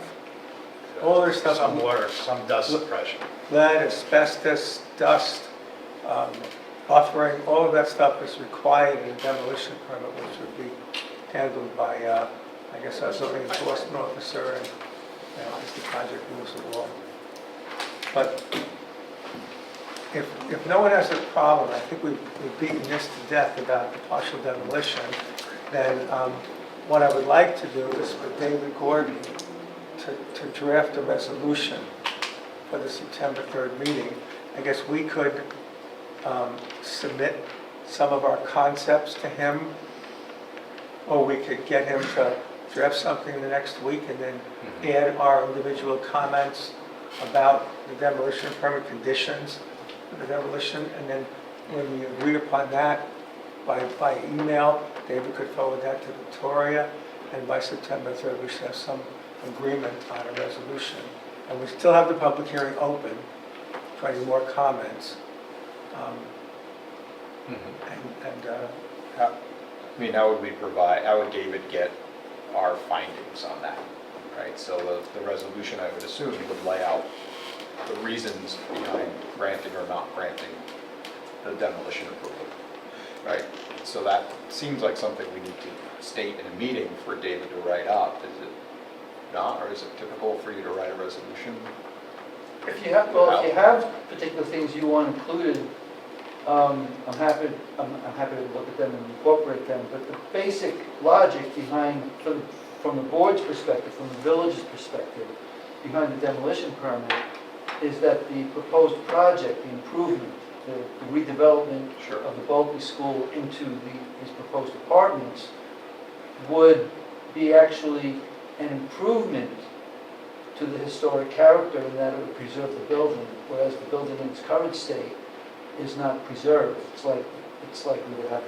All their stuff- some water, some dust suppression. Lead, asbestos, dust, buffering, all of that stuff is required in a demolition permit, which would be handled by, I guess, our zoning enforcement officer and, as the project moves along. But if no one has a problem, I think we've beaten this to death about the partial demolition, then what I would like to do is for David Gordon to draft a resolution for the September 3rd meeting. I guess we could submit some of our concepts to him, or we could get him to draft something in the next week and then add our individual comments about the demolition permit conditions for the demolition, and then when we agree upon that by email, David could forward that to Victoria, and by September 3rd we should have some agreement on a resolution. And we still have the public hearing open for any more comments. I mean, how would we provide, how would David get our findings on that, right? So the resolution, I would assume, would lay out the reasons behind granting or not granting the demolition approval, right? So that seems like something we need to state in a meeting for David to write up. Is it not, or is it typical for you to write a resolution? If you have particular things you want included, I'm happy to look at them and incorporate them, but the basic logic behind, from the board's perspective, from the village's perspective, behind the demolition permit, is that the proposed project, the improvement, the redevelopment Sure. of the Bulkley School into these proposed apartments would be actually an improvement to the historic character in that it would preserve the building, whereas the building in its current state is not preserved. It's like we would have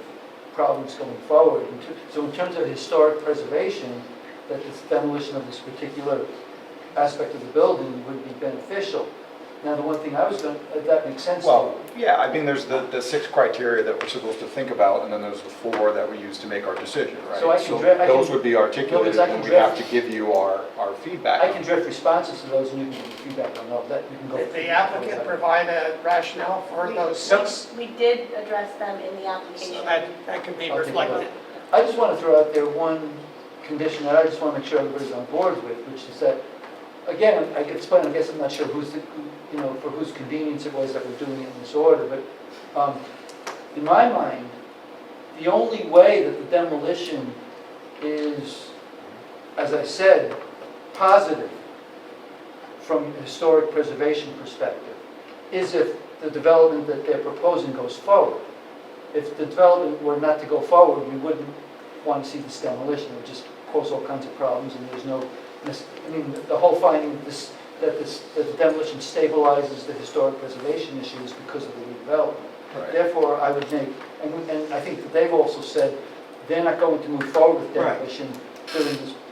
problems going forward. So in terms of historic preservation, that this demolition of this particular aspect of the building would be beneficial. Now, the one thing I was going, if that makes sense to you. Well, yeah, I mean, there's the 6 criteria that we're supposed to think about, and then there's the 4 that we use to make our decision, right? So I can dra- I those can- would be articulated I can when we draft- have to give you our feedback. I can draft responses to those, and you can give feedback on those. That you can go. Did the applicant provide a rationale for those 6? We did address them in the So application. that can be I'll take a reflected. look. I just want to throw out there one condition that I just want to make sure everybody's on board with, which is that, again, I guess I'm not sure who's the, for whose convenience it was that we're doing it in this order, but in my mind, the only way that the demolition is, as I said, positive from a historic preservation perspective, is if the development that they're proposing goes forward. If the development were not to go forward, we wouldn't want to see this demolition. It would just cause all kinds of problems, and there's no, I mean, the whole finding that the demolition stabilizes the historic preservation issues because of the redevelopment. Right. Therefore, I would make, and I think that they've also said they're not going to move forward with Right. demolition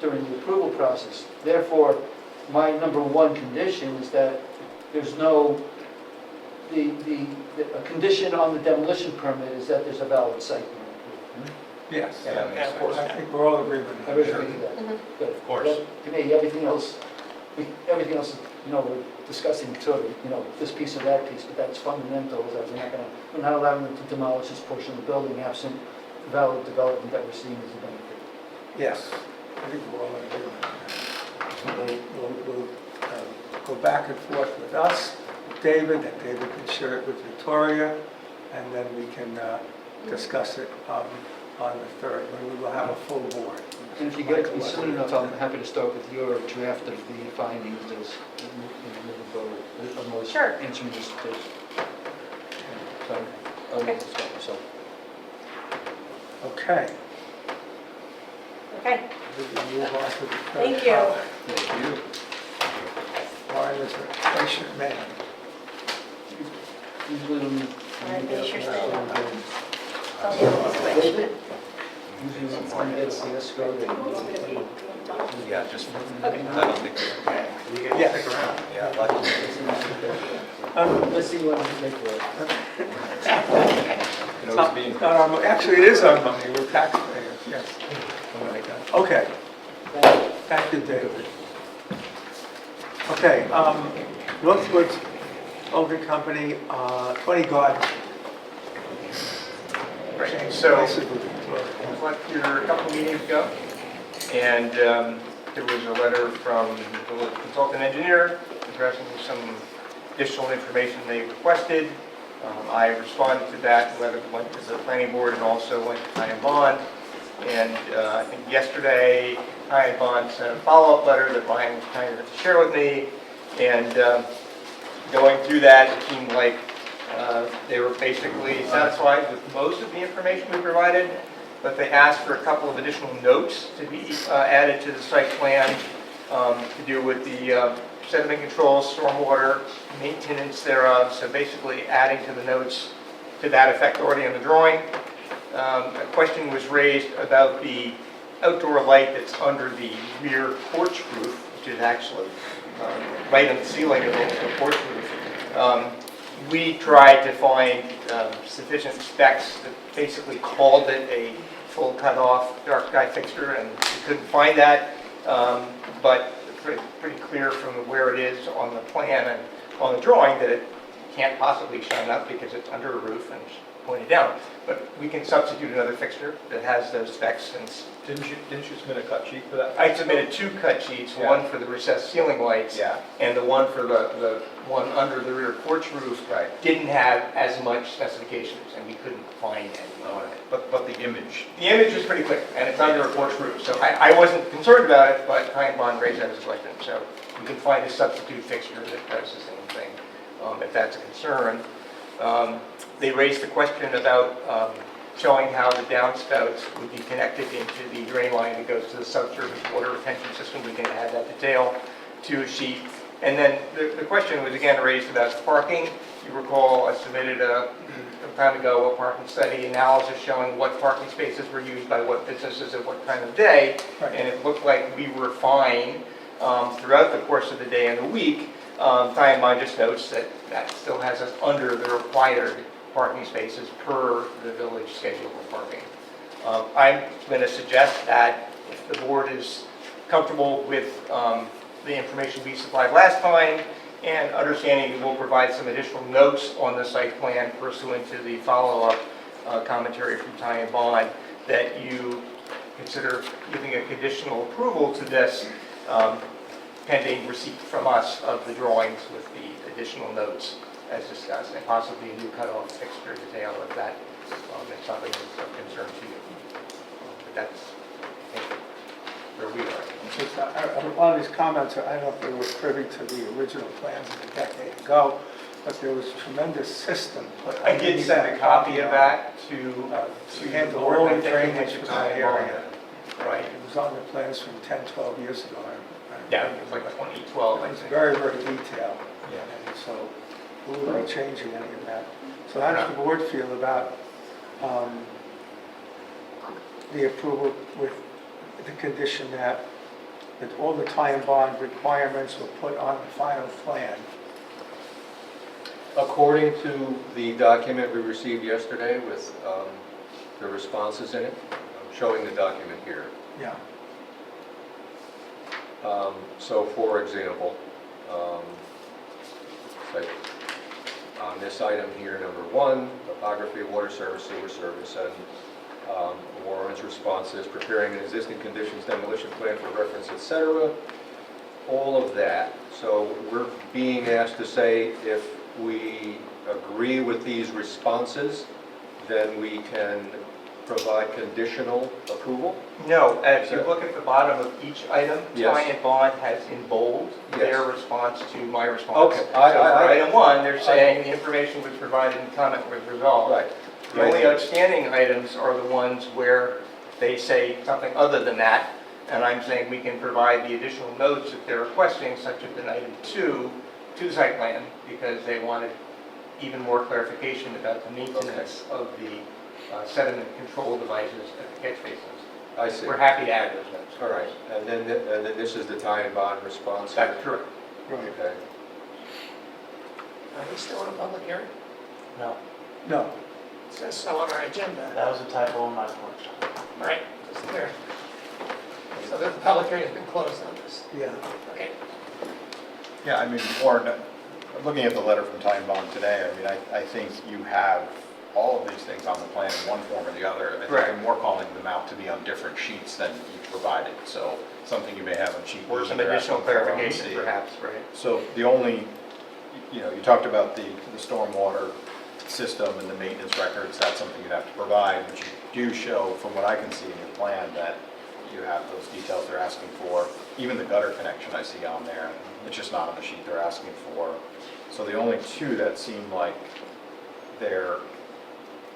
during the approval process. Therefore, my number 1 condition is that there's no, a condition on the demolition permit is that there's a valid site plan. Yes. Yeah, that makes sense. I think we're all in agreement. Everybody agree with that? Mhm. Good. Of course. That- To me, everything else, we're discussing sort of, this piece or that piece, but that's fundamental, is that we're not allowing them to demolish this portion of the building absent valid development that we're seeing as a benefit. Yes, I think we're all in agreement. So we'll go back and forth with us, with David, and David can share it with Victoria, and then we can discuss it on the 3rd, when we will have a full board. And if you get it to me soon enough, I'm happy to start with your draft of the findings as moving forward. I'm always Sure. answering this. So, I'll Okay. start myself. Okay. Okay, We will move on to the third Thank you. topic. Thank you. Warren is a patient man. Usually when All right, make sure Usually when we get to the escrow, Yeah, just, Okay. I don't think, you can Yes. stick around. Yeah, like, let's see what we make of it. you know, it's being, Not our actually, it is our money, we're taxpayers, yes. Okay, thank you, David. Okay, Northwoods Holding Company, 20 Garden. Right, so I left here a couple meetings ago, and there was a letter from the consultant engineer addressing some additional information they requested. I responded to that, letter went to the planning board and also went to Ty and Bond. And I think yesterday, Ty and Bond sent a follow-up letter that Ryan was kind enough to share with me. And going through that, it seemed like they were basically satisfied with most of the information we provided, but they asked for a couple of additional notes to be added to the site plan to do with the sediment control, stormwater, maintenance thereof. So basically adding to the notes to that effect already on the drawing. A question was raised about the outdoor light that's under the rear porch roof, which is actually right on the ceiling of the porch roof. We tried to find sufficient specs that basically called it a full cut-off dark sky fixture, and we couldn't find that. But pretty clear from where it is on the plan and on the drawing that it can't possibly shine up because it's under a roof and it's pointed down. But we can substitute another fixture that has those specs. And didn't you submit a cut sheet for that? I submitted 2 cut sheets, Yeah. one for the recessed ceiling lights Yeah. and the one for the one under the rear porch roof. Right. Didn't have as much specifications, and we couldn't find any on it. But the image, The image was pretty clear, and it's under a porch roof, so I wasn't concerned about it, but Ty and Bond raised that as a question. So we can find a substitute fixture that does the same thing, if that's a concern. They raised the question about showing how the downspouts would be connected into the drain line that goes to the subsurface water retention system. We can add that detail to a sheet. And then the question was again raised about parking. you recall, I submitted some time ago a parking study analysis showing what parking spaces were used by what businesses at what time of day. Right. And it looked like we were fine throughout the course of the day and the week. Ty and Bond just notes that that still has us under the required parking spaces per the village schedule for parking. I'm going to suggest that if the board is comfortable with the information we supplied last time and understanding that we'll provide some additional notes on the site plan pursuant to the follow-up commentary from Ty and Bond, that you consider giving a conditional approval to this pending receipt from us of the drawings with the additional notes as discussed, and possibly a new cutoff fixture detail if that is something that's of concern to you. But that's, I think, where we are. A lot of these comments, I don't know if they were privy to the original plans of a decade ago, but there was a tremendous system put. I did send a copy of that to handle the all board. the I think drainage it for was that Ty and area. Bond. Right. It was on the plans from 10, 12 years ago. Yeah, it was like 2012, I It was think. very, very detailed. Yeah. And so we won't be changing any of that. So how does the board feel about the approval with the condition that all the Ty and Bond requirements were put on the final plan? According to the document we received yesterday with the responses in it, I'm showing the document here. Yeah. So for example, say, on this item here, number 1, topography, water service, sewer service, and Warren's response is preparing an existing conditions demolition plan for reference, etc. All of that. So we're being asked to say if we agree with these responses, then we can provide conditional approval? No, if you look at the bottom of each item, Yes. Ty and Bond has in bold Yes. their response to my response. Okay. So for item 1, they're saying the information was provided and comment was resolved. Right. The only outstanding items are the ones where they say something other than that, and I'm saying we can provide the additional notes that they're requesting, such as in item 2, to the site plan, because they wanted even more clarification about the maintenance of the sediment control devices at the catch basins. I see. We're happy to add those notes. All right. And then this is the Ty and Bond response? That's correct. Right. Okay. Are we still in a public hearing? No, No. It says so on our agenda. that was a typo on my part. Right, it's clear. So the public hearing has been closed on this. Yeah. Okay. Yeah, I mean, Warren, looking at the letter from Ty and Bond today, I mean, I think you have all of these things on the plan in one form or the other. I think Right. I'm more calling them out to be on different sheets than you provided. So something you may have on sheet B. Or some you're additional asking for on clarification, C. perhaps, right? So the only, you know, you talked about the stormwater system and the maintenance records, that's something you'd have to provide, but you do show, from what I can see in your plan, that you have those details they're asking for. Even the gutter connection I see on there, it's just not on the sheet they're asking for. So the only two that seem like they're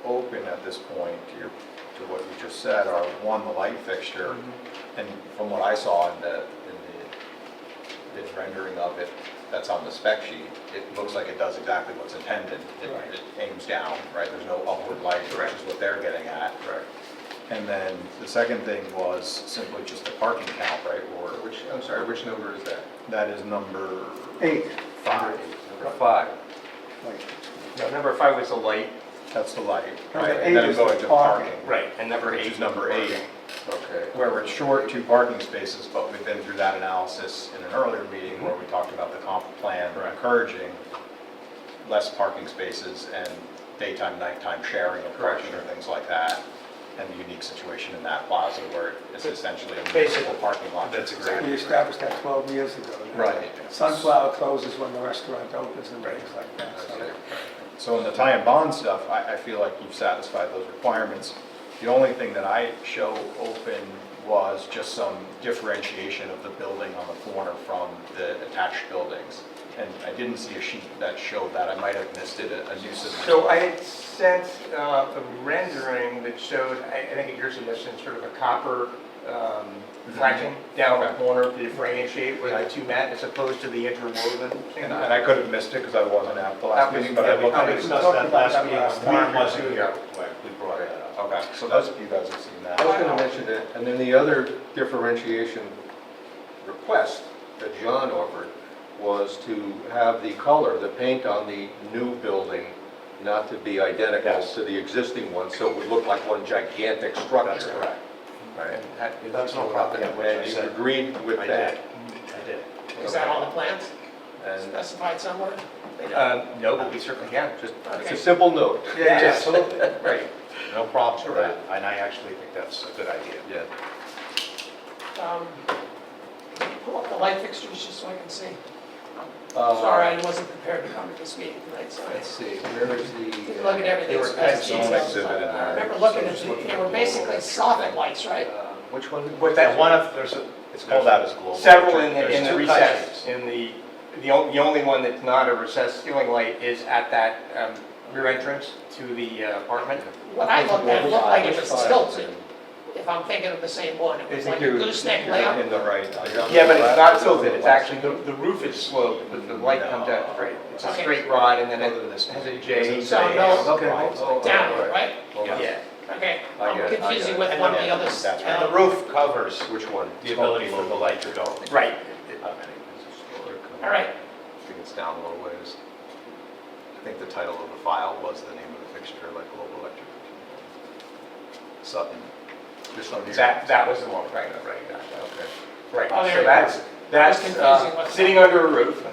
open at this point to what you just said are, one, the light fixture, and from what I saw in the rendering of it, that's on the spec sheet, it looks like it does exactly what's intended. It aims down, right? There's no upward light, which is what they're getting at. Right. And then the second thing was simply just the parking count, right? Or I'm sorry, which number is that? that is number 8. 5. Number 5. Right. No, number 5 was the light. That's the light, Number right? 8 And then I'm is the going to parking. parking. Right, and number Which 8 is number 8. Okay. Where we're short 2 parking spaces, but we've been through that analysis in an earlier meeting where we talked about the comp plan encouraging less parking spaces and daytime, nighttime sharing of parking or things like that, and the unique situation in that plaza where it's essentially a municipal parking lot. That's We established that 12 years ago. Right. Sunflower closes when the restaurant opens and things like that. So Okay. So in the Ty and Bond stuff, I feel like you've satisfied those requirements. The only thing that I show open was just some differentiation of the building on the corner from the attached buildings. And I didn't see a sheet that showed that. I might have missed it, a new submission. So I had sent a rendering that showed, I think at your suggestion, sort of a copper flashing down the corner to differentiate where the two met as opposed to the interwoven. And I could have missed it because I wasn't at the last That was- meeting, but I looked yeah, at we it. discussed that last meeting. Warren wasn't here, we brought it up. Okay, so those of you guys have seen I that. was going to mention that, and then the other differentiation request that John offered was to have the color, the paint on the new building not to be identical Yes. to the existing one, so it would look like one gigantic structure. That's correct. Right. That's no problem. And you agreed with I that. did. I did. Is that on the plans, And specified somewhere? No, but we certainly can. just, it's Okay. a simple note. Yeah, absolutely. Right. No problems with that, and I actually think that's a good idea. Yeah. Pull up the light fixtures just so I can see. Uh, Sorry, I wasn't prepared to come to this meeting tonight, so Let's see, where is take a the? look at everything. They were so that's kind of details. exhibit in I there. remember looking at, they were basically soffit lights, right? Which one? What Yeah, that, one of, it's called out as global. several in There's the two recess, types. in the only one that's not a recessed ceiling light is at that rear entrance to the apartment. What I looked at looked like it was Which tilted, files? if I'm thinking of the same one. It was I like think a you're- gooseneck You're layout. in the right. Yeah, but it's not tilted, it's actually, the roof is sloped, but the light comes out straight. It's a Okay. straight rod and then it Other than this has one. a J. So no- Okay. Downward, right? Yeah. Okay, I I'm get it, I confusing get with it. one of the others. That's And the roof covers Which one? the ability for the light to go. Right. All right, I think it's down a little ways. I think the title of the file was the name of the fixture, like Global Electric. Sutton. This one here. That was the one, right, gotcha. Okay. Right, Oh, there so you that's, go. that's confusing with sitting under a roof.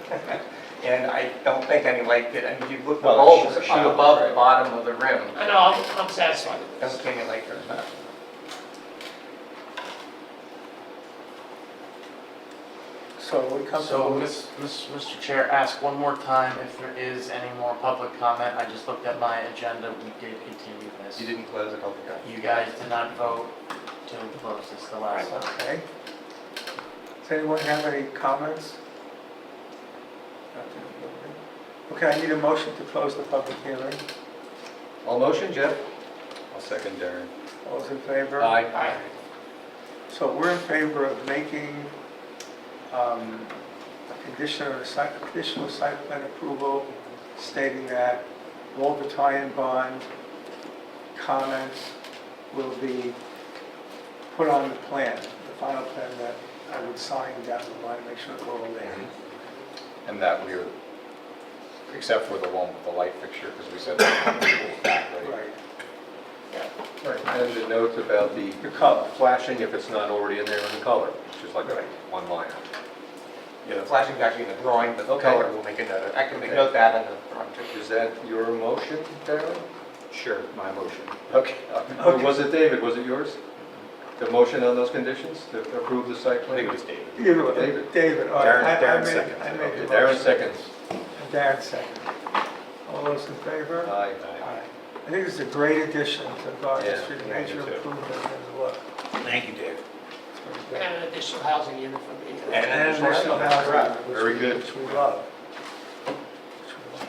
And I don't think any light did, I mean, if you look, the Well, bulbs sure, up sure, above the right. bottom of the rim. I know, I'm satisfied with Don't this. see any light goes back. So we come So, to, Mr. Chair, ask one more time if there is any more public comment. I just looked at my agenda, we did continue this. You didn't close it, okay. You guys did not vote to close this the last time. okay. Does anyone have any comments? Okay, I need a motion to close the public hearing. All motion, Jeff? I'll second Darren. All those in favor? Aye. So we're in favor of making a conditional site plan approval stating that all the tie-in bond comments will be put on the plan, the final plan that I would sign down the line, make sure they're all there. And that we're, except for the one with the light fixture, because we said we're comfortable with that, right? Right. Right. And the note about the The color. flashing if it's not already in there in the color, which is like a one liner. Yeah, the flashing's actually in the drawing, but the Okay. color will make a note. I can make note that in the drawing too. Is that your motion, Darren? Sure, my motion. Okay. Or was it David? Was it yours? The motion on those conditions to approve the site I plan? think it was David. Either way, David. David, all right. Darren I made- seconds. I made Okay, the Darren motion. seconds. And Darren second. All those in favor? Aye. Aye. I think it's a great addition to Garden Yeah, Street, yeah, major me too. improvement in the look. Thank you, Dave. It's very good. And an additional housing unit for the. And And additional additional housing. housing, Very good. which we love. Which we love.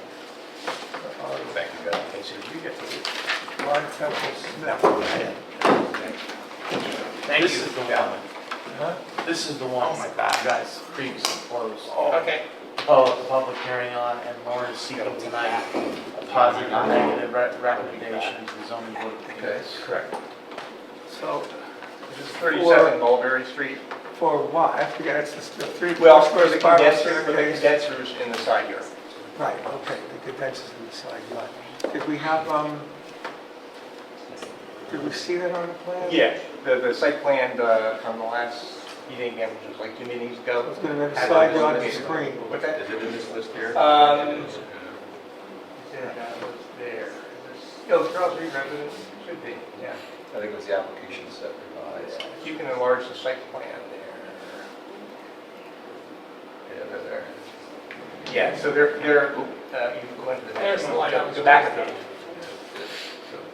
Thank you, guys. Hey, so did you get to? Ron Temple Smith. Thank This you. is the Yeah. one. Huh? This is the one Oh my God. you guys previously closed. Okay, The public hearing on, and Lauren is seeking tonight a positive or negative recommendation to the zoning board of appeals. Correct. So, This is 37 Mulberry Street. for what? I forget, it's the three. Well, for the spiral condensers, staircase. in the side yard. Right, okay, the condensers in the side yard. Did we have, did we see that on the plan? Yeah, the site plan from the last meeting, again, which was like 2 meetings ago. It's gonna have a had side those yard in and it. screen. What's that? Is it in this list here? Yeah, that was there. Oh, Charles Street residence, should be, yeah. I think it was the application set revised. You can enlarge the site plan there. Yeah, they're there. Yeah, so they're, you go into the. There's the light. Go back a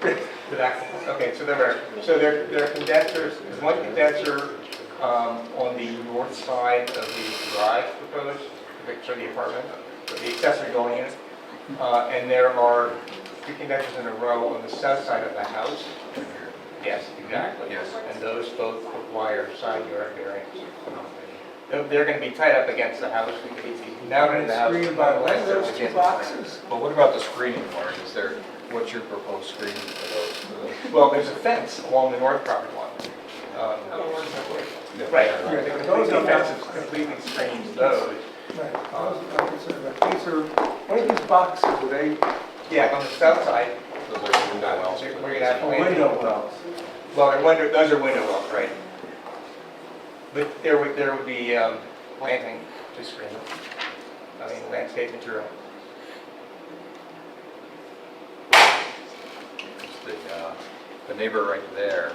bit. Go back. Okay, so they're condensers, there's one condenser on the north side of the garage proposed, for the apartment, for the accessory dwelling unit. And there are 3 condensers in a row on the south side of the house. Yes, exactly. Yes. And those both require side yard variance. They're going to be tied up against the house. They could be mounted in the house. Screened by one of They're those two against the plan. boxes? But what about the screening, Warren? Is there, what's your proposed screening for those? Well, there's a fence along the north property line. Right, the Those complete are fence completely screens those. Right, those are concerned about. These are, what are these boxes, are they Yeah, on the south side, Those are window wells. we're going to have window wells? Well, those are window wells, right? But there would be planting to screen them. I mean, landscape material. The neighbor right there.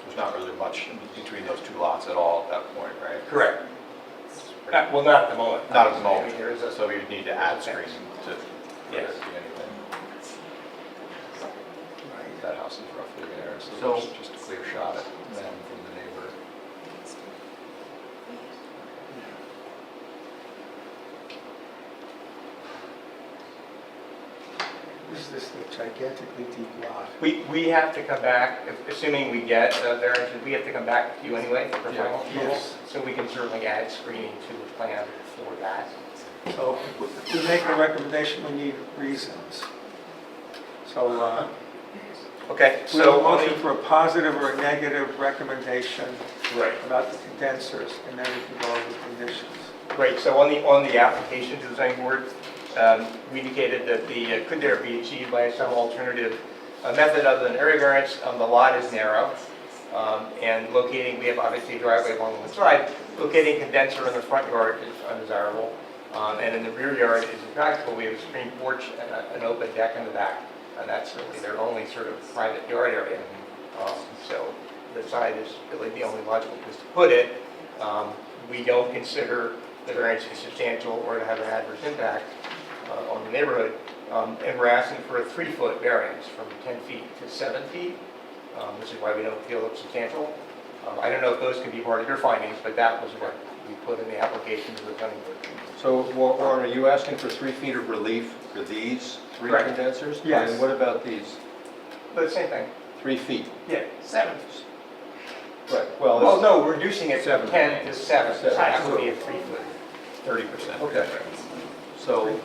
There's not really much in between those two lots at all at that point, right? Correct. Well, not at the moment. Not at the moment, There is a, so you'd need to add screening to Yes. see anything. That house is roughly there, so So- there's just a clear shot at them from the neighbor. This is this gigantically deep lot. we have to come back, assuming we get variances, we have to come back to you anyway for final approval. Yes. So we can certainly add screening to the plan for that. So if we make a recommendation, we need reasons. So Okay, we have a so motion for a positive or a negative recommendation right. about the condensers, and then we can go over the conditions. Great, so on the application to the zoning board, we indicated that could there be achieved by some alternative method other than area variance. The lot is narrow, and locating, we have obviously a driveway along one side, locating condenser in the front yard is undesirable, and in the rear yard is impractical. We have a screen porch and an open deck in the back, and that's really their only sort of private yard area. So the side is really the only logical place to put it. We don't consider the variance to be substantial or to have an adverse impact on the neighborhood, and we're asking for a 3-foot variance from 10 feet to 7 feet, which is why we don't feel it's substantial. I don't know if those can be part of your findings, but that was what we put in the application to the zoning board. So, Warren, are you asking for 3 feet of relief for these 3 Correct. condensers? Yes. And what about these? But same thing. 3 feet? Yeah. 7. Right. Well, no, we're reducing it from 7. 10 to 7, so Seven. that would be a 3-foot. 30%. Okay. So,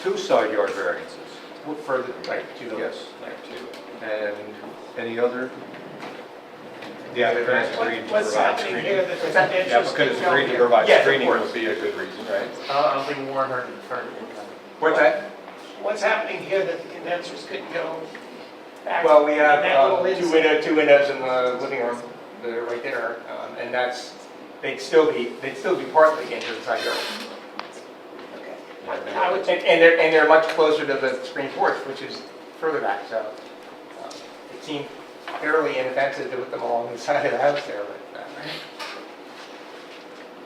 2 side yard variances? Further, right, to the. Yes. Right, to. And any other? The applicant has agreed to What's provide happening screening. here that the The applicant condensers has agreed to provide Yes, of screening course. would be a good reason, right? I don't think Warren heard it. What's that? What's happening here that the condensers couldn't go back? Well, we have in that little inside? two windows in the living room, they're right there, and they'd still be partly into the side yard. Okay. I would And they're much closer to the screen porch, which is further back, so it seemed fairly inoffensive to put them along the side of the house there, but.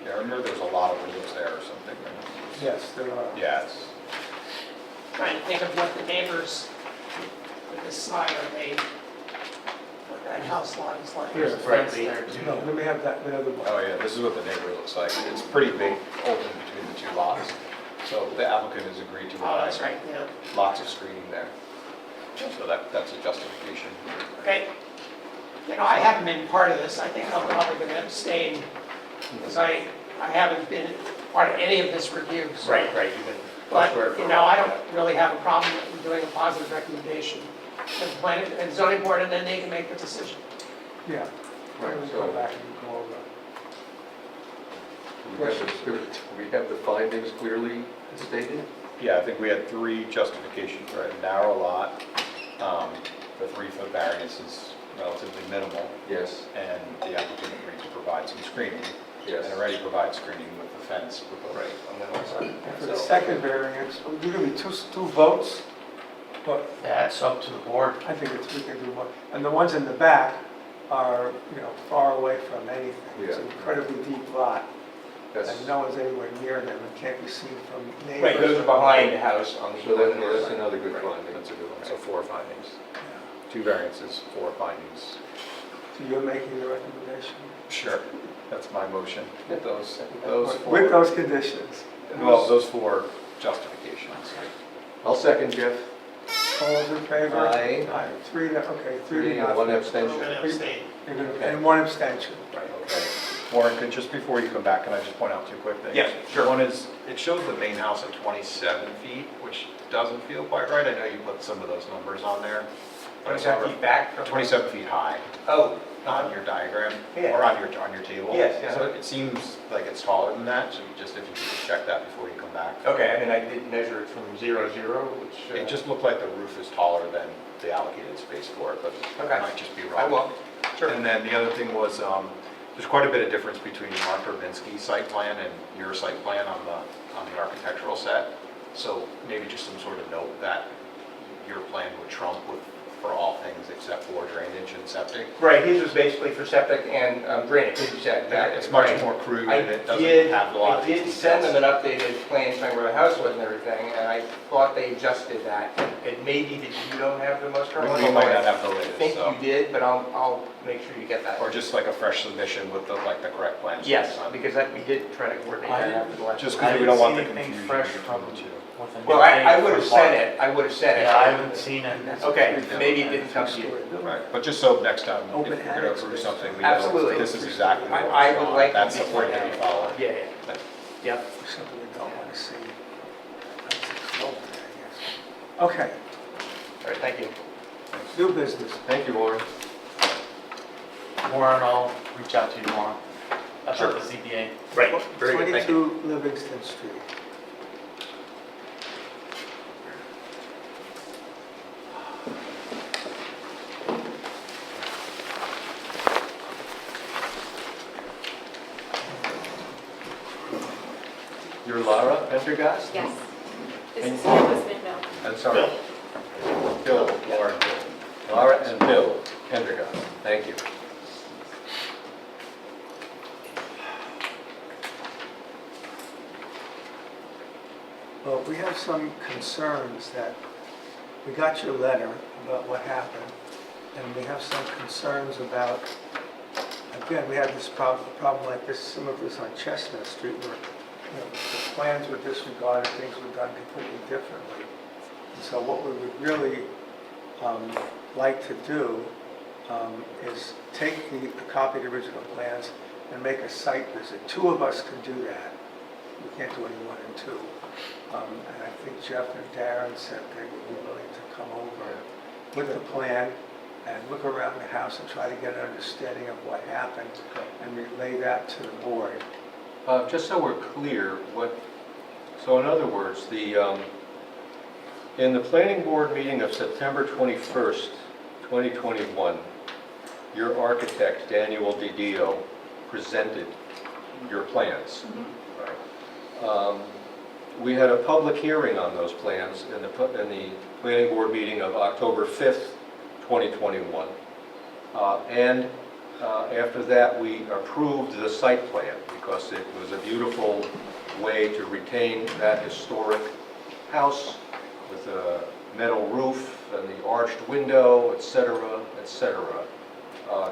Yeah, I remember there's a lot of windows there or something. right? Yes, there are. Yeah, it's, trying to think of what the neighbors with this side are made, what that house lot is like. There's a fence there too. No, let me have that, the other one. oh yeah, this is what the neighborhood looks like. It's pretty big open between the 2 lots. So the applicant has agreed to Oh, provide that's right, yeah. lots of screening there. So that's a justification. Okay. You know, I haven't been part of this. I think I'm probably going to abstain because I haven't been part of any of this review. so- Right, you've been. But, you know, I don't really have a problem with doing a positive recommendation to the planning and zoning board, and then they can make the decision. Yeah. Right, we go back and go over. We have the findings clearly stated? Yeah, I think we had 3 justifications, right? A narrow lot, the 3-foot variance is relatively minimal, Yes. and the applicant agreed to provide some screening. Yes. And already provides screening with the fence proposed. Right, on the north side. And for the second variance, we're going to be two votes, but That's up to the board. I think we can do one. And the ones in the back are, far away from anything. It's an Yeah. incredibly deep lot, That's, and no one's anywhere near them and can't be seen from neighbors. Right, those are behind the house on the. so on the north that's side. another good Right. finding. That's a good one. So 4 findings. Yeah. 2 variances, 4 findings. So you're making the recommendation? Sure. That's my motion. With those With 4, those conditions. well, those 4 justifications. I'll second, Jeff. All those in favor? Aye. Three, okay, three Three to and one nothing. abstention. I'm gonna abstain. You're gonna- And one abstention. Right. Okay. Warren, just before you come back, can I just point out two quick things? Yes, sure. One is, it shows the main house at 27 feet, which doesn't feel quite right. I know you put some of those numbers on there. But it's 27 feet back from... 27 feet high Oh, on your diagram, Yeah. or on your table. Yes, yeah. So it seems like it's taller than that, so just if you could just check that before you come back. okay, I mean, I did measure it from 0, 0, which... It just looked like the roof is taller than the allocated space for it, but Okay. I might just be wrong. I will. Sure. And then the other thing was, there's quite a bit of difference between Mark Urbanski's site plan and your site plan on the architectural set. So maybe just some sort of note that your plan would trump for all things except for drainage and septic. Right, his was basically for septic and drainage, as you said. It's much Right. more crude I and it doesn't did, have a lot of I these did send details. them an updated plan showing where the house was and everything, and I thought they adjusted that. It may be that you don't have the most current one. We might not have the I latest, think so. you did, but I'll make sure you get that. Or just like a fresh submission with the correct plans. Yes, because we did try to coordinate that after the last. Just one. because we don't want the I didn't see confusion. anything fresh from between the two. with a new Well, I date would have for sent Mark. it, I would have sent it. Yeah, I haven't seen it. Okay, maybe it didn't come to you. Right, but just so next time, if Open we're going to attic approve space. something, we know Absolutely. this is exactly what I we're would on. like to That's the be point pointed that we out. follow. Yeah, yeah. Yep. Something we don't want to see. That's the slope, I guess. Okay, All right, thank you. new business. Thank you, Warren. Warren, I'll reach out to you tomorrow Sure. about the ZBA. Right, very good, thank you. 22 Livingston Street. You're Laura Pendergast? Yes. This And- is Nicholas Midville. I'm sorry. Bill, Laura, Bill. Laura and Bill Pendergast. Thank you. Well, we have some concerns that, we got your letter about what happened, and we have some concerns about, again, we had this problem like this, some of this on Chestnut Street where, the plans were disregarded, things were done completely differently. And so what we would really like to do is take the copied original plans and make a site visit. Two of us can do that. We can't do any one and two. And I think Jeff and Darren said they would be willing to come over with the plan and look around the house and try to get an understanding of what happened and relay that to the board. Just so we're clear, so in other words, in the planning board meeting of September 21st, 2021, your architect, Daniel DiDio, presented your plans. Right. We had a public hearing on those plans in the planning board meeting of October 5th, 2021. And after that, we approved the site plan because it was a beautiful way to retain that historic house with a metal roof and the arched window, et cetera, et cetera.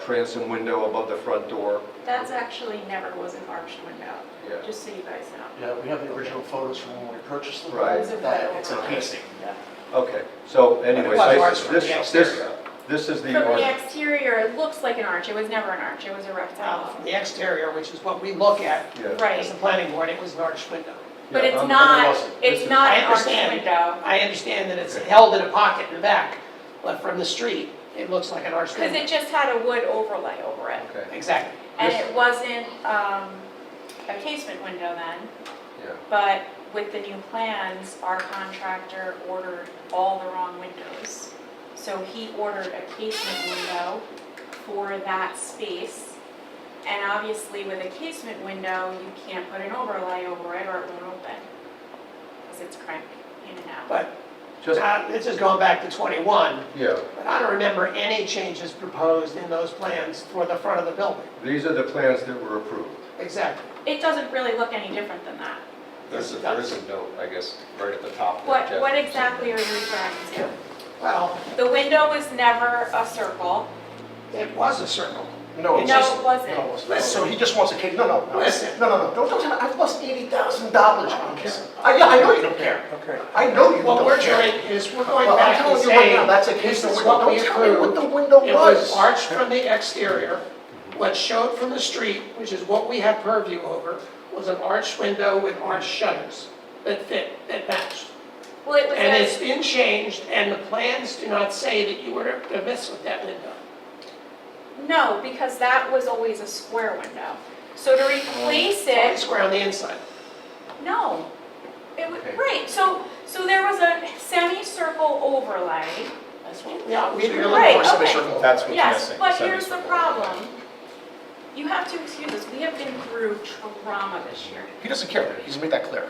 Transom window above the front door. That's actually never was an arched window, Yeah. just so you guys know. Yeah, we have the original photos from when we purchased the Right. home. That it's a casing, yeah. Okay, so anyway, It was arched from the this is the From arch. the exterior, it looks like an arch, it was never an arch, it was a From rectangle. the exterior, which is what we look at Yeah. Right, as a planning board, it was an arched window. but Yeah, it's it not, wasn't. This it's is- not I an arched understand. window. I understand that it's held in a pocket in the back, but from the street, it looks like an arched Because window. it just had a wood overlay over it. Okay, Exactly. And This- it wasn't a casement window then, yeah. but with the new plans, our contractor ordered all the wrong windows. So he ordered a casement window for that space. And obviously with a casement window, you can't put an overlay over it or it won't open. Because it's cranked in and out. But Just, this is going back to 21, yeah, but I don't remember any changes proposed in those plans for the front of the building. these are the plans that were approved. Exactly. It doesn't really look any different than that. There is a note, I guess, right at the top. there, What Jeff. exactly are you referring to? Well, The window was never a circle. it was a circle. No, No, it's just. it wasn't. No, it wasn't. So he just wants a case, no, no, no, Listen. no, don't tell me, I've lost $80,000 on this. Yeah, I know you don't care. Okay. I know you What don't we're care. doing is we're going Well, I'm back telling and you right saying, now, that's a case this of is window. what we Don't tell me what approved. the window It was was. arched from the exterior. What showed from the street, which is what we have purview over, was an arched window with arched shutters that fit, that matched. Well, it was And a- it's been changed, and the plans do not say that you were to mess with that window. no, because that was always a square window. So to replace It's it, square on the inside. no. It was, Okay. right, so there was a semicircle overlay. That's what, yeah, So we you're agree. looking for a Right, okay. semicircle. That's what's Yes, missing. but the here's the semicircle. problem. You have to excuse us, we have been through trauma this year. He doesn't care, he's made that clear.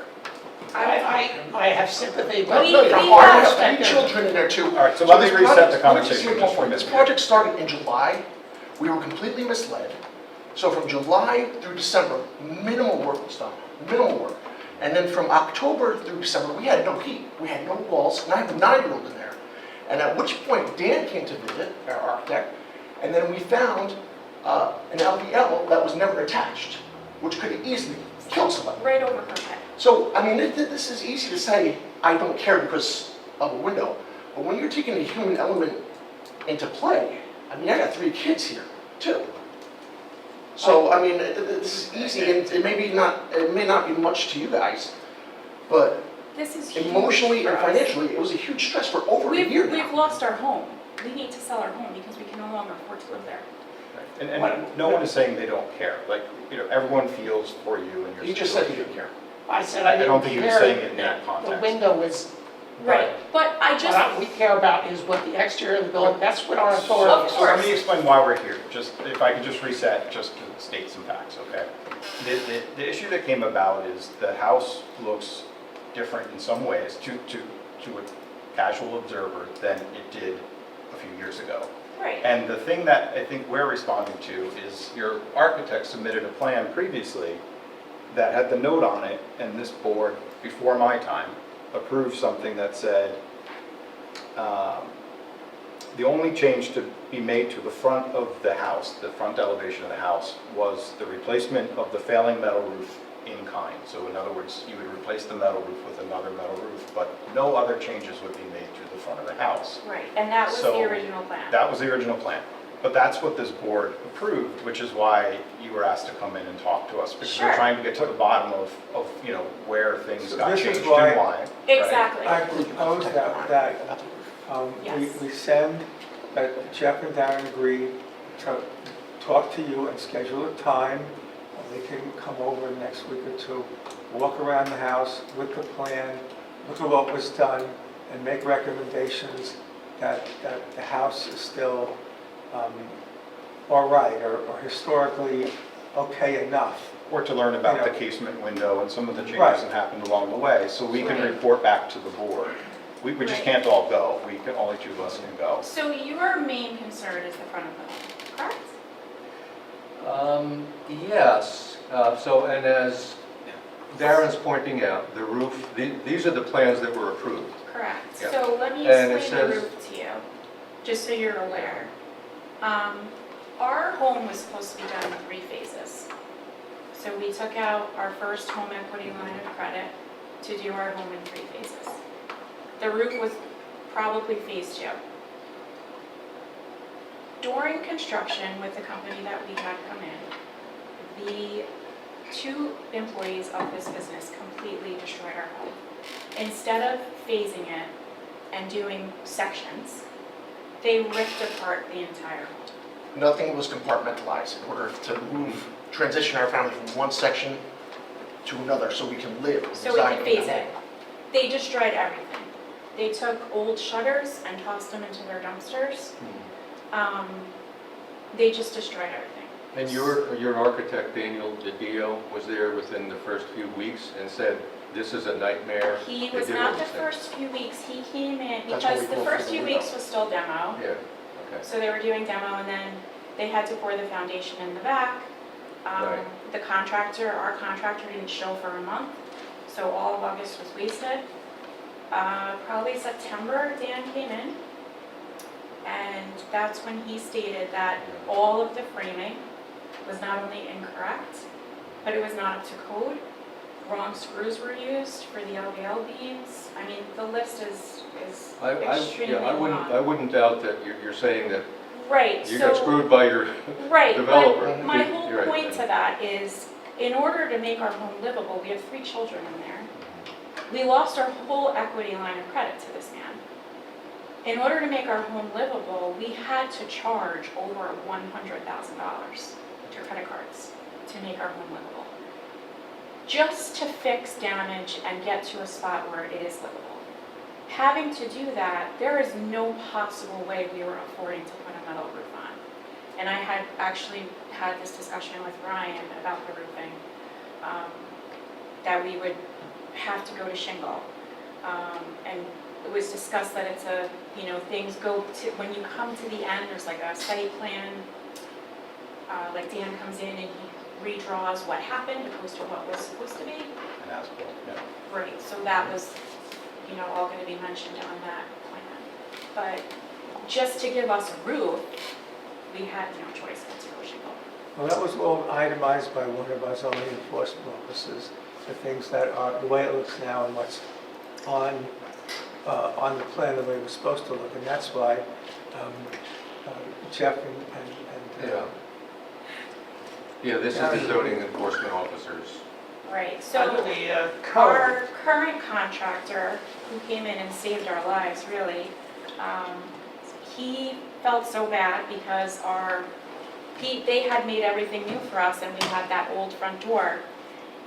I have sympathy, but. No, you we don't. have- I have 3 children in there too. All right, so let me this reset project- the conversation let me just just for a say this minute. project started in July. We were completely misled. So from July through December, minimal work was done, minimal work. And then from October through December, we had no heat, we had no walls, and I have a 9-year-old in there. And at which point Dan came to visit, our architect, and then we found an LVL that was never attached, which could have easily killed somebody. Right over her head. So, I mean, this is easy to say, I don't care because of a window. But when you're taking the human element into play, I mean, I got 3 kids here, too. So, I mean, this is easy, and it may not be much to you guys, but This is huge emotionally for and us. financially, it was a huge stress for over a year We've now. lost our home. We need to sell our home because we can no longer afford to live there. And no one is saying they don't care. Like, everyone feels for you and your You just said you situation. didn't care. I said I I don't didn't think he was care. saying it in that The context. window is, Right, but I just, what we care about is what the exterior of the building, that's what our authority Of is. So let me explain why we're here, just, if I could just reset, just to state some facts, okay? The issue that came about is the house looks different in some ways to a casual observer than it did a few years ago. right, And the thing that I think we're responding to is your architect submitted a plan previously that had the note on it, and this board, before my time, approved something that said, the only change to be made to the front of the house, the front elevation of the house, was the replacement of the failing metal roof in kind. So in other words, you would replace the metal roof with another metal roof, but no other changes would be made to the front of the house. right. And that was the So, original plan. That was the original plan. But that's what this board approved, which is why you were asked to come in and talk to us. Because we're Sure. trying to get to the bottom of where things So got this is changed and why- why. right? Exactly. I propose that Yes. we send, that Jeff and Darren agree to talk to you and schedule a time. They can come over next week or 2, walk around the house with the plan, look at what was done, and make recommendations that the house is still all right, or historically okay enough. Or to learn about the Yeah. casement window and some of the changes Right. that happened along the way, so we can Right. report back to the board. We just Right. can't all go. Only 2 of us can go. So your main concern is the front of the home, correct? Yes, so, and as Darren's pointing out, the roof, these are the plans that were approved. Correct. Yeah. So let me And it explain the says- roof to you, just so you're aware. Our home was supposed to be done in 3 phases. So we took out our first home equity line of credit to do our home in 3 phases. The roof was probably phase 2. During construction with the company that we had come in, the 2 employees of this business completely destroyed our home. Instead of phasing it and doing sections, they ripped apart the entire home. Nothing was compartmentalized in order to transition our family from one section to another so we can live. So we reside could in phase that it. They destroyed everything. They took old shutters and tossed them into their dumpsters. They just destroyed everything. And your architect, Daniel DiDio, was there within the first few weeks and said, this is a nightmare. He They was did not all the these things. first few weeks. He came in, That's what because we the call first for few the weeks window. was still demo. Yeah, okay. So they were doing demo, and then they had to pour the foundation in the back. Right. The contractor, our contractor didn't show for a month, so all of August was wasted. Probably September, Dan came in, And that's when he stated that all of the framing was not only incorrect, but it was not up to code. Wrong screws were used for the LVL beams. I mean, the list is extremely I long. wouldn't doubt that you're saying that Right, you got so, screwed by your right, developer. but my You're whole right. point to that is, in order to make our home livable, we have 3 children in there. We lost our whole equity line of credit to this man. In order to make our home livable, we had to charge over $100,000 to credit cards to make our home livable. Just to fix damage and get to a spot where it is livable. Having to do that, there is no possible way we were affording to put a metal roof on. And I had actually had this discussion with Ryan about the roofing, that we would have to go to shingle. And it was discussed that it's a, things go to, when you come to the end, there's like a site plan, like Dan comes in and he redraws what happened opposed to what was supposed to be. And as-built, yeah. Right, so that was, all gonna be mentioned on that plan. But just to give us a roof, we had no choice but to go shingle. Well, that was all itemized by one of our zoning enforcement officers, the things that are, the way it looks now and what's on the plan, the way it was supposed to look, and that's why Jeff and Yeah, this is the zoning enforcement officers. Right, so Under the our current contractor, who came in and saved our lives, really, he felt so bad because they had made everything new for us and we had that old front door.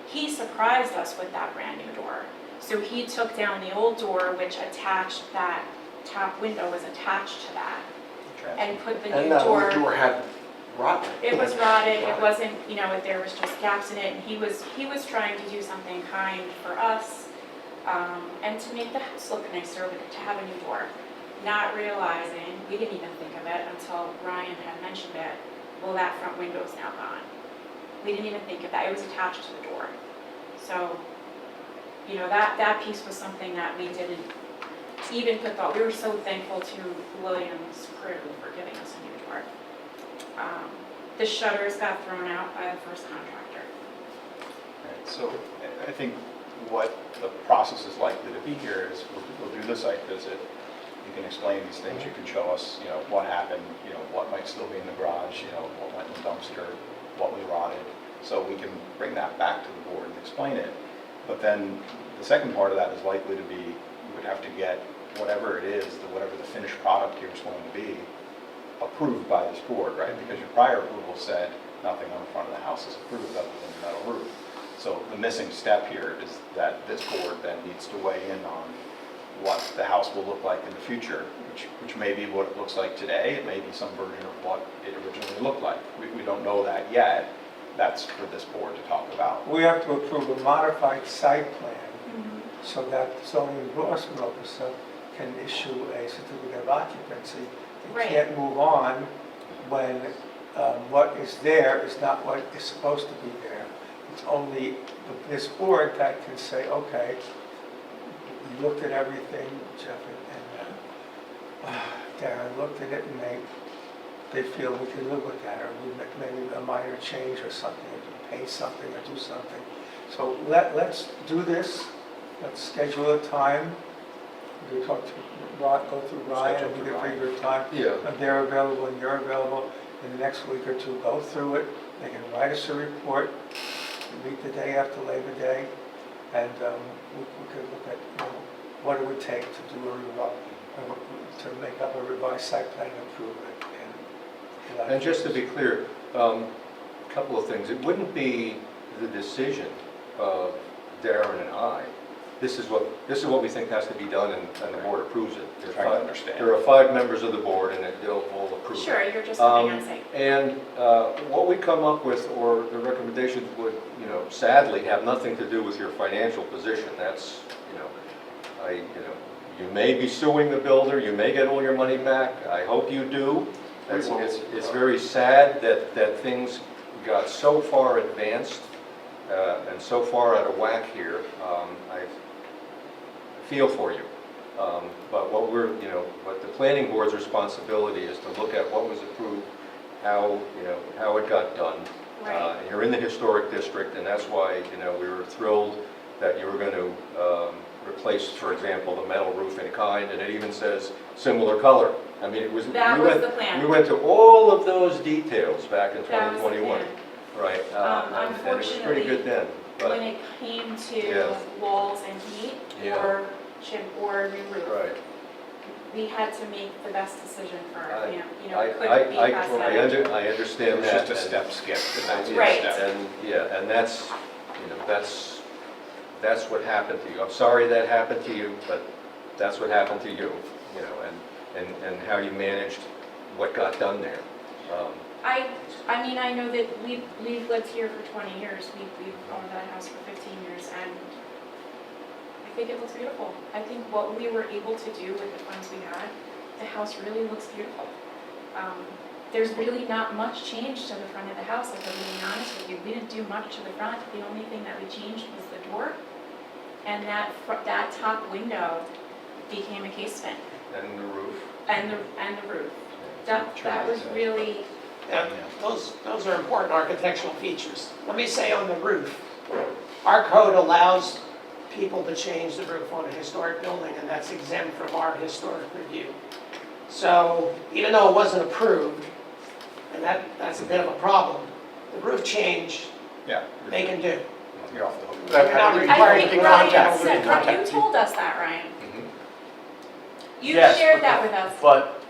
He surprised us with that brand new door. So he took down the old door, which attached, that top window was attached to that, and put the new And that door. door had rot. It was rotted, it wasn't, there was just gaps in it, and he was trying to do something kind for us, and to make the house look nicer, to have a new door. Not realizing, we didn't even think of it until Ryan had mentioned it, well, that front window's now gone. We didn't even think of that, it was attached to the door. So, that piece was something that we didn't even put thought. We were so thankful to Williams crew for giving us a new door. The shutters got thrown out by the first contractor. Right, so I think what the process is likely to be here is we'll do the site visit. You can explain these things, you can show us, what happened, what might still be in the garage, what went in the dumpster, what we rotted. So we can bring that back to the board and explain it. But then the second part of that is likely to be, you would have to get whatever it is, whatever the finished product here is going to be, approved by this board, right? Because your prior approval said nothing on the front of the house is approved other than the metal roof. So the missing step here is that this board then needs to weigh in on what the house will look like in the future, which may be what it looks like today. It may be some version of what it originally looked like. We don't know that yet. That's for this board to talk about. we have to approve a modified site plan so that the zoning enforcement officer can issue a certificate of occupancy. You Right. can't move on when what is there is not what is supposed to be there. It's only this board that can say, okay, we looked at everything, Jeff and Darren looked at it, and they feel we can live with that, or we maybe a minor change or something, or pay something or do something. So let's do this, let's schedule a time. We talk to go through Ryan, and we can figure a time. Yeah. And they're available and you're available in the next week or two, go through it, they can write us a report, we meet the day after Labor Day, and we could look at what it would take to do to make up a revised site plan and approve it. And just to be clear, a couple of things. It wouldn't be the decision of Darren and I. This is what we think has to be done, and the board approves it. Trying to understand. There are 5 members of the board, and they'll all approve it. Sure, you're just looking on site. And what we come up with, or the recommendations would, sadly have nothing to do with your financial position. That's, you may be suing the builder, you may get all your money back. I hope you do. It's very sad that things got so far advanced and so far out of whack here. I feel for you. But what the planning board's responsibility is to look at what was approved, how it got done. Right. And you're in the historic district, and that's why, we were thrilled that you were going to replace, for example, the metal roof in kind, and it even says similar color. I mean, it was. That was the plan. We went to all of those details back in That was the 2021. plan. Right. And it was pretty good then. When But, it came to Yeah. walls and heat Yeah. or chip or re-roof, right. we had to make the best decision for, I- it couldn't be cosmetic. I understand It's that. just a and- step skip, and that's Right. the step. And that's, that's what happened to you. I'm sorry that happened to you, but that's what happened to you, and how you managed what got done there. I know that we've lived here for 20 years, we've owned that house for 15 years, and I think it looks beautiful. I think what we were able to do with the funds we had, the house really looks beautiful. There's really not much change to the front of the house, if I'm being honest with you. We didn't do much to the front. The only thing that we changed was the door, and that top window became a casement, And the roof. and the roof. That was really, And those are important architectural features. Let me say on the roof, our code allows people to change the roof on a historic building, and that's exempt from our historic review. So even though it wasn't approved, and that's a bit of a problem, the roof change, Yeah. they can do. You're off the hook. They're not I required to think be Ryan contacted. said, you told us that, Ryan. Mhm. You Yes, shared but that the- with us. But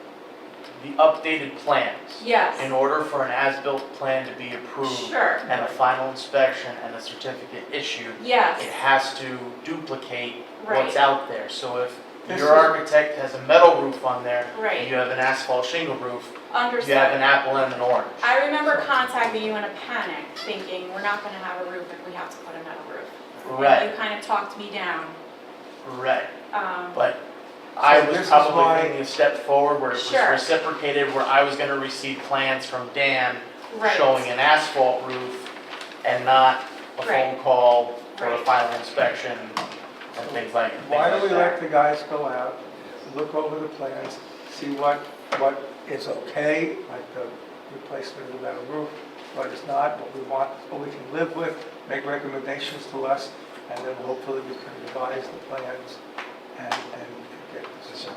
the updated plans, Yes, in order for an as-built plan to be approved sure, and a final inspection and a certificate issued, it yes, has to duplicate right, what's out there. So if This your is- architect has a metal roof on there, and right, you have an asphalt shingle roof, you have an understood. apple and an orange. I remember contacting you in a panic, thinking, we're not gonna have a roof if we have to put a metal roof. And Right, you kind of talked me down. right. Um, But I this was is probably why- thinking a step forward where it was Sure. reciprocated, where I was gonna receive plans from Dan Right. showing an asphalt roof and not a phone Right. call for a Right. final inspection and things like Why don't we that. let the guys go out, look over the plans, see what is okay, like the replacement of the metal roof, what is not, what we want, what we can live with, make recommendations to us, and then hopefully we can revise the plans and get this.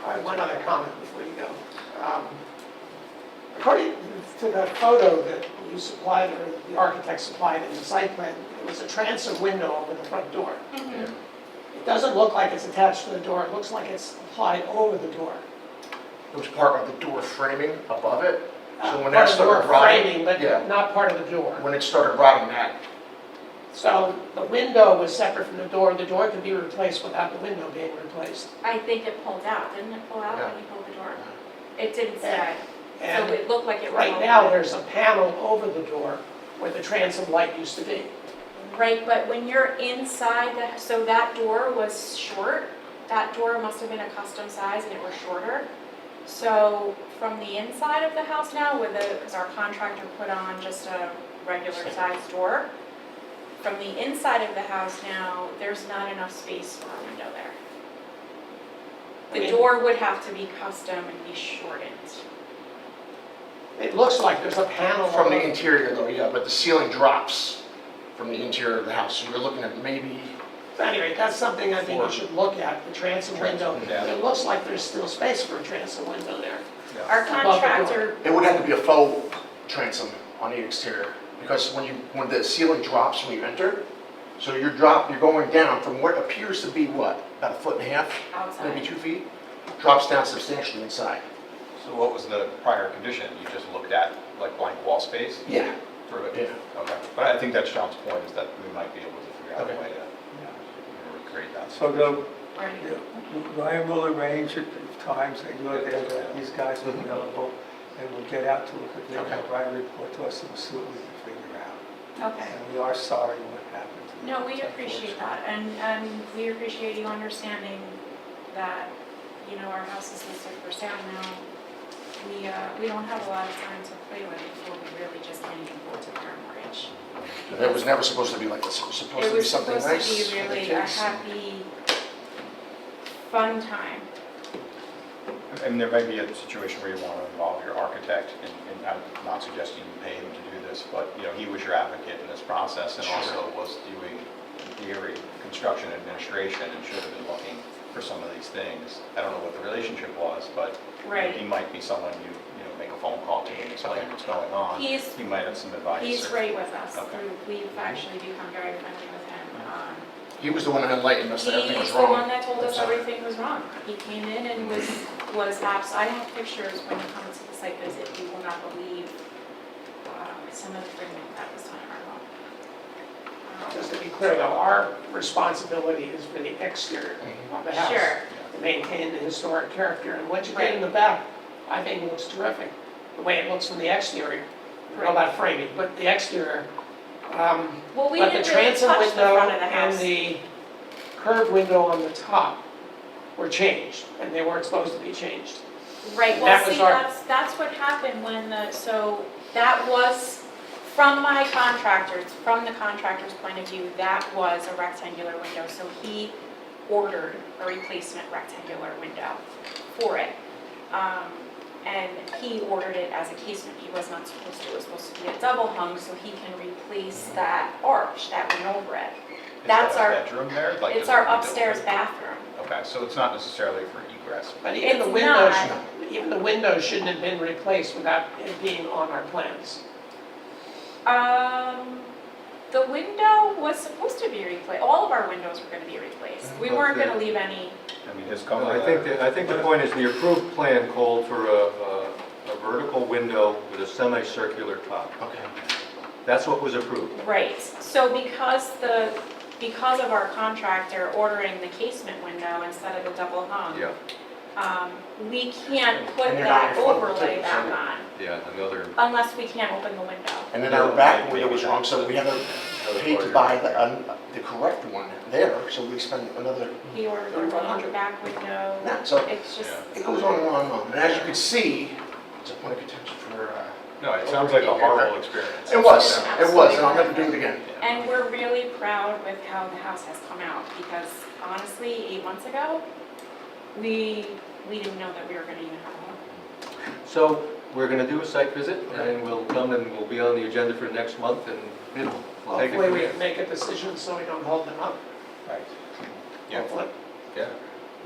I have one other comment before you go. According to the photo that you supplied, or the architect supplied in the site plan, there was a transom window over the front door. mhm. It doesn't look like it's attached to the door, it looks like it's applied over the door. It was part of the door framing above it. So when Part that of the door started rotting, framing, but yeah. not part of the door. when it started rotting, that, So the window was separate from the door could be replaced without the window being replaced. I think it pulled out, didn't it pull out when you pulled the door? It didn't stay, so And it looked like it was. right now, there's a panel over the door where the transom light used to be. Right, but when you're inside so that door was short, that door must have been a custom size and it was shorter. So from the inside of the house now, because our contractor put on just a regular sized door, from the inside of the house now, there's not enough space for a window there. The door would have to be custom and be shortened. It looks like there's a panel. from the above- interior though, yeah, but the ceiling drops from the interior of the house. So you're looking at maybe, So anyway, that's something I think you should look at, the transom window. yeah. It looks like there's still space for a transom window there. Our Above the door. contractor, it would have to be a faux transom on the exterior. Because when the ceiling drops when you enter, so you're going down from what appears to be what, about 1.5 feet, outside. maybe 2 feet, drops down substantially inside. So what was the prior condition? You just looked at like blank wall space Yeah. through it? Yeah. Okay, but I think that's Sean's point, is that we might be able to figure out a Okay. way to recreate that. So Right. Ryan will arrange at times that you're there, that these guys are available, and we'll get out to look at them, Okay. and Ryan report to us, and we'll see what we can figure out. Okay. And we are sorry what happened. to No, them. we It's appreciate unfortunate. that, and we appreciate you understanding that, our house is listed for sale now. We don't have a lot of time to play with before we really just can't even afford to pay our mortgage. And it was never supposed to be like this. It was supposed It to be was something supposed nice to be for the really a kids. happy fun time. I mean, there might be a situation where you want to involve your architect, and I'm not suggesting you pay him to do this, but, you know, he was your advocate in this process and also was doing, in theory, construction administration and should have been looking for some of these things. I don't know what the relationship was, but Right. he might be someone you make a phone call to and explain what's going on. He's- He might have some advice. He's or- great with us. Okay. We've actually become very friendly with him. He was the one that enlightened us that everything was He's the one wrong. that told us everything was wrong. He came in and was I have pictures when you come to the site visit, you will not believe some of the things that was done at our home. Just to be clear though, our responsibility is for the exterior of the house. Sure. To maintain the historic character, and what you did in the back, I think looks terrific. The way it looks from the exterior, all that framing, but the exterior. Well, we But the didn't really transom touch the window front of the and house. the curved window on the top were changed, and they weren't supposed to be changed. Right, well, That was see, our- that's what happened when so that was, from the contractor's point of view, that was a rectangular window, so he ordered a replacement rectangular window for it. And he ordered it as a casement, he was not supposed to, it was supposed to be a double hung, so he can replace that arch that went over it. Is That's that a our, bedroom there? Like, it's is it our a window? upstairs bathroom. Okay, so it's not necessarily for egress. But even the It's windows, not. even the windows shouldn't have been replaced without it being on our plans. The window was supposed to be replaced, all of our windows were gonna be replaced. We But weren't the- gonna leave any, I mean, his No, cover I think the point is the approved plan called for a vertical window with a semicircular top. Okay. That's what was approved. right. So because of our contractor ordering the casement window instead of the double hung, we can't put And you're not that in front of it, overlay too, back so- on, Yeah, another. unless we can't open the window. And then our back window was wrong, so we had to pay to buy the correct one there, so we spent another, He ordered the wrong back window, nah, so it's just, it goes on and on and on. And as you can see, it's a point of contention for, No, it sounds like a horrible experience. it was, and I'll never do it again. and we're really proud with how the house has come out, because honestly, 8 months ago, we didn't know that we were gonna even have a home. So we're going to do a site visit and we'll come and we'll be on the agenda for next month and we'll take it Hopefully from we there. can make a decision so we don't hold them up. Right. Yeah. Hopefully. Yeah.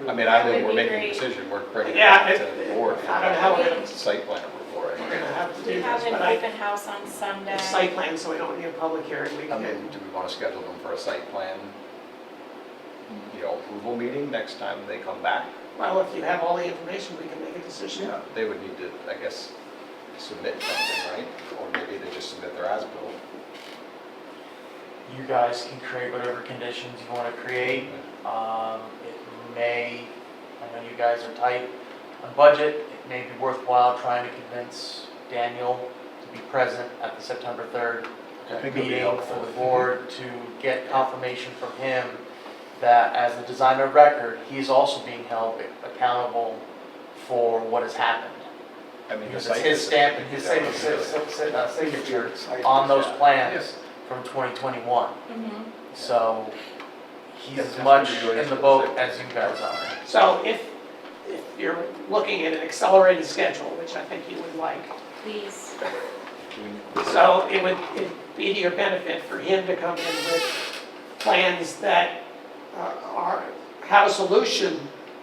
I mean, I think That we're would be making a great. decision, we're bringing it Yeah, back to the board. I don't know how we're gonna, It's a site plan approval, right? we're gonna have to do We this, have an but open house on Sunday. the site plan, so we don't need a public hearing, we I can. mean, do we want to schedule them for a site plan, approval meeting next time they come back? Well, if you have all the information, we can make a decision. They would need to, I guess, submit something, right? Or maybe they just submit their as-built. You guys can create whatever conditions you want to create. It may, I know you guys are tight on budget, it may be worthwhile trying to convince Daniel to be present at the September 3rd meeting for the board to get confirmation from him that as the designer of record, he's also being held accountable for what has happened. I mean, the Because site it's his visit stamp would and be his that. signature on those plans from 2021. Mhm. So he's as much in the boat as you guys are. So if you're looking at an accelerated schedule, which I think you would like, Please. so it'd be to your benefit for him to come in with plans that have a solution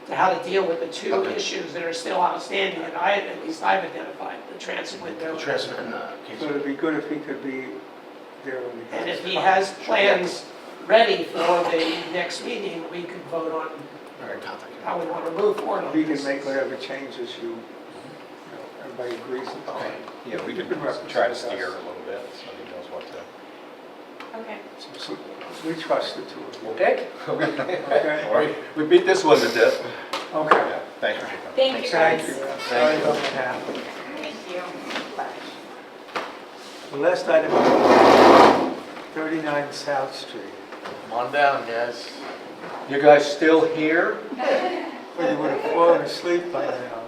to how to deal with the two issues that are still outstanding, and at least I've identified, the transit window. The transit and, So it'd be good if he could be there when we. And if he has plans ready for the next meeting, we could vote on how we want to move forward on He this. can make whatever changes everybody agrees upon. Yeah, we could Good reference try to to us. steer a little bit, so he knows what to. Okay. So we trust the two of you. Okay? Okay? Or- We beat this one to death. Okay. Yeah, thank you. Thank you, Thank guys. you. Sorry about what happened. Thank you. The last item, 39 South Street. Come on down, guys. You guys still here? Well, you would have fallen asleep by now.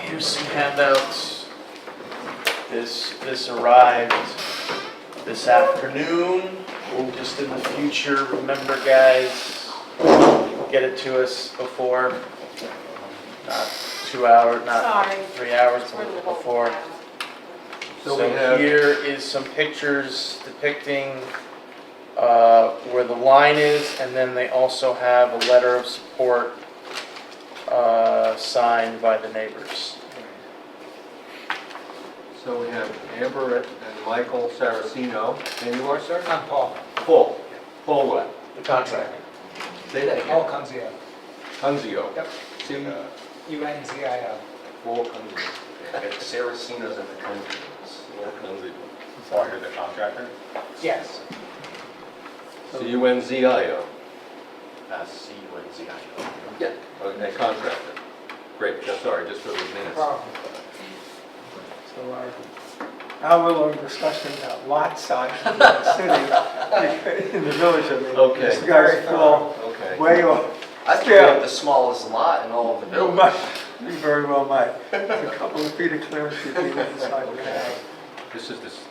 Here's some handouts. This arrived this afternoon, just in the future. Remember, guys, get it to us before, not 2 hours, not Sorry. 3 hours We're a little before. loud. So So we have- here is some pictures depicting where the line is, and then they also have a letter of support signed by the neighbors. So we have Amber and Michael Saraceno. And you are, sir? I'm Paul. Paul. Paul what? The contractor. Say that Paul again. Kunzio. Hunzio. Yep. C. UNZIO. Paul Hunzio. Saraceno's and the Kunzios. Paul Hunzio. Oh, you're the contractor? Yes. C-U-N-Z-I-O. C-U-N-Z-I-O. Yeah. Okay, contractor. Great, sorry, just for the minutes. So now we're on discussion about lot size in the city, in the village, I mean. Okay. This guy's full, Okay. way off. I think we have the smallest lot in all of the You village. might, you very well might. It's a couple of feet of clearance you need to decide what to have.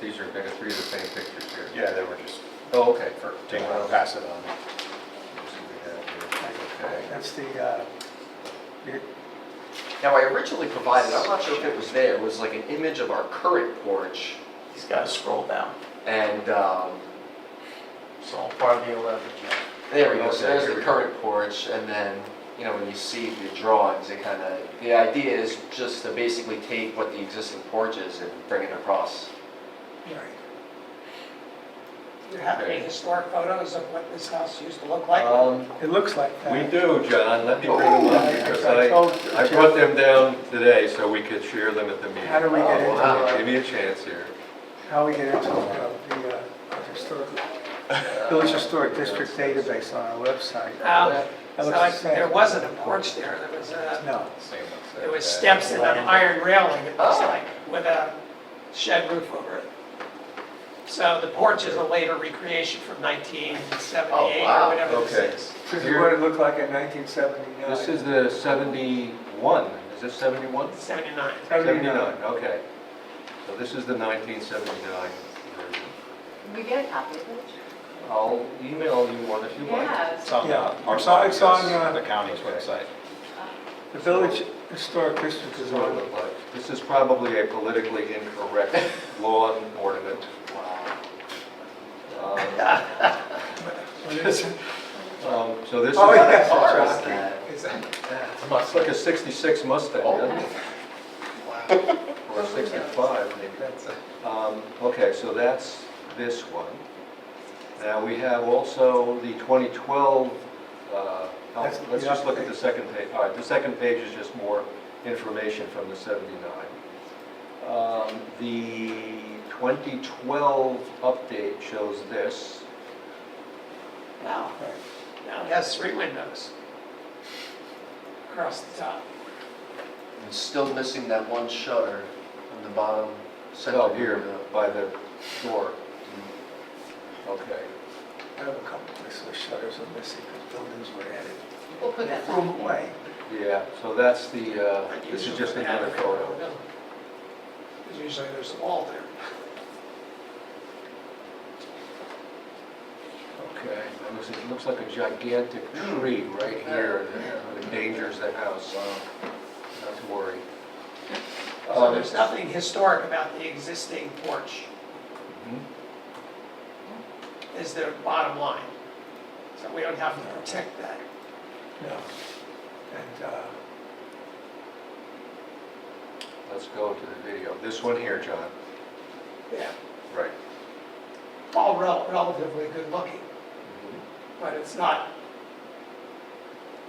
These are, I got three of the same pictures here. Yeah, they were just, Oh, okay. for, Jane, I'll pass it on. Okay. That's the, Now, I originally provided, I'm not sure if it was there, it was like an image of our current porch, He's got to scroll down. and It's all part of the 11, Jeff. there we go, so Okay, there's here the we go. current porch, and then, you know, when you see the drawings, it kind of, the idea is just to basically take what the existing porch is and bring it across. right. Do you have any historic photos of what this house used to look like? It looks like that. We do, John, let me bring them up, because I told I Jeff- brought them down today so we could share them at the meeting. How do we get into Wow. it? Give me a chance here. How we get into the historical, Village Historic District database on our website. That So looks the same. there wasn't a porch there, there was No. there was steps and an iron railing, it looks Oh. like, with a shed roof over it. So the porch is a later recreation from 1978 Oh, wow. or whatever Okay. this is. This is what it looked like in 1979. This is the 71, is this 71? 79. 79, okay. So this is the 1979 version. Can we get a copy of it? I'll email you one if you like. It's on Yeah. our It's on- site, it's on, the county's okay. website. The Village Historic District This is is what it on. looked like. This is probably a politically incorrect lawn ornament. Um, So this is, Oh, yes, Car that's is right. that? it's like a 66 Mustang, Oh. doesn't it? Or a 65 maybe. Okay, so that's this one. Now we have also the 2012, let's just look at the second page. All right, the second page is just more information from the 79. The 2012 update shows this. Now, now it has 3 windows across the top. And still missing that one shutter on the bottom center. Oh, here, window. by the door. Okay. I have a couple places where shutters are missing because buildings were added. We'll put They that threw them back. away. Yeah, so that's the, this is just another photo. Because usually there's a wall there. Okay, it looks like a gigantic tree right here that endangers the house. Not to worry. So there's nothing historic about the existing porch, Mhm. is the bottom line. So we don't have to protect that. No. And, Let's go to the video. This one here, John. Yeah, Right. all relatively good looking, but it's not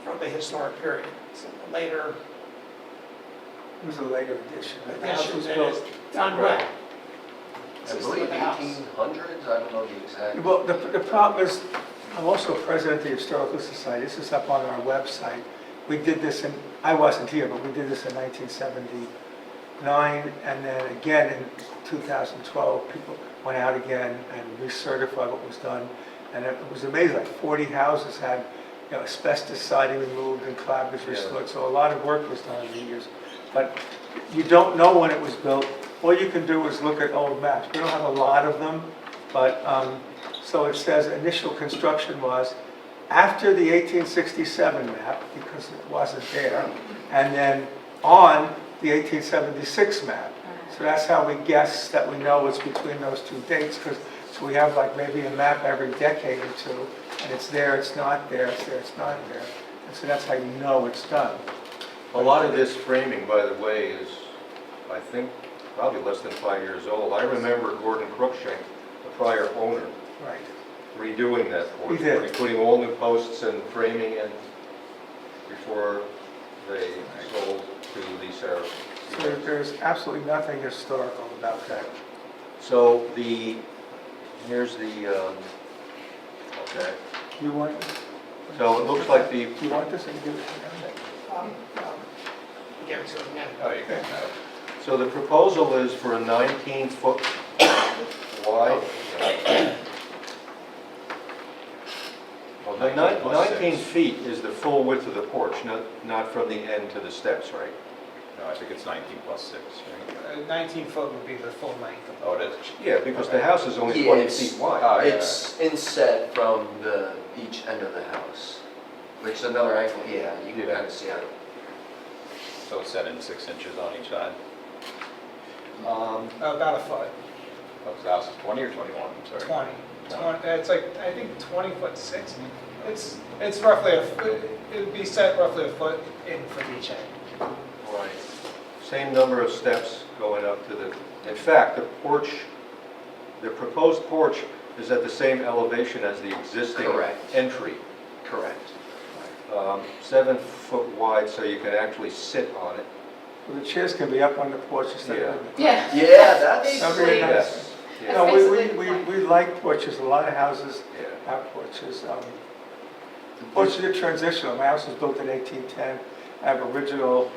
from the historic period. It's a later it was a later addition. The house addition was that built. is done well. I System believe of the house. 1800s, I don't know the exact. Well, the problem is, I'm also president of the Historical Society. This is up on our website. We did this in, I wasn't here, but we did this in 1979, and then again in 2012, people went out again and recertified what was done. And it was amazing, like 40 houses had, you know, asbestos siding removed and clapboards Yeah. restored, so a lot of work was done in the years. But you don't know when it was built all you can do is look at old maps. We don't have a lot of them, but, so it says initial construction was after the 1867 map, because it wasn't there, and then on the 1876 map. So that's how we guess that we know it's between those two dates, because, so we have like maybe a map every decade or two, and it's there, it's not there, it's there, it's not there. And so that's how you know it's done. A lot of this framing, by the way, is, I think, probably less than 5 years old. I remember Gordon Cruikshank, the prior owner, Right. redoing that porch. He did. Putting all new posts and framing in before they sold to the Sarah. So there's absolutely nothing historical about that. So here's the, okay. You want this? So it looks like the, Do you want this and give it to them? Give it to him, yeah. Oh, you can. so the proposal is for a 19-foot wide. Well, The 19 plus 19 6. feet is the full width of the porch, not from the end to the steps, right? No, I think it's 19 plus 6, right? 19 foot would be the full length of the Oh, it is? Yeah, because the house is only Yeah, 20 it's- feet wide. Oh, yeah. It's inset from each end of the house, which is another angle, yeah, you can kind of see it. So it's set in 6 inches on each side. About a foot, Oh, so the house is 20 or 21, I'm sorry? 20. It's like, I think 20 foot 6. It's roughly it would be set roughly a foot in from each end. Right. Same number of steps going up to the, in fact, the porch, the proposed porch is at the same elevation as the existing Correct. entry. Correct. 7 foot wide, so you can actually sit on it. Well, the chairs can be up on the porch instead of in the... Yeah. Yeah, that's, That'd be nice. Yes. No, Yeah. we like porches, a lot of houses Yeah. have porches. Porches are transitional, my house was built in 1810, I have original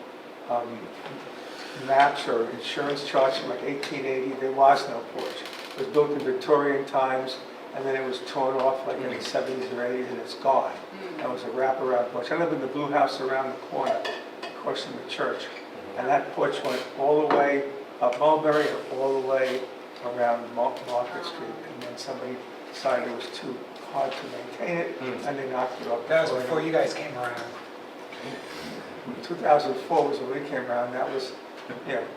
maps or insurance charts from like 1880, there was no porch. It was built in Victorian times, and then it was torn off like in the 70s or 80s, and it's gone. That was a wraparound porch. I live in the blue house around the corner, across from the church, and that porch went all the way up Mulberry and all the way around Market Street, and then somebody decided it was too hard to maintain it, and they knocked it off. That was before you guys came around. 2004 was when we came around, that was,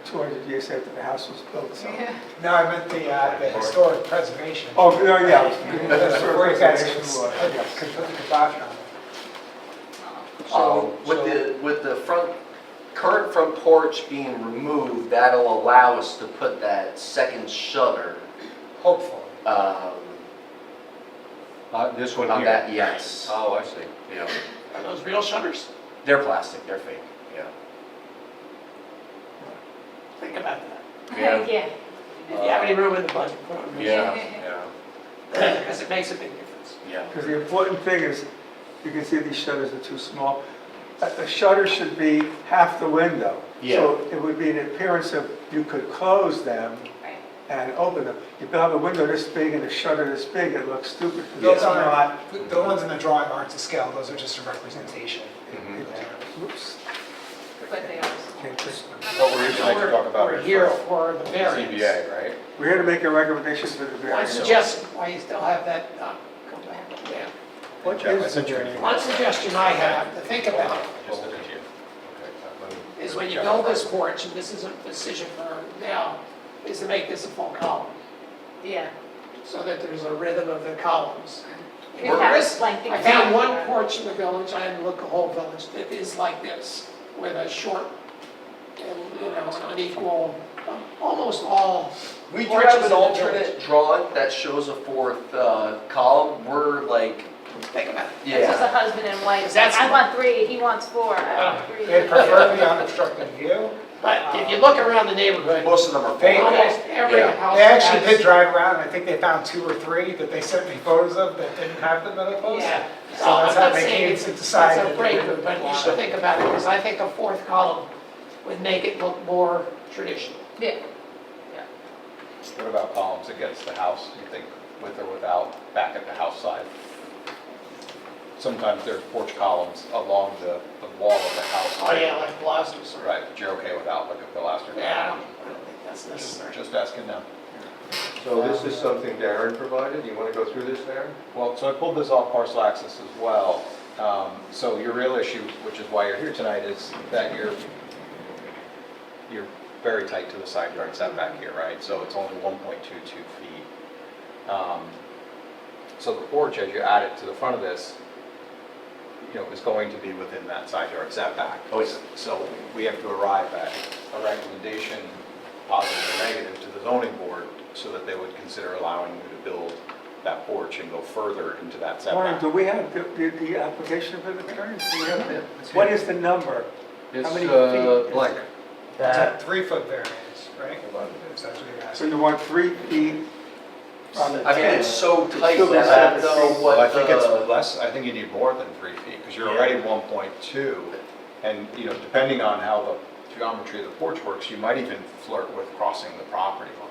200 years after the house was built, so. No, I meant the historic preservation. Oh, no, yeah. Before you guys could Yes. put the kibosh on it. with the current front porch being removed, that'll allow us to put that second shutter Hopefully. This one on here. that, yes. Oh, I see. Yeah. Are those real shutters? They're plastic, they're fake, yeah. Think about that. Yeah. Yeah. If you have any room in the budget, put them in. Yeah. Because it makes a big difference. Yeah. Because the important thing is, you can see these shutters are too small. A shutter should be half the window. So it would be an appearance of, you could close them and open them. If you have a window this big and a shutter this big, it looks stupid. because Those it's are not. the ones in the drawing aren't to scale, those are just a representation. Whoops. But they are. What we're trying to talk about We're is here for for the variance. ZBA, right? We're here to make a recommendation for the I variance. suggest, why you still have that, go back, yeah. What Jeff, I is the sent you an variance? email. One suggestion I have to think about Just look at you. Okay, let me- is when you build this porch, and this is a decision for now, is to make this a full column, Yeah. so that there's a rhythm of the columns. You could have Whereas, like the- I found one porch in the village, I didn't look the whole village, that is like this, with a short, and, unequal, almost all. We do porches have in an the alternate drawing that shows a fourth column. We're like, Think about it. It's just a yeah. husband and wife. That's- I want 3, he wants 4. I want 3. They prefer the unobstructed view. But if you look around the neighborhood, Most of them are They- full. almost every Yeah. house They actually has- did drive around, I think they found 2 or 3 that they sent me photos of that didn't have the metal posts. Yeah. So that's how I'm not they saying came it's to decide. It's a that breaker, they didn't but you want should it. think about it, because I think a fourth column would make it look more traditional. Yeah. What about columns against the house, you think, with or without, back at the house side? Sometimes there's porch columns along the wall of the house. Oh, yeah, like pilasters. Right, but you're okay without like a pilaster? Yeah, I don't think that's necessary. Just asking now. So this is something Darren provided, you want to go through this, Darren? Well, so I pulled this off parcel access as well. So your real issue, which is why you're here tonight, is that you're very tight to the side yard setback here, right? So it's only 1.22 feet. So the porch, as you add it to the front of this, is going to be within that side yard setback. Oh, yes. So we have to arrive at a recommendation, positive or negative, to the zoning board so that they would consider allowing you to build that porch and go further into that Warren, setback. do we have the application for the variance? Do we have it? What is the number? It's How many feet? blank. That, It's a 3-foot variance, right? If that's what you're So asking. you want 3 feet on the 10? I mean, it's so tight still that I don't know Well, I what think it's the, less, I think you need more than 3 feet, because you're Yeah. already 1.2. And, depending on how the geometry of the porch works, you might even flirt with crossing the property line.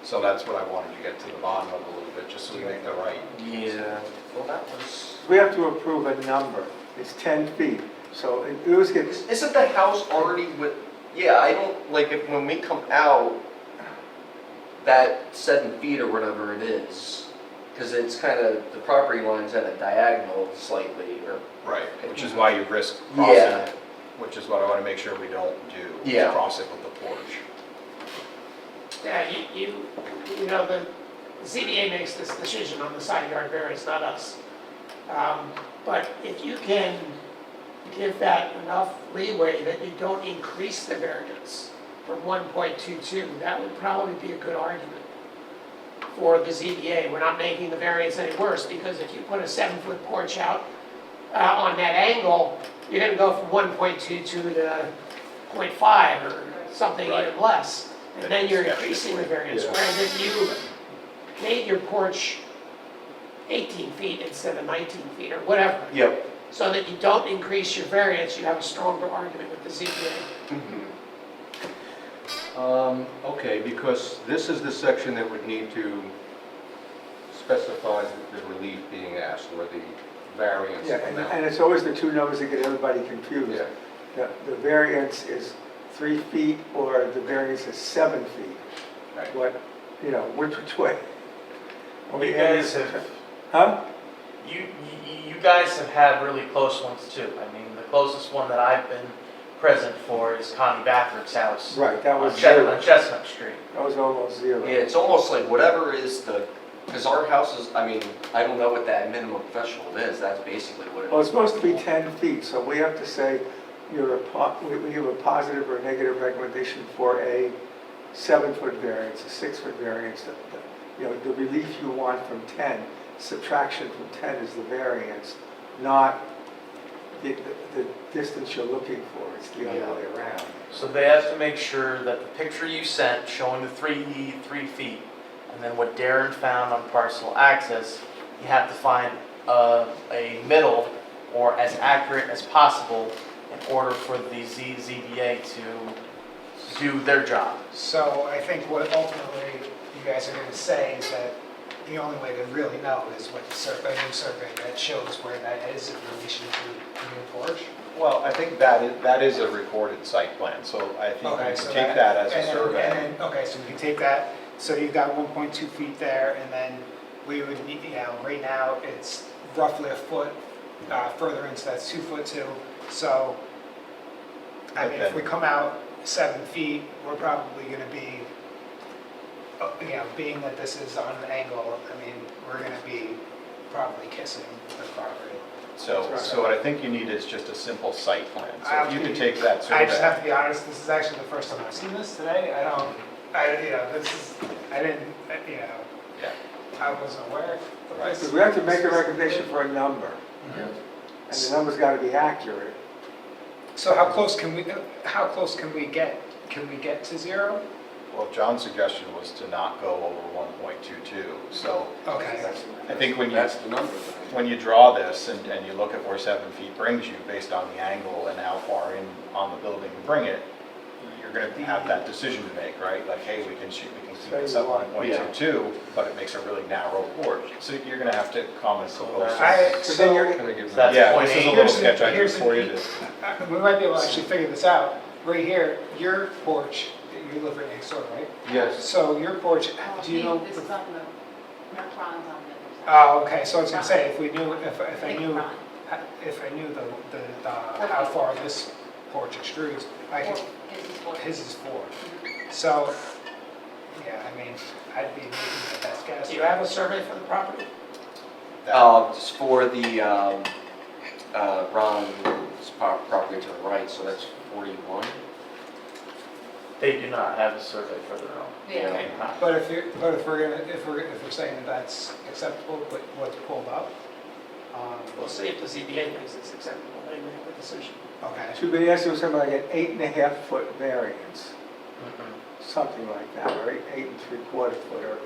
So that's what I wanted to get to the bottom of a little bit, just so we make the right. yeah, well, that was, We have to approve a number. It's 10 feet. So it always gets, isn't the house already with, yeah, I don't, like, if, when we come out, that 7 feet or whatever it is, because it's kind of, the property line's at a diagonal slightly, or, Right. Which is why you risk crossing yeah, it, which is what I want to make sure we don't do. is Yeah. Cross it with the porch. Yeah, the ZBA makes this decision on the side yard variance, not us. But if you can give that enough leeway that you don't increase the variance from 1.22, that would probably be a good argument for the ZBA. We're not making the variance any worse, because if you put a 7-foot porch out on that angle, you're gonna go from 1.22 to 0.5 or something Right. even less. And then you're increasing the variance, Yeah. whereas if you made your porch 18 feet instead of 19 feet or whatever, yep. so that you don't increase your variance, you have a stronger argument with the ZBA. Okay, because this is the section that would need to specify the relief being asked, or the variance yeah, and amount. it's always the two numbers that get everybody confused. Yeah. The variance is 3 feet or the variance is 7 feet. Right. What, which way? you guys have, Huh? you guys have had really close ones too. I mean, the closest one that I've been present for is Connie Bathrick's house Right, that on was zero. On Chestnut Street. That was almost zero. Yeah, it's almost like whatever is the, because our house is, I mean, I don't know what that minimum threshold is, that's basically what it Well, is. it's supposed to be 10 feet, so we have to say we give a positive or negative recommendation for a 7-foot variance, a 6-foot variance. The relief you want from 10, subtraction from 10 is the variance, not the distance you're looking for. It's the other way around. So they have to make sure that the picture you sent showing the 3 feet, and then what Darren found on parcel access, you have to find a middle or as accurate as possible in order for the ZBA to do their job. So I think what ultimately you guys are going to say is that the only way to really know is with a new survey that shows where that is in relation to the new porch. Well, I think that is a recorded site plan, so I think you Okay, can so take that as a and then- survey. and then- Okay, so we can take that, so you've got 1.2 feet there, and then we would need, right now, it's roughly a foot further into, that's 2 foot 2. So, I mean, if we come out 7 feet, we're probably gonna be, being that this is on an angle, I mean, we're gonna be probably kissing the property. So what I think you need is just a simple site plan. So if you could take that I just have survey. to be honest, this is actually the first time I've seen this today. Yeah. I wasn't aware of Right. this. Because we have to make a recommendation for a number, and the number's got to be accurate. So how close can we get? Can we get to 0? Well, John's suggestion was to not go over 1.22. So Okay. I think when That's the number. when you draw this and you look at where 7 feet brings you based on the angle and how far in on the building you bring it, you're going to have that decision to make, right? Like, hey, we can keep this at 1.22, but it makes a really narrow porch. So you're going to have to comment so close. So then you're, That's Yeah, point this is a eight. little sketch I did Here's the- for you. we might be able to actually figure this out. Right here, your porch you live right next door, right? Yes. So your porch, do you know? This is on the, Ron's on the other side. Oh, okay, so I was gonna say, if we knew, if I Big knew, Ron. if I knew how far this porch extrudes, I could, His is for- his is 4. So, yeah, I mean, I'd be making the best guess. Do you have a survey for the property? It's for the, Ron's property to the right, so that's 41. They do not have a survey further on. Yeah. But if we're saying that that's acceptable, but what's pulled up, We'll see if the ZBA thinks it's acceptable, they make the decision. okay. Should be asking something like an 8.5-foot variance, something like that, or 8 3/4 foot or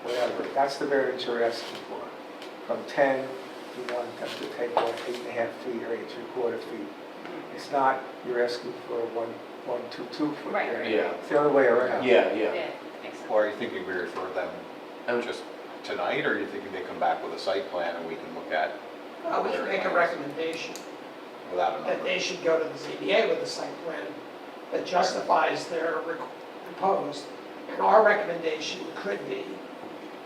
whatever. That's the variance you're asking for. From 10, you want them to take off 8.5 feet or 8 3/4 feet. It's not, you're asking for a 1 2 foot Right. variance. Yeah. It's the other way around. Yeah. Yeah, makes sense. Or are you thinking we refer them just tonight, or are you thinking they come back with a site plan and we can look at We can make a recommendation without a that number? they should go to the ZBA with a site plan that justifies their proposed. And our recommendation could be,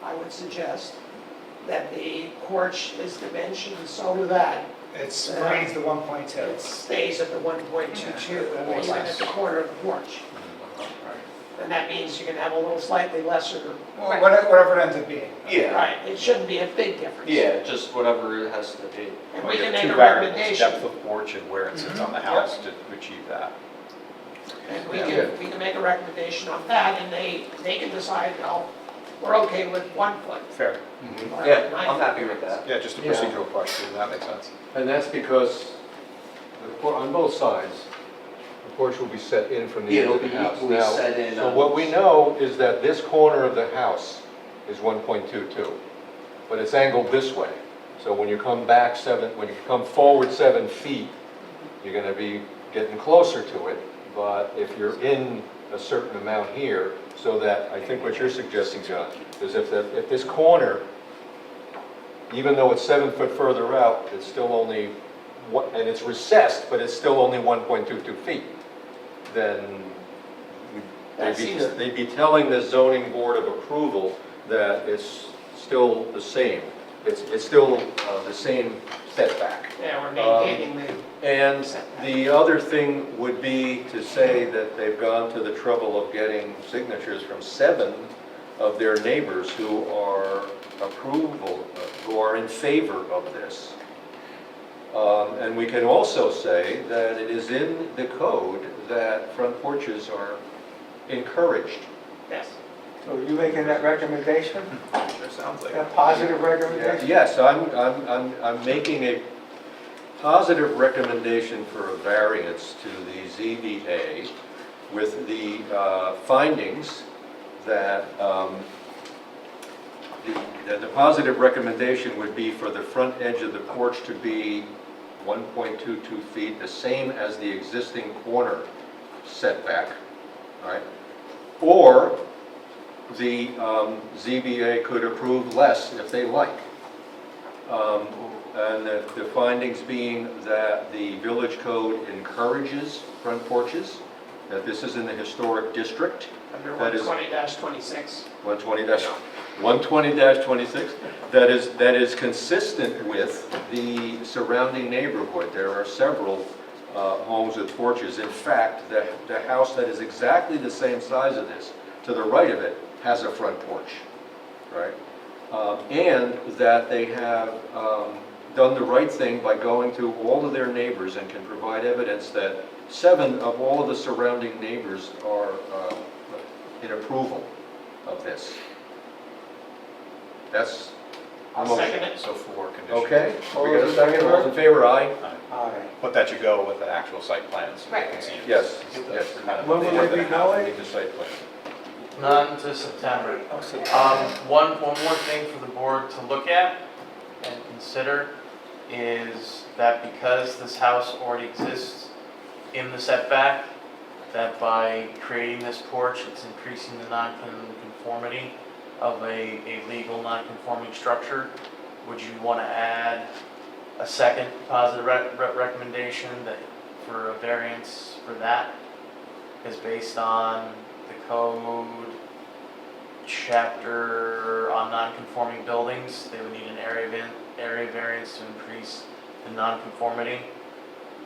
I would suggest, that the porch is dimensioned so that It's raised to 1.2. it stays at the 1.22, That and makes even at sense. the corner of the porch. And that means you can have a little slightly lesser. Well, whatever it ends up being. Yeah. Right, it shouldn't be a big difference. Yeah, just whatever it has to be. And Well, we you can have make two a variables, recommendation. depth of porch and where it sits on the house to achieve that. And we can make a recommendation on that, and they can decide, well, we're okay with 1 foot. Fair. or Yeah, 9 I'm foot. happy with that. Yeah, just a Yeah. procedural question, that makes sense. And that's because on both sides, the porch will be set in from the Yeah, edge it'll of the be house. equally Now, set in. so what we know is that this corner of the house is 1.22, but it's angled this way. So when you come back when you come forward 7 feet, you're gonna be getting closer to it. But if you're in a certain amount here, so that, I think what you're suggesting, John, is if this corner, even though it's 7 foot further out, it's still only, and it's recessed, but it's still only 1.22 feet, then they'd be telling the zoning board of approval that it's still the same. It's still the same setback. Yeah, we're maintaining the. And the other thing would be to say that they've gone to the trouble of getting signatures from 7 of their neighbors who are who are in favor of this. And we can also say that it is in the code that front porches are encouraged. Yes. So are you making that recommendation, Sure sounds like that positive recommendation? Yes, I'm making a positive recommendation for a variance to the ZBA with the findings that the positive recommendation would be for the front edge of the porch to be 1.22 feet, the same as the existing corner setback, all right? Or the ZBA could approve less if they like. And the findings being that the village code encourages front porches, that this is in the historic district. Under That is- 120-26. 120-26, that is consistent with the surrounding neighborhood. There are several homes with porches. In fact, the house that is exactly the same size as this, to the right of it, has a front porch, right? And that they have done the right thing by going to all of their neighbors and can provide evidence that 7 of all of the surrounding neighbors are in approval of this. That's I'll second it. So 4 conditions. okay. We got a second. All in favor? Aye. Aye. But that should go with the actual site plan, so they can see it. Yes. It's the- Yes. kind of When the will thing it that be have to going? meet the site plan. Not until September. Oh, so- One more thing for the board to look at and consider is that because this house already exists in the setback, that by creating this porch, it's increasing the non-conformity of a legal non-conforming structure. Would you want to add a second positive recommendation that for a variance for that is based on the code chapter on non-conforming buildings, they would need an area variance to increase the non-conformity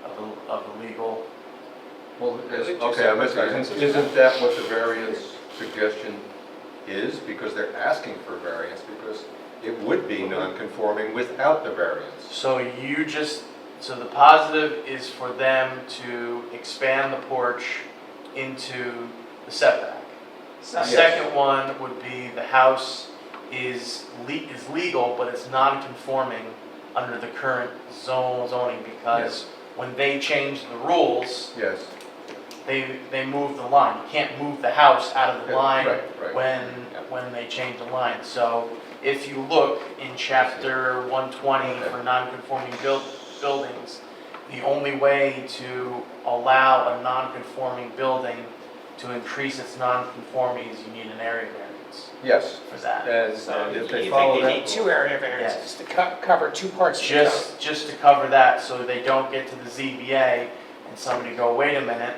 of the legal. Well, okay, I missed that. Isn't that what the variance suggestion is? Because they're asking for variance, because it would be non-conforming without the variance. So so the positive is for them to expand the porch into the setback. The Yes. second one would be the house is legal, but it's non-conforming under the current zoning because when they changed the rules, Yes. they moved the line. You can't move the house out of the line Right. when they change the line. So if you look in chapter 120 for non-conforming buildings, the only way to allow a non-conforming building to increase its non-conformity is you need an area variance Yes. for that. And So if you they think follow you that need two area variances to cover two parts of the code? Just to cover that, so they don't get to the ZBA and somebody go, wait a minute,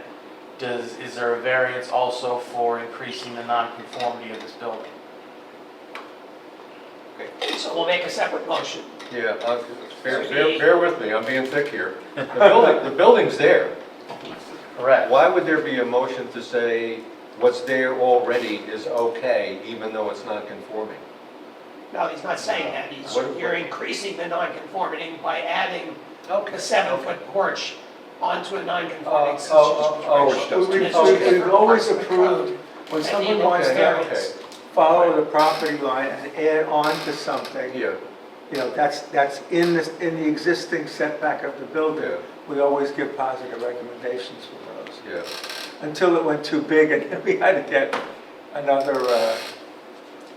is there a variance also for increasing the non-conformity of this building? So we'll make a separate motion. Yeah, bear with me, I'm being thick here. The building's there. Correct. Why would there be a motion to say what's there already is okay, even though it's non-conforming? No, he's not saying that. You're increasing the non-conformity by adding a 7-foot porch onto a non-conforming We've always approved when someone wants to follow the property line and add on to something, Yeah. you know, that's in the existing setback of the building. Yeah. We always give positive recommendations for those. Yeah. Until it went too big and then we had to get another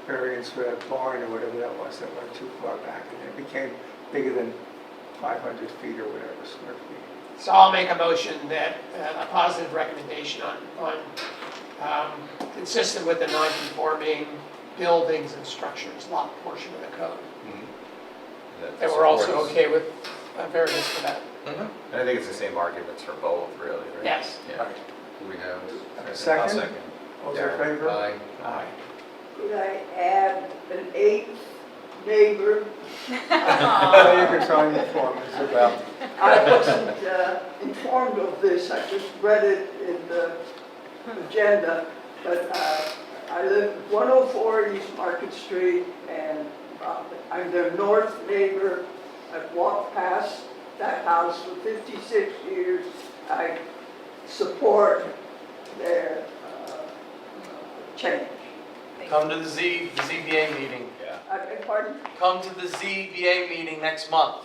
variance for a barn or whatever that was that went too far back. And it became bigger than 500 feet or whatever square feet. So I'll make a motion that a positive recommendation on consistent with the non-conforming buildings and structures lot portion of the code. And we're also okay with a variance for that. And I think it's the same arguments for both, really, right? Yes. Yeah. We have. I'll Second? second. All those in favor? Aye. Aye. Could I add an 8th neighbor? So you can sign the form, it's about. I wasn't informed of this, I just read it in the agenda, but I live at 104 East Market Street, and I'm their north neighbor. I've walked past that house for 56 years. I support their change. Come to the ZBA meeting. Yeah. I beg pardon? Come to the ZBA meeting next month.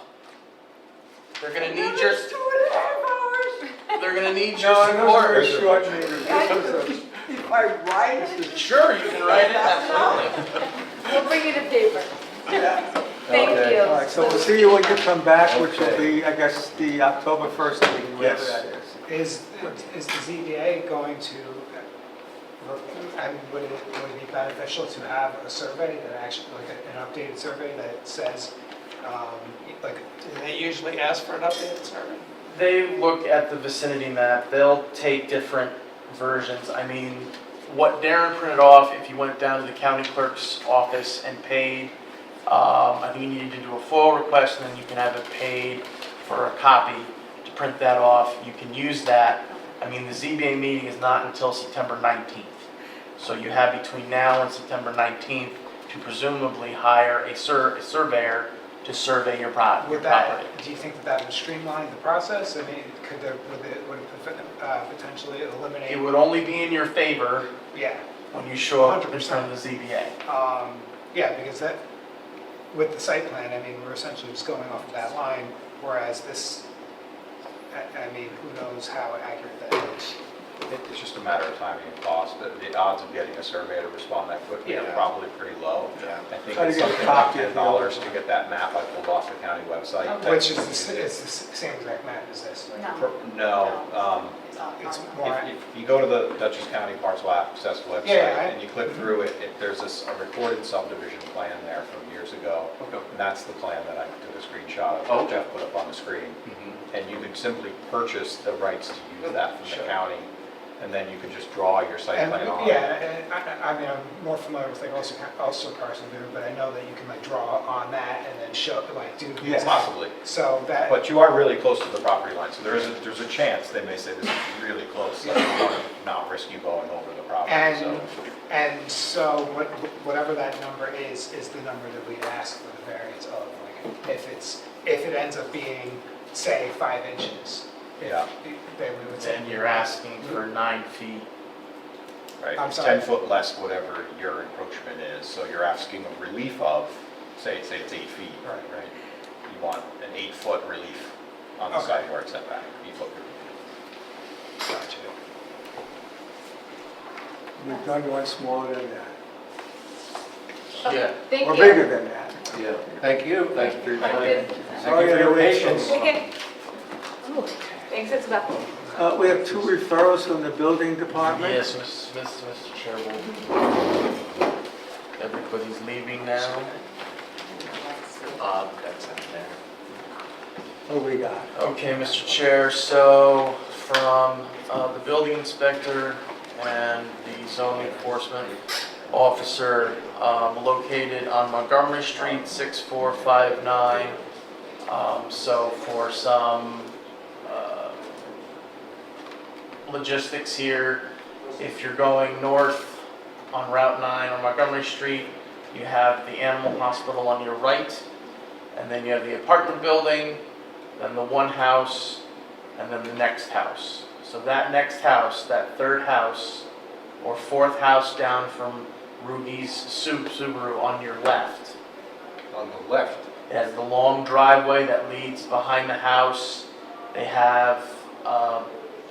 They're gonna need your, It's 2.5 hours. they're gonna need your No, those are support. very short meetings. If I write it, Sure, you can write it, absolutely. We'll bring you the paper. Thank Okay. you. All right, so we'll see you when you come back, which will be, I guess, the October 1st meeting, whatever that is. Is the ZBA going to, I mean, would it be beneficial to have a survey that actually, like an updated survey that says, like, Do they usually ask for an updated survey? They look at the vicinity map, they'll take different versions. I mean, what Darren printed off, if you went down to the county clerk's office and paid, I think you needed to do a full request and then you can have it paid for a copy to print that off. You can use that. I mean, the ZBA meeting is not until September 19th. So you have between now and September 19th to presumably hire a surveyor to survey your property. do you think that would streamline the process? I mean, would it potentially eliminate? It would only be in your favor Yeah. when you show up in front of the ZBA. Yeah, because that, with the site plan, I mean, we're essentially just going off of that line, whereas this, I mean, who knows how accurate that is. It's just a matter of timing and cost. The odds of getting a surveyor to respond that quickly are Yeah. probably pretty low. Yeah. I think Try to it's get a something like copy of the $10 to get that map I pulled off the county website. Which is it's the same exact map as this, right? No, It's more, if you go to the Dutchess County Parcel Access website Yeah, and you click through it, there's a recorded subdivision plan there from years ago. And that's the plan that I took a screenshot of, that Jeff put up on the screen. And you could simply purchase the rights to use that from the county. and then you can just draw your site And, plan on it. yeah, and I mean, I'm more familiar with like also Carson River, but I know that you can like draw on that and then show, like do. Yes. Possibly. So that, But you are really close to the property line, so there's a chance they may say this is really close, that we want to not risk you going over the property, so. and so whatever that number is the number that we ask for the variance of, like, if it ends up being, say, 5 inches. Yeah. Then we would say. Then you're asking for 9 feet. Right, I'm it's sorry. 10 foot less whatever your encroachment is, so you're asking a relief of, say it's 8 feet, right? You want an 8-foot relief on the Okay. side yard setback, 8-foot relief. Gotcha. We've done one smaller than that, Yeah. Thank or you. bigger than that. Yeah, thank you for your time. Sorry for your patience. Okay. Thanks, it's Beth. We have 2 referrals from the building department. Yes, Mr. Chairman. Everybody's leaving now. That's in there. What we got? Okay, Mr. Chair, so from the building inspector and the zoning enforcement officer located on Montgomery Street, 6459. So for some logistics here, if you're going north on Route 9 on Montgomery Street, you have the animal hospital on your right, and then you have the apartment building, then the one house, and then the next house. So that next house, that third house, or fourth house down from Ruby's Subaru on your left. On the left, It has the long driveway that leads behind the house. They have a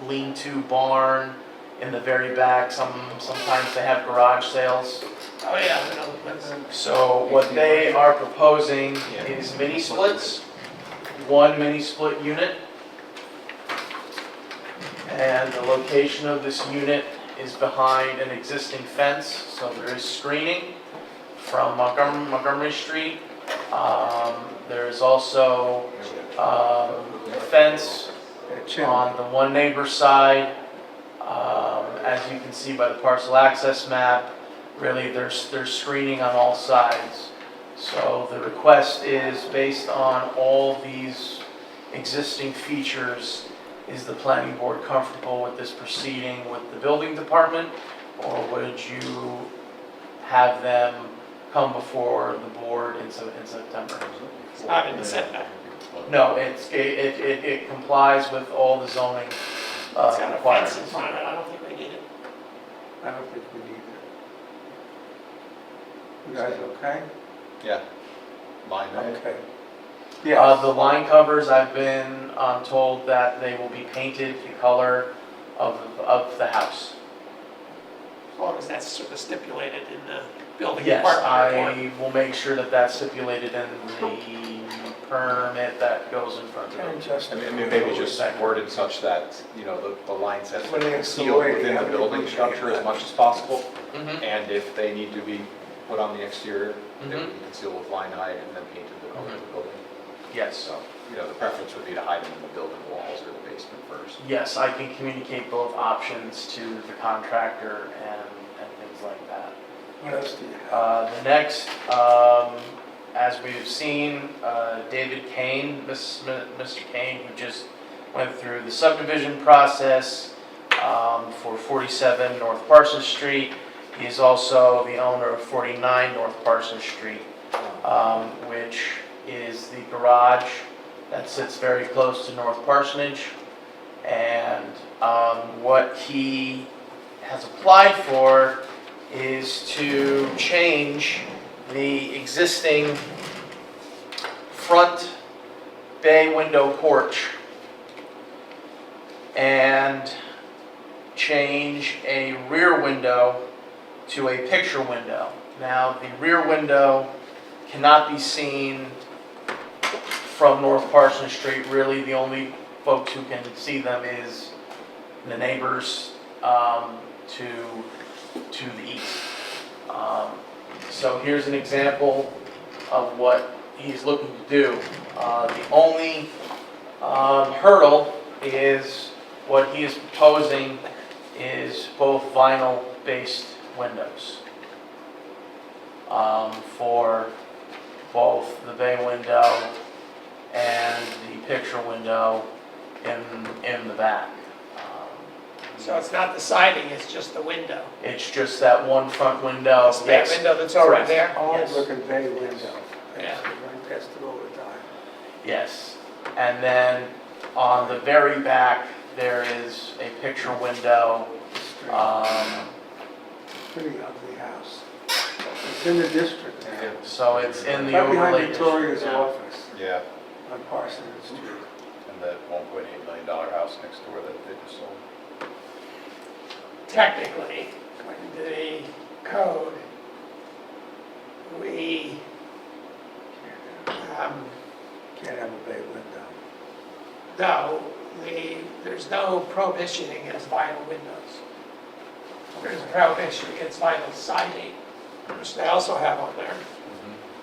lean-to barn in the very back. Sometimes they have garage sales. Oh, yeah, I know. So what they are proposing is mini splits, 1 mini split unit. And the location of this unit is behind an existing fence, so there is screening from Montgomery Street. There is also a fence on the one neighbor's side. As you can see by the parcel access map, really there's screening on all sides. So the request is based on all these existing features. Is the planning board comfortable with this proceeding with the building department, or would you have them come before the board in September? It's not in the setback. No, it complies with all the zoning It's got a fence in requirements. front of it, I don't think they need it. I don't think we need it. You guys okay? yeah, line up. Okay. Yes. The line covers, I've been told that they will be painted the color of the house. As long as that's sort of stipulated in the building Yes, department report. I will make sure that that's stipulated in the permit that goes in front of And it. just. And maybe just worded such that, you know, the lines have When to they conceal install it, within yeah, the building we- structure as much as possible. Mhm. And if they need to be put on the exterior, they Mhm. would be concealed with line height and then painted the color of the building. Yes, So, you know, the preference would be to hide them in the building walls or the basement first. yes, I can communicate both options to the contractor and things like that. What else do you have? The next, as we've seen, David Kane, Mr. Kane, who just went through the subdivision process for 47 North Parsons Street. He is also the owner of 49 North Parsons Street, which is the garage that sits very close to North Parsonage. And what he has applied for is to change the existing front bay window porch and change a rear window to a picture window. Now, the rear window cannot be seen from North Parsons Street. Really, the only folks who can see them is the neighbors to the east. So here's an example of what he's looking to do. The only hurdle is what he is proposing is is, both vinyl-based windows. For both the bay window and the picture window in the back. So it's not the siding, it's just the window? It's just that one front window. It's that Yes. window that's already Correct. there? Old Yes. looking bay window. Yeah. Run past it all the time. Yes. And then on the very back, there is a picture window. Pretty ugly house. It's in the district now. So it's in the Right overlay behind district Victoria's now. office Yeah, on Parsons Street. and that $1.8 million house next door that they just sold. Technically, according to the code, we, Can't have a bay window. no, there's no prohibition against vinyl windows. There's a prohibition against vinyl siding, which they also have on there.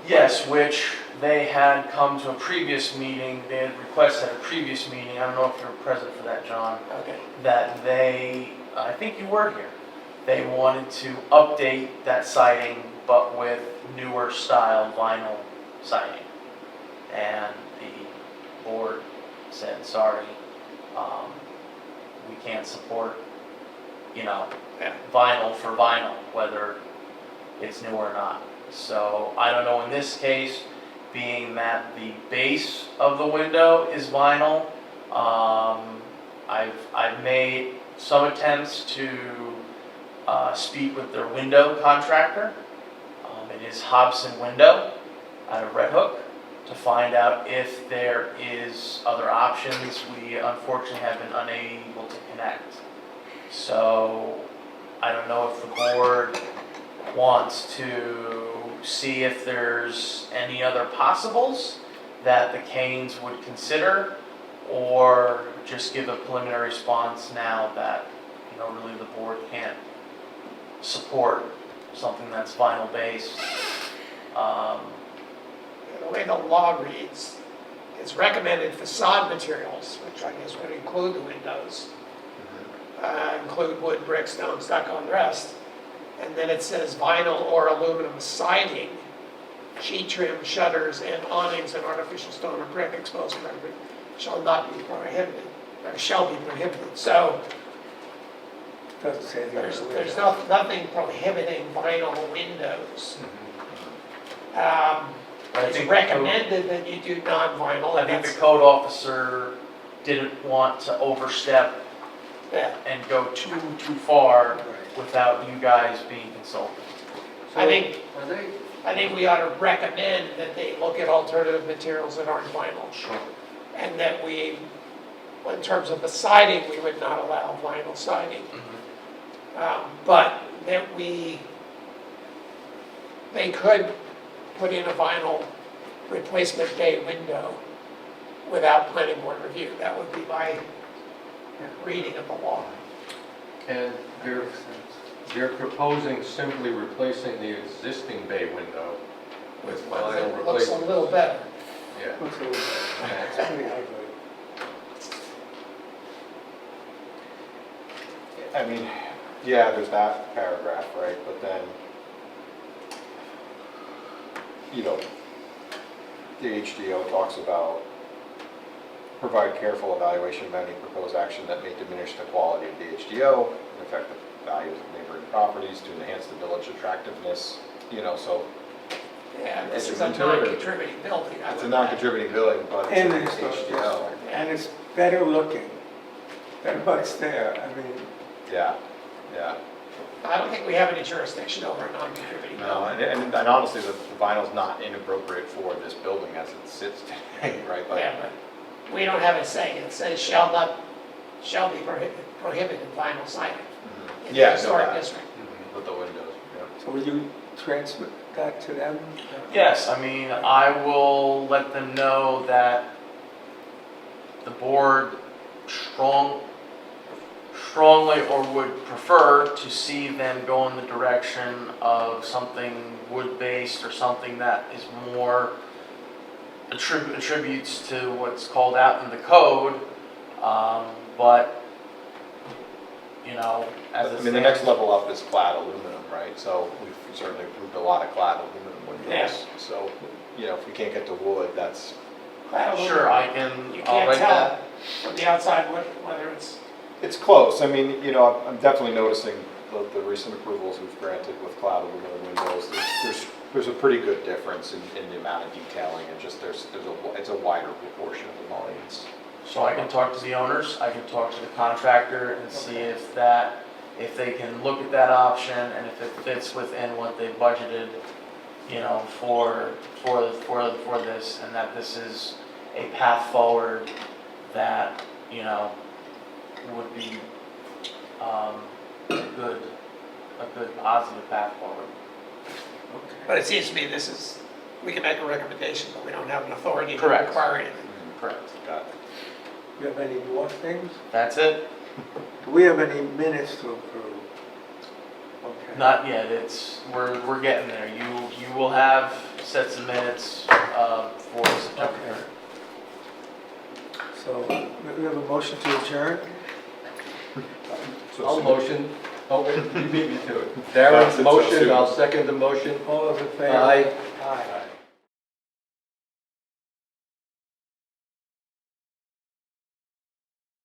Yes, which they had come to a previous meeting, they had requested at a previous meeting, I don't know if you were present for that, John, Okay. that they, I think you were here, they wanted to update that siding, but with newer style vinyl siding. And the board said, sorry, we can't support, Yeah. vinyl for vinyl, whether it's new or not. So I don't know in this case, being that the base of the window is vinyl, I've made some attempts to speak with their window contractor. It is Hobson Window out of Red Hook, to find out if there is other options. We unfortunately have been unable to connect. So I don't know if the board wants to see if there's any other possibles that the Canes would consider, or just give a preliminary response now that, really the board can't support something that's vinyl based. The way the law reads, it's recommended facade materials, which I guess would include the windows, include wood, brick, stone, stucco, and the rest. And then it says vinyl or aluminum siding, sheet trim, shutters, and awnings and artificial stone or brick exposed to concrete shall not be prohibited, or shall be prohibited. So Doesn't say the other way there's around. nothing prohibiting vinyl windows. I It's think recommended that you do non-vinyl. I and think the that's- code officer didn't want to overstep Yeah. and go too far without you guys being consulted. I think, Are they? I think we ought to recommend that they look at alternative materials that aren't vinyl. Sure. And that we, in terms of the siding, we would not allow vinyl siding. But that they could put in a vinyl replacement bay window without planning board review. That would be my reading of the law. And they're proposing simply replacing the existing bay window with vinyl It looks a replacement. little better. Yeah. Looks a little bit, it's pretty ugly. I mean, yeah, there's that paragraph, right, but then, the HDO talks about provide careful evaluation of any proposed action that may diminish the quality of the HDO and affect the values of neighboring properties to enhance the village attractiveness, so Yeah, this is It's a intuitive. non-contributing building. I it's a would- non-contributing building, but In the it's an historic HDO. district, and it's better looking than what's there. I mean, Yeah. I don't think we have any jurisdiction over a non-contributing No, building. and honestly, the vinyl's not inappropriate for this building as it sits today, right? Like, Yeah, but we don't have a say. It says shall be prohibited vinyl siding in the Yeah, historic so that- district. with the windows, yeah. so will you transmit that to them? Yes, I will let them know that the board strongly or would prefer to see them go in the direction of something wood-based or something that is more attributes to what's called out in the code, but as it I mean, the next stands. level up is clad aluminum, right? So we've certainly approved a lot of clad aluminum windows. Yes. So, if we can't get to wood, that's, Sure, I can, You I'll can't write tell that. from the outside whether it's, it's close. I mean, I'm definitely noticing the recent approvals we've granted with clad aluminum windows. There's a pretty good difference in the amount of detailing and just it's a wider proportion of the mullions. So I can talk to the owners, I can talk to the contractor and see if they can look at that option and if it fits within what they budgeted, for this, and that this is a path forward that, would be, a good positive path forward. but it seems to me we can make a recommendation, but we don't have an authority to Correct. require anything. Correct. Got it. Do you have any more things? That's it? Do we have any minutes to approve? Okay. Not yet, we're getting there. You will have sets of minutes, for September. Okay. So we have a motion to adjourn. I'll motion. Oh, wait, you beat me to it. Darren's motion, I'll second the motion. All those in favor? Aye. Aye.